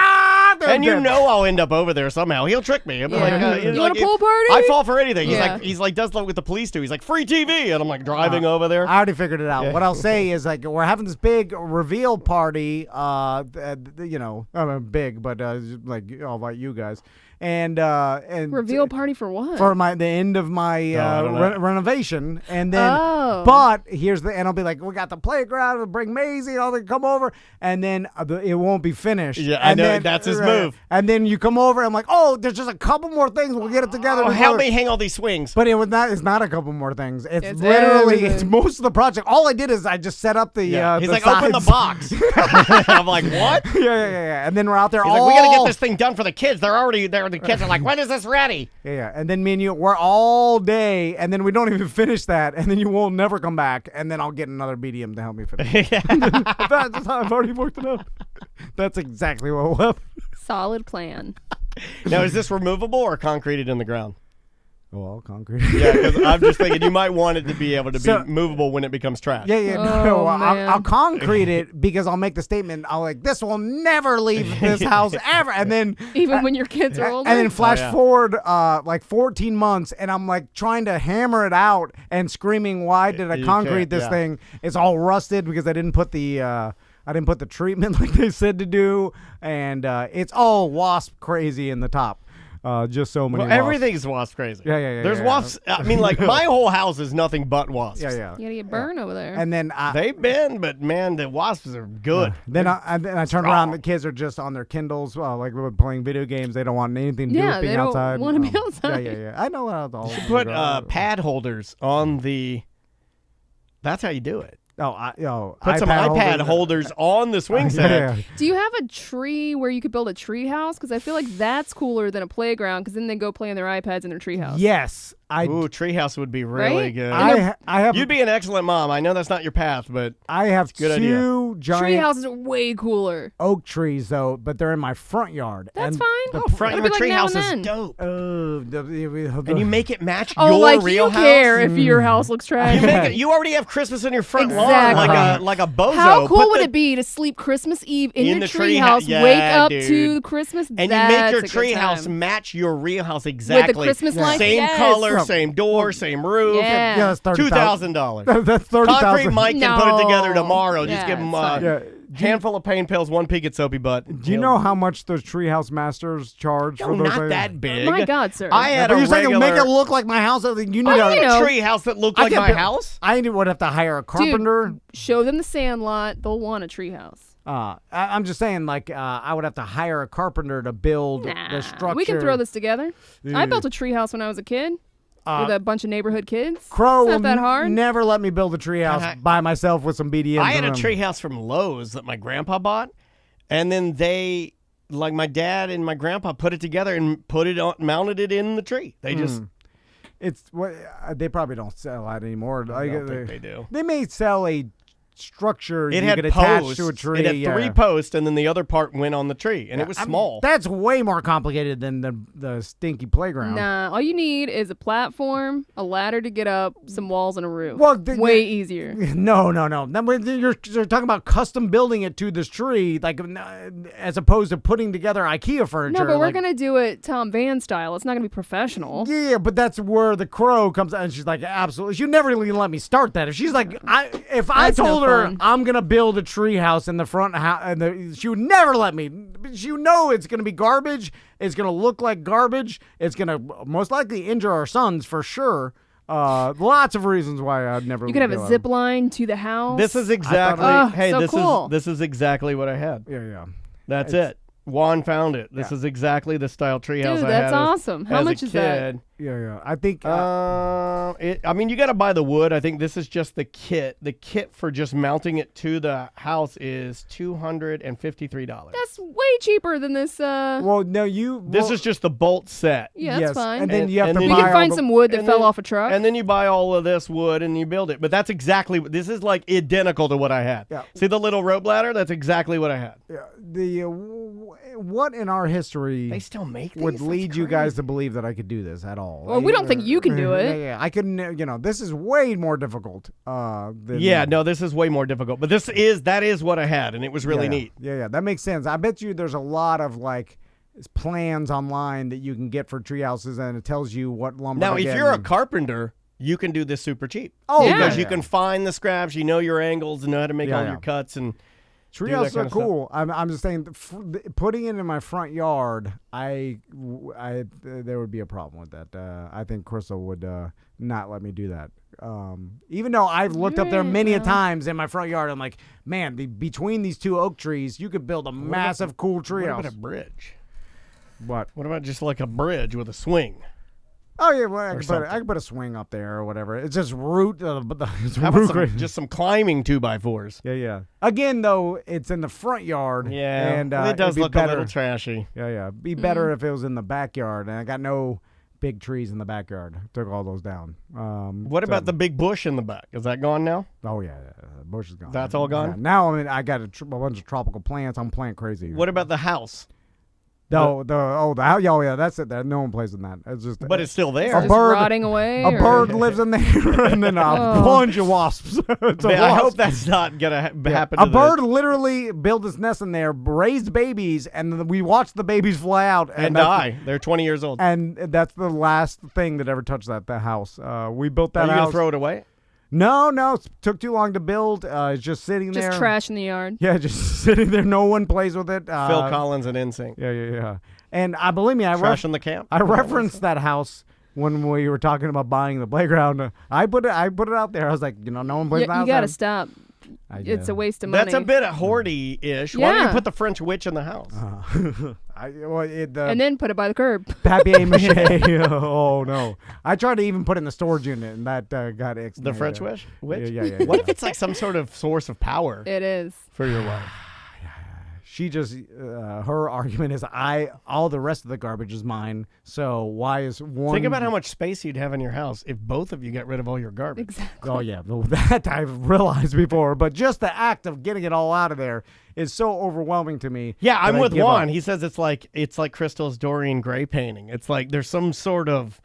Speaker 1: And you know I'll end up over there somehow. He'll trick me. He'll be like,
Speaker 3: Yeah. You
Speaker 1: like,
Speaker 3: want a pool party?
Speaker 1: I fall for anything.
Speaker 3: Yeah.
Speaker 1: He's like does like with the police do. He's like, free TV, and I'm like driving over there.
Speaker 2: I already figured it out.
Speaker 1: Yeah.
Speaker 2: What I'll say is like we're having this big reveal party. You know, I mean big, but like all about you guys. and
Speaker 3: Reveal party for what?
Speaker 2: for the end of my
Speaker 1: don't know.
Speaker 2: renovation, and then
Speaker 3: Oh.
Speaker 2: but and I'll be like, we got the playground, we'll bring Maisie, all they come over, and then it won't be finished.
Speaker 1: Yeah, I
Speaker 2: and
Speaker 1: know,
Speaker 2: then,
Speaker 1: that's his move.
Speaker 2: And then you come over, I'm like, oh, there's just a couple more things, we'll get it together.
Speaker 1: Oh, help me hang all these swings.
Speaker 2: But it's not a couple more things. It's
Speaker 3: It's
Speaker 2: literally
Speaker 3: everything.
Speaker 2: it's most of the project. All I did is I just set up the
Speaker 1: He's
Speaker 2: the
Speaker 1: like, open the
Speaker 2: sides.
Speaker 1: box. I'm like, what?
Speaker 2: yeah. And then we're out there
Speaker 1: He's
Speaker 2: all
Speaker 1: like, we gotta get this thing done for the kids. They're already there. The kids are like, when is this ready?
Speaker 2: Yeah. And then me and you, we're all day, and then we don't even finish that, and then you won't never come back, and then I'll get another BDM to help me finish. That's how I've already worked it out. That's exactly what will happen.
Speaker 3: Solid plan.
Speaker 1: Now, is this removable or concreted in the ground?
Speaker 2: Well, concrete.
Speaker 1: Yeah, because I'm just thinking you might want it to be able to
Speaker 2: So-
Speaker 1: be movable when it becomes trash.
Speaker 2: Yeah.
Speaker 3: Oh,
Speaker 2: No,
Speaker 3: man.
Speaker 2: I'll concrete it because I'll make the statement. I'll like, this will never leave this house ever, and then
Speaker 3: Even when your kids are older.
Speaker 2: and then flash
Speaker 1: yeah.
Speaker 2: forward like 14 months, and I'm like trying to hammer it out and screaming, why did I
Speaker 1: You
Speaker 2: concrete
Speaker 1: can't,
Speaker 2: this
Speaker 1: yeah.
Speaker 2: thing? It's all rusted because I didn't put the treatment like they said to do, and it's all wasp crazy in the top. Just so many
Speaker 1: Well,
Speaker 2: wasps.
Speaker 1: everything's wasp crazy.
Speaker 2: Yeah.
Speaker 1: There's wasps. I mean, like, my whole house is nothing but wasps.
Speaker 2: Yeah.
Speaker 3: you gotta get burned over there.
Speaker 2: And then
Speaker 1: They've been, but man, the wasps are good.
Speaker 2: Then I turn around. The kids are just on their Kindles, like we're playing video games. They don't want anything to do
Speaker 3: Yeah,
Speaker 2: with being
Speaker 3: they don't
Speaker 2: outside.
Speaker 3: wanna be outside.
Speaker 2: Yeah. I know how to
Speaker 1: Put pad holders on the. That's how you do it.
Speaker 2: Put
Speaker 1: Some iPad holders on the swing set.
Speaker 2: Yeah.
Speaker 3: Do you have a tree where you could build a tree house? Because I feel like that's cooler than a playground. Because then they go play on their iPads in their tree house.
Speaker 2: Yes,
Speaker 1: Ooh, treehouse would be really
Speaker 3: Right?
Speaker 1: good.
Speaker 2: I have
Speaker 1: You'd be an excellent mom. I know that's not your path, but
Speaker 2: I have
Speaker 1: good
Speaker 2: two
Speaker 1: idea.
Speaker 2: giant
Speaker 3: Tree houses are way cooler.
Speaker 2: oak trees though, but they're in my front yard.
Speaker 3: That's
Speaker 2: and
Speaker 3: fine.
Speaker 1: oh, front
Speaker 3: It'll
Speaker 1: of a
Speaker 3: be like now
Speaker 1: treehouse
Speaker 3: and
Speaker 1: is
Speaker 3: then.
Speaker 1: dope.
Speaker 2: And
Speaker 1: And you make it match
Speaker 3: Oh,
Speaker 1: your
Speaker 3: like
Speaker 1: real
Speaker 3: you
Speaker 1: house.
Speaker 3: care if your house looks trash.
Speaker 1: You, make it, you already have Christmas in your front
Speaker 3: Exactly.
Speaker 1: lawn, like a bozo.
Speaker 3: How cool
Speaker 1: Put
Speaker 3: would
Speaker 1: the-
Speaker 3: it be to sleep Christmas Eve in,
Speaker 1: In
Speaker 3: your
Speaker 1: the tree
Speaker 3: tree
Speaker 1: hou-
Speaker 3: house,
Speaker 1: yeah,
Speaker 3: wake up to
Speaker 1: dude.
Speaker 3: Christmas,
Speaker 1: And you
Speaker 3: that's
Speaker 1: make your
Speaker 3: a good
Speaker 1: tree house
Speaker 3: time.
Speaker 1: match your real house exactly.
Speaker 3: Christmas lights?
Speaker 1: Same
Speaker 3: Yes.
Speaker 1: color, same door, same roof.
Speaker 3: Yeah.
Speaker 2: Yeah, that's
Speaker 1: $2,000.
Speaker 2: That's
Speaker 1: Concrete
Speaker 2: 30,000.
Speaker 1: Mike can put it together
Speaker 3: No.
Speaker 1: tomorrow. Just
Speaker 3: Yeah,
Speaker 1: give him
Speaker 3: it's fine.
Speaker 2: Yeah.
Speaker 1: handful of pain pills, one peak at soapy butt.
Speaker 2: Do you know how much those treehouse masters charge
Speaker 1: No,
Speaker 2: for those
Speaker 1: not
Speaker 2: things?
Speaker 1: that big.
Speaker 3: My God, sir.
Speaker 1: I had
Speaker 2: But
Speaker 1: a
Speaker 2: you're saying
Speaker 1: regular.
Speaker 2: make it look like my house. You need
Speaker 3: Oh,
Speaker 2: a
Speaker 3: you know.
Speaker 1: tree house that looked
Speaker 2: I
Speaker 1: like
Speaker 2: can't
Speaker 1: my
Speaker 2: build-
Speaker 1: house.
Speaker 2: I would have to hire a carpenter.
Speaker 3: Dude, show them the Sandlot. They'll want a tree house.
Speaker 2: I'm just saying, I would have to hire a carpenter to build
Speaker 3: Nah,
Speaker 2: the structure.
Speaker 3: we can throw this together. I
Speaker 2: Yeah.
Speaker 3: built a tree house when I was a kid with a bunch of neighborhood kids.
Speaker 2: Crow
Speaker 3: it's
Speaker 2: will
Speaker 3: not that hard.
Speaker 2: never let me build a treehouse
Speaker 1: I-
Speaker 2: by myself with some BDMs.
Speaker 1: I had a
Speaker 2: in them.
Speaker 1: tree house from Lowe's that my grandpa bought, and then they, like my dad and my grandpa, put it together and put it on, mounted it in the tree. They just.
Speaker 2: It's what they probably don't sell that anymore.
Speaker 1: I don't think they do.
Speaker 2: They may sell a structure
Speaker 1: It
Speaker 2: you
Speaker 1: had
Speaker 2: could attach
Speaker 1: posts.
Speaker 2: to a tree.
Speaker 1: It had
Speaker 2: yeah.
Speaker 1: 3 posts, and then the other part went on the tree, and it was
Speaker 2: I mean,
Speaker 1: small.
Speaker 2: That's way more complicated than the stinky playground.
Speaker 3: Nah, all you need is a platform, a ladder to get up, some walls, and a roof.
Speaker 2: Well,
Speaker 3: way easier.
Speaker 2: No. You're talking about custom building it to this tree, as opposed to putting together IKEA furniture.
Speaker 3: No, but we're
Speaker 2: like-
Speaker 3: gonna do it Tom Van style. It's not gonna be professional.
Speaker 2: Yeah, but that's where the crow comes out, and she's like, absolutely. She never really let me start that. If she's like, if I
Speaker 3: That's no
Speaker 2: told her
Speaker 3: fun.
Speaker 2: I'm gonna build a tree house in the front house, she would never let me. She would know it's gonna be garbage. It's gonna look like garbage. It's gonna most likely injure our sons for sure. Lots of reasons why I'd never.
Speaker 3: You could have
Speaker 2: go
Speaker 3: a
Speaker 2: out.
Speaker 3: zip line to the house.
Speaker 1: This is exactly.
Speaker 3: Oh,
Speaker 1: hey,
Speaker 3: so
Speaker 1: this
Speaker 3: cool.
Speaker 1: is exactly what I had.
Speaker 2: Yeah.
Speaker 1: That's it. Juan found it. This is exactly the style treehouse
Speaker 3: Dude,
Speaker 1: I
Speaker 3: that's
Speaker 1: had.
Speaker 3: awesome. How
Speaker 1: as
Speaker 3: much
Speaker 1: a
Speaker 3: is that?
Speaker 1: kid.
Speaker 2: Yeah. I think.
Speaker 1: I mean, you got to buy the wood. I think this is just the kit. The kit for just mounting it to the house is $253.
Speaker 3: That's way cheaper than this.
Speaker 2: well, no,
Speaker 1: This is just the bolt set.
Speaker 3: Yeah,
Speaker 2: yes,
Speaker 3: that's fine.
Speaker 2: and then you have
Speaker 1: and
Speaker 2: to
Speaker 1: then
Speaker 3: you
Speaker 2: buy
Speaker 3: can
Speaker 2: all
Speaker 3: find
Speaker 2: the-
Speaker 3: some wood that
Speaker 1: and
Speaker 3: fell
Speaker 1: then-
Speaker 3: off a truck.
Speaker 1: And then you buy all of this wood and you build it. But that's exactly this is like identical to what I had.
Speaker 2: Yeah.
Speaker 1: See the little rope ladder? That's exactly what I had.
Speaker 2: What in our history
Speaker 1: They still make these?
Speaker 2: would
Speaker 1: That's
Speaker 2: lead you
Speaker 1: crazy.
Speaker 2: guys to believe that I could do this at all?
Speaker 3: Well, we don't think you can do it.
Speaker 2: Yeah, I couldn't. This is way more difficult. Than,
Speaker 1: Yeah, no, this is way more difficult. But that is what I had, and it was really
Speaker 2: yeah,
Speaker 1: neat.
Speaker 2: Yeah, that makes sense. I bet you there's a lot of plans online that you can get for tree houses, and it tells you what lumber.
Speaker 1: Now,
Speaker 2: to
Speaker 1: if
Speaker 2: get
Speaker 1: you're a
Speaker 2: and-
Speaker 1: carpenter, you can do this super cheap.
Speaker 2: oh,
Speaker 3: Yeah.
Speaker 1: Because
Speaker 2: yeah,
Speaker 1: you can find the scraps, you know your angles, and know how to make
Speaker 2: Yeah,
Speaker 1: all
Speaker 2: yeah.
Speaker 1: your cuts, and
Speaker 2: Treehouse
Speaker 1: kind
Speaker 2: are
Speaker 1: of stuff.
Speaker 2: cool. I'm just saying, putting it in my front yard, there would be a problem with that. I think Crystal would not let me do that. Even though I've looked up there many a times in my front yard, I'm like, man, between these two oak trees, you could build a massive cool treehouse.
Speaker 1: What about a bridge?
Speaker 2: What?
Speaker 1: What about just like a bridge with a swing?
Speaker 2: Oh yeah, well, I
Speaker 1: something.
Speaker 2: could put a swing up there or whatever. It's just root. It's
Speaker 1: How about
Speaker 2: root
Speaker 1: just some climbing 2x4s?
Speaker 2: Yeah. Again, though, it's in the front yard.
Speaker 1: Yeah,
Speaker 2: and
Speaker 1: it does
Speaker 2: it'd be
Speaker 1: look
Speaker 2: better.
Speaker 1: a little trashy.
Speaker 2: Yeah. Be better if it was in the backyard, and I got no big trees in the backyard. Took all those down.
Speaker 1: What about the big bush in the back? Is that gone now?
Speaker 2: Oh yeah, the bush is gone.
Speaker 1: That's all gone?
Speaker 2: Yeah. Now I got a bunch of tropical plants. I'm plant crazy.
Speaker 1: What about the house?
Speaker 2: The house. Oh yeah, that's it. No one plays in that. It's just.
Speaker 1: But it's still there.
Speaker 3: Just rotting away.
Speaker 2: A bird lives in there, and then a bunch of wasps.
Speaker 1: I hope that's not gonna happen.
Speaker 2: A bird literally built its nest in there, raised babies, and then we watched the babies fly out
Speaker 1: and die. They're 20 years old.
Speaker 2: And that's the last thing that ever touched that house. We built that
Speaker 1: Are you
Speaker 2: house.
Speaker 1: gonna throw it away?
Speaker 2: No, it took too long to build. It's just sitting there.
Speaker 3: Just trash in the yard.
Speaker 2: Yeah, just sitting there. No one plays with it.
Speaker 1: Phil Collins and NSYNC.
Speaker 2: Yeah. And believe me,
Speaker 1: trash in the camp.
Speaker 2: I referenced that house when we were talking about buying the playground. I put it out there. I was like, no one plays the house.
Speaker 3: You got to stop. It's a waste of money.
Speaker 1: That's a bit of hoardy-ish. Why don't you put the French witch in the house?
Speaker 3: And then put it by the curb.
Speaker 2: Papier-mâché. Oh, no. I tried to even put it in the storage unit, and that got exterminated.
Speaker 1: The French witch?
Speaker 2: Yeah.
Speaker 1: What if it's like some sort of source of power?
Speaker 3: It is.
Speaker 1: For your wife.
Speaker 2: She just, her argument is, all the rest of the garbage is mine, so why is one...
Speaker 1: Think about how much space you'd have in your house if both of you got rid of all your garbage.
Speaker 3: Exactly.
Speaker 2: Oh, yeah. Well, that I've realized before, but just the act of getting it all out of there is so overwhelming to me.
Speaker 1: Yeah, I'm with
Speaker 2: give
Speaker 1: Juan.
Speaker 2: up.
Speaker 1: He says it's like Crystal's Dorian Gray painting. It's like there's some sort of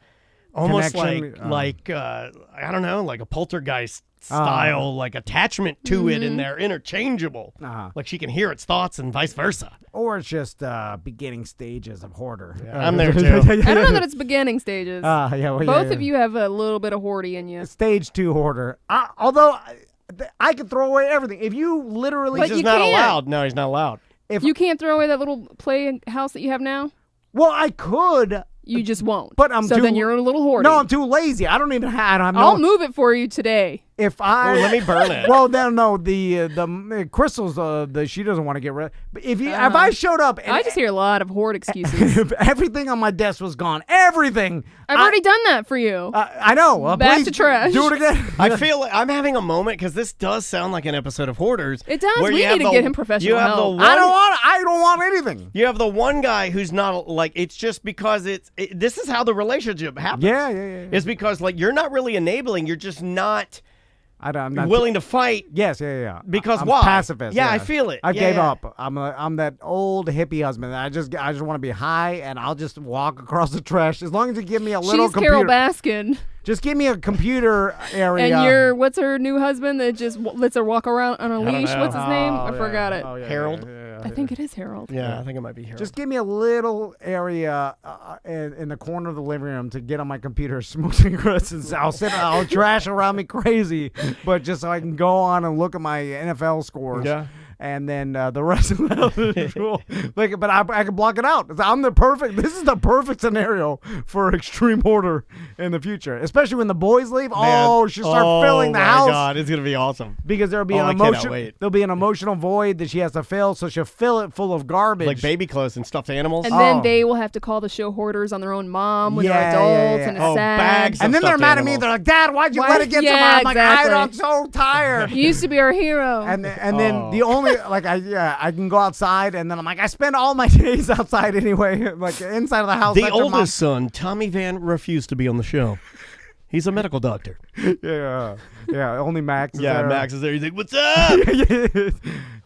Speaker 1: almost
Speaker 2: connection,
Speaker 1: like I don't know, like a poltergeist style like attachment to it, and they're interchangeable. Like she can hear its thoughts and vice versa.
Speaker 2: Or it's just beginning stages of hoarder.
Speaker 1: Yeah, I'm there too.
Speaker 3: I don't know that it's beginning stages. Both of you have a little bit of hoardy in you.
Speaker 2: Stage 2 hoarder. Although I could throw away everything. If you literally...
Speaker 3: But
Speaker 1: He's
Speaker 3: you
Speaker 1: not
Speaker 3: can't.
Speaker 1: allowed. No, he's not allowed.
Speaker 3: You can't throw away that little playhouse that you have now?
Speaker 2: Well, I could...
Speaker 3: You just won't.
Speaker 2: But
Speaker 3: then you're a little hoardy.
Speaker 2: No, I'm too lazy. I don't even have...
Speaker 3: I'll move it for you today.
Speaker 2: If I...
Speaker 1: let me burn it.
Speaker 2: Well, then, no, the crystals, she doesn't want to get rid. But if I showed up... And
Speaker 3: I just hear a lot of hoard excuses.
Speaker 2: if everything on my desk was gone, everything...
Speaker 3: I've already done that for you.
Speaker 2: I know.
Speaker 3: Back
Speaker 2: please
Speaker 3: to trash.
Speaker 2: Do it again.
Speaker 1: I feel like I'm having a moment because this does sound like an episode of Hoarders.
Speaker 3: It does.
Speaker 1: where
Speaker 3: We
Speaker 1: you have
Speaker 3: need to get him professional
Speaker 1: you have
Speaker 3: help.
Speaker 1: The
Speaker 2: I
Speaker 1: one,
Speaker 2: don't want anything.
Speaker 1: You have the one guy who's not like, it's just because this is how the relationship happens.
Speaker 2: Yeah.
Speaker 1: It's because like you're not really enabling. You're just not
Speaker 2: I'm not
Speaker 1: willing to fight.
Speaker 2: Yes, yeah.
Speaker 1: Because
Speaker 2: I'm
Speaker 1: why?
Speaker 2: Pacifist.
Speaker 1: Yeah, I feel it.
Speaker 2: I gave
Speaker 1: Yeah.
Speaker 2: up. I'm that old hippie husband. I just want to be high, and I'll just walk across the trash as long as you give me a little
Speaker 3: She's
Speaker 2: computer.
Speaker 3: Carol Baskin.
Speaker 2: Just give me a computer area.
Speaker 3: And what's her new husband that just lets her walk around on a leash?
Speaker 1: know.
Speaker 3: What's his name? I
Speaker 2: yeah.
Speaker 3: forgot it.
Speaker 2: Oh, yeah,
Speaker 1: Harold?
Speaker 2: yeah.
Speaker 3: I think it is Harold.
Speaker 1: Yeah, I think it might be Harold.
Speaker 2: Just give me a little area in the corner of the living room to get on my computer, smoke cigarettes, and I'll trash around me crazy, but just so I can go on and look at my NFL scores.
Speaker 1: Yeah.
Speaker 2: And then the rest of that, but I can block it out. This is the perfect scenario for extreme hoarder in the future, especially when the boys leave. She'll start filling the house.
Speaker 1: Oh my God, it's gonna be awesome.
Speaker 2: Because there'll be
Speaker 1: I cannot wait.
Speaker 2: There'll be an emotional void that she has to fill, so she'll fill it full of garbage,
Speaker 1: Like baby clothes and stuffed animals.
Speaker 3: And then they will have to call the show hoarders on their own mom when they're
Speaker 2: Yeah,
Speaker 3: adults
Speaker 2: yeah.
Speaker 3: and it's
Speaker 1: Oh,
Speaker 3: sad.
Speaker 1: bags.
Speaker 2: and then they're
Speaker 1: stuffed
Speaker 2: mad at me.
Speaker 1: animals.
Speaker 2: They're like, "Dad, why'd you
Speaker 3: Why-
Speaker 2: let it get to
Speaker 3: yeah,
Speaker 2: I'm like,
Speaker 3: exactly.
Speaker 2: I'm so tired."
Speaker 3: He used to be our hero.
Speaker 2: And then the only I can go outside, and then I'm like, I spend all my days outside anyway, like inside of the house.
Speaker 1: The
Speaker 2: Let your mom-
Speaker 1: oldest son, Tommy Van, refused to be on the show. He's a medical doctor.
Speaker 2: yeah. Only Max. Is
Speaker 1: Yeah,
Speaker 2: there.
Speaker 1: Max is there. He's like, "What's up?"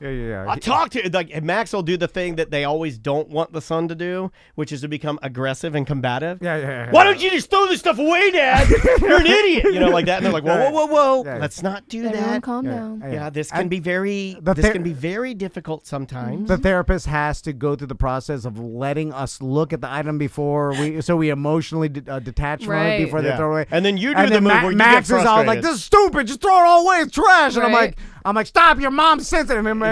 Speaker 2: yeah.
Speaker 1: I talk to like Max will do the thing that they always don't want the son to do, which is to become aggressive and combative.
Speaker 2: Yeah.
Speaker 1: Why don't you just throw this stuff away, Dad? You're an idiot. You know, like that. And they're like, whoa.
Speaker 2: Yeah.
Speaker 1: Let's not do
Speaker 3: Everyone
Speaker 1: that.
Speaker 3: calm down.
Speaker 1: Yeah, this can be very difficult sometimes.
Speaker 2: The therapist has to go through the process of letting us look at the item before we emotionally detach from it
Speaker 3: Right.
Speaker 2: before they throw it away.
Speaker 1: And then you do
Speaker 2: And
Speaker 1: the
Speaker 2: then
Speaker 1: move where you
Speaker 2: Max
Speaker 1: get
Speaker 2: is all like,
Speaker 1: frustrated.
Speaker 2: "This is stupid. Just throw it all away. It's trash." And I'm
Speaker 3: Right.
Speaker 2: like, I'm like, stop, your mom's sensitive. And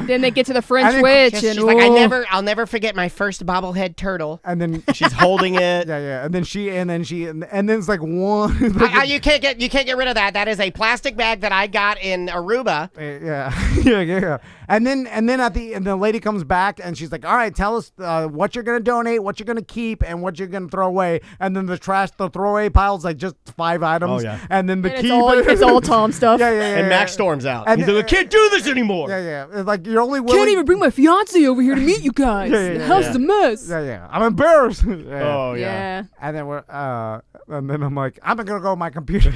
Speaker 3: Then they get to the French
Speaker 2: then-
Speaker 3: witch,
Speaker 1: She's
Speaker 3: and
Speaker 1: like,
Speaker 3: ooh.
Speaker 1: I'll never forget my first bobblehead turtle.
Speaker 2: And then
Speaker 1: She's holding it.
Speaker 2: yeah. And then it's like one.
Speaker 1: You can't get rid of that. That is a plastic bag that I got in Aruba.
Speaker 2: Yeah. And then the lady comes back and she's like, all right, tell us what you're gonna donate, what you're gonna keep, and what you're gonna throw away. And then the throwaway pile's like just 5 items.
Speaker 1: Oh, yeah.
Speaker 2: And then the
Speaker 3: And
Speaker 2: keep.
Speaker 3: it's all Tom stuff.
Speaker 2: Yeah.
Speaker 1: And Max storms out.
Speaker 2: And-
Speaker 1: He's like, I can't do this anymore.
Speaker 2: Yeah. It's like you're only willing.
Speaker 3: Can't even bring my fiance over here to meet you guys.
Speaker 2: Yeah.
Speaker 3: The house is a mess.
Speaker 2: Yeah. I'm embarrassed.
Speaker 1: Oh yeah.
Speaker 2: And then I'm like, I'm gonna go on my computer.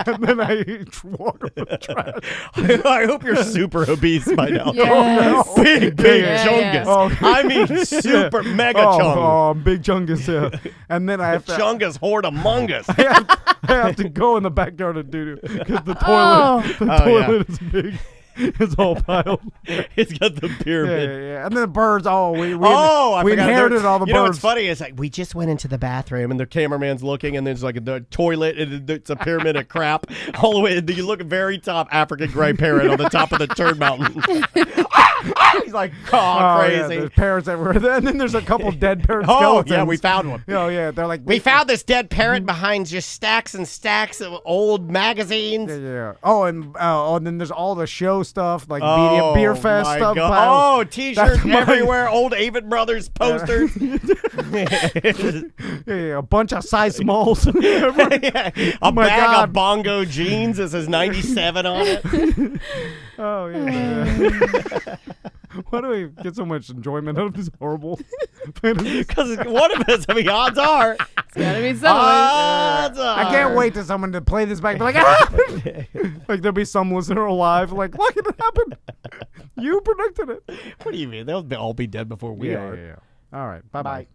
Speaker 2: And then I walk over the trash.
Speaker 1: I hope you're super obese by now.
Speaker 3: Yes.
Speaker 1: Big
Speaker 3: Yeah,
Speaker 1: chungus.
Speaker 3: yeah.
Speaker 2: Oh.
Speaker 1: I mean super mega chung.
Speaker 2: Oh, big chungus. Yeah. And then I have to.
Speaker 1: Chungus horde among us.
Speaker 2: I have to go in the backyard and do because the toilet,
Speaker 3: Oh.
Speaker 2: toilet is big. It's all piled.
Speaker 1: It's got the pyramid.
Speaker 2: Yeah. And then the birds. Oh, we
Speaker 1: I
Speaker 2: we
Speaker 1: forgot.
Speaker 2: inherited all the
Speaker 1: You know what's
Speaker 2: birds.
Speaker 1: funny? It's like we just went into the bathroom and the cameraman's looking, and there's like the toilet, and it's a pyramid of crap all the way. And you look at very top, African gray parrot on the top of the turd mountain. He's like, crazy.
Speaker 2: Yeah, there's parrots everywhere. And then there's a couple dead parrot
Speaker 1: Oh
Speaker 2: skeletons.
Speaker 1: yeah, we found one.
Speaker 2: Oh yeah, they're like
Speaker 1: We found this dead parrot behind just stacks and stacks of old magazines.
Speaker 2: Yeah. Oh, and then there's all the show stuff like
Speaker 1: Oh,
Speaker 2: beer fest
Speaker 1: my
Speaker 2: stuff.
Speaker 1: God.
Speaker 2: piled.
Speaker 1: Oh, T-shirts
Speaker 2: That's my-
Speaker 1: everywhere. Old Avon Brothers posters.
Speaker 2: Yeah, a bunch of size smalls.
Speaker 1: A bag
Speaker 2: God.
Speaker 1: of bongo jeans that says 97 on it.
Speaker 2: Oh yeah. Why do we get so much enjoyment out of this horrible fantasy?
Speaker 1: Because one of us, odds are.
Speaker 3: It's gotta be someone.
Speaker 1: Odds are.
Speaker 2: I can't wait to someone to play this back. Be like, ah! Like there'll be some listener alive. Like, look, it happened. You predicted it.
Speaker 1: What do you mean? They'll all be dead before we are.
Speaker 2: Yeah. All right. Bye.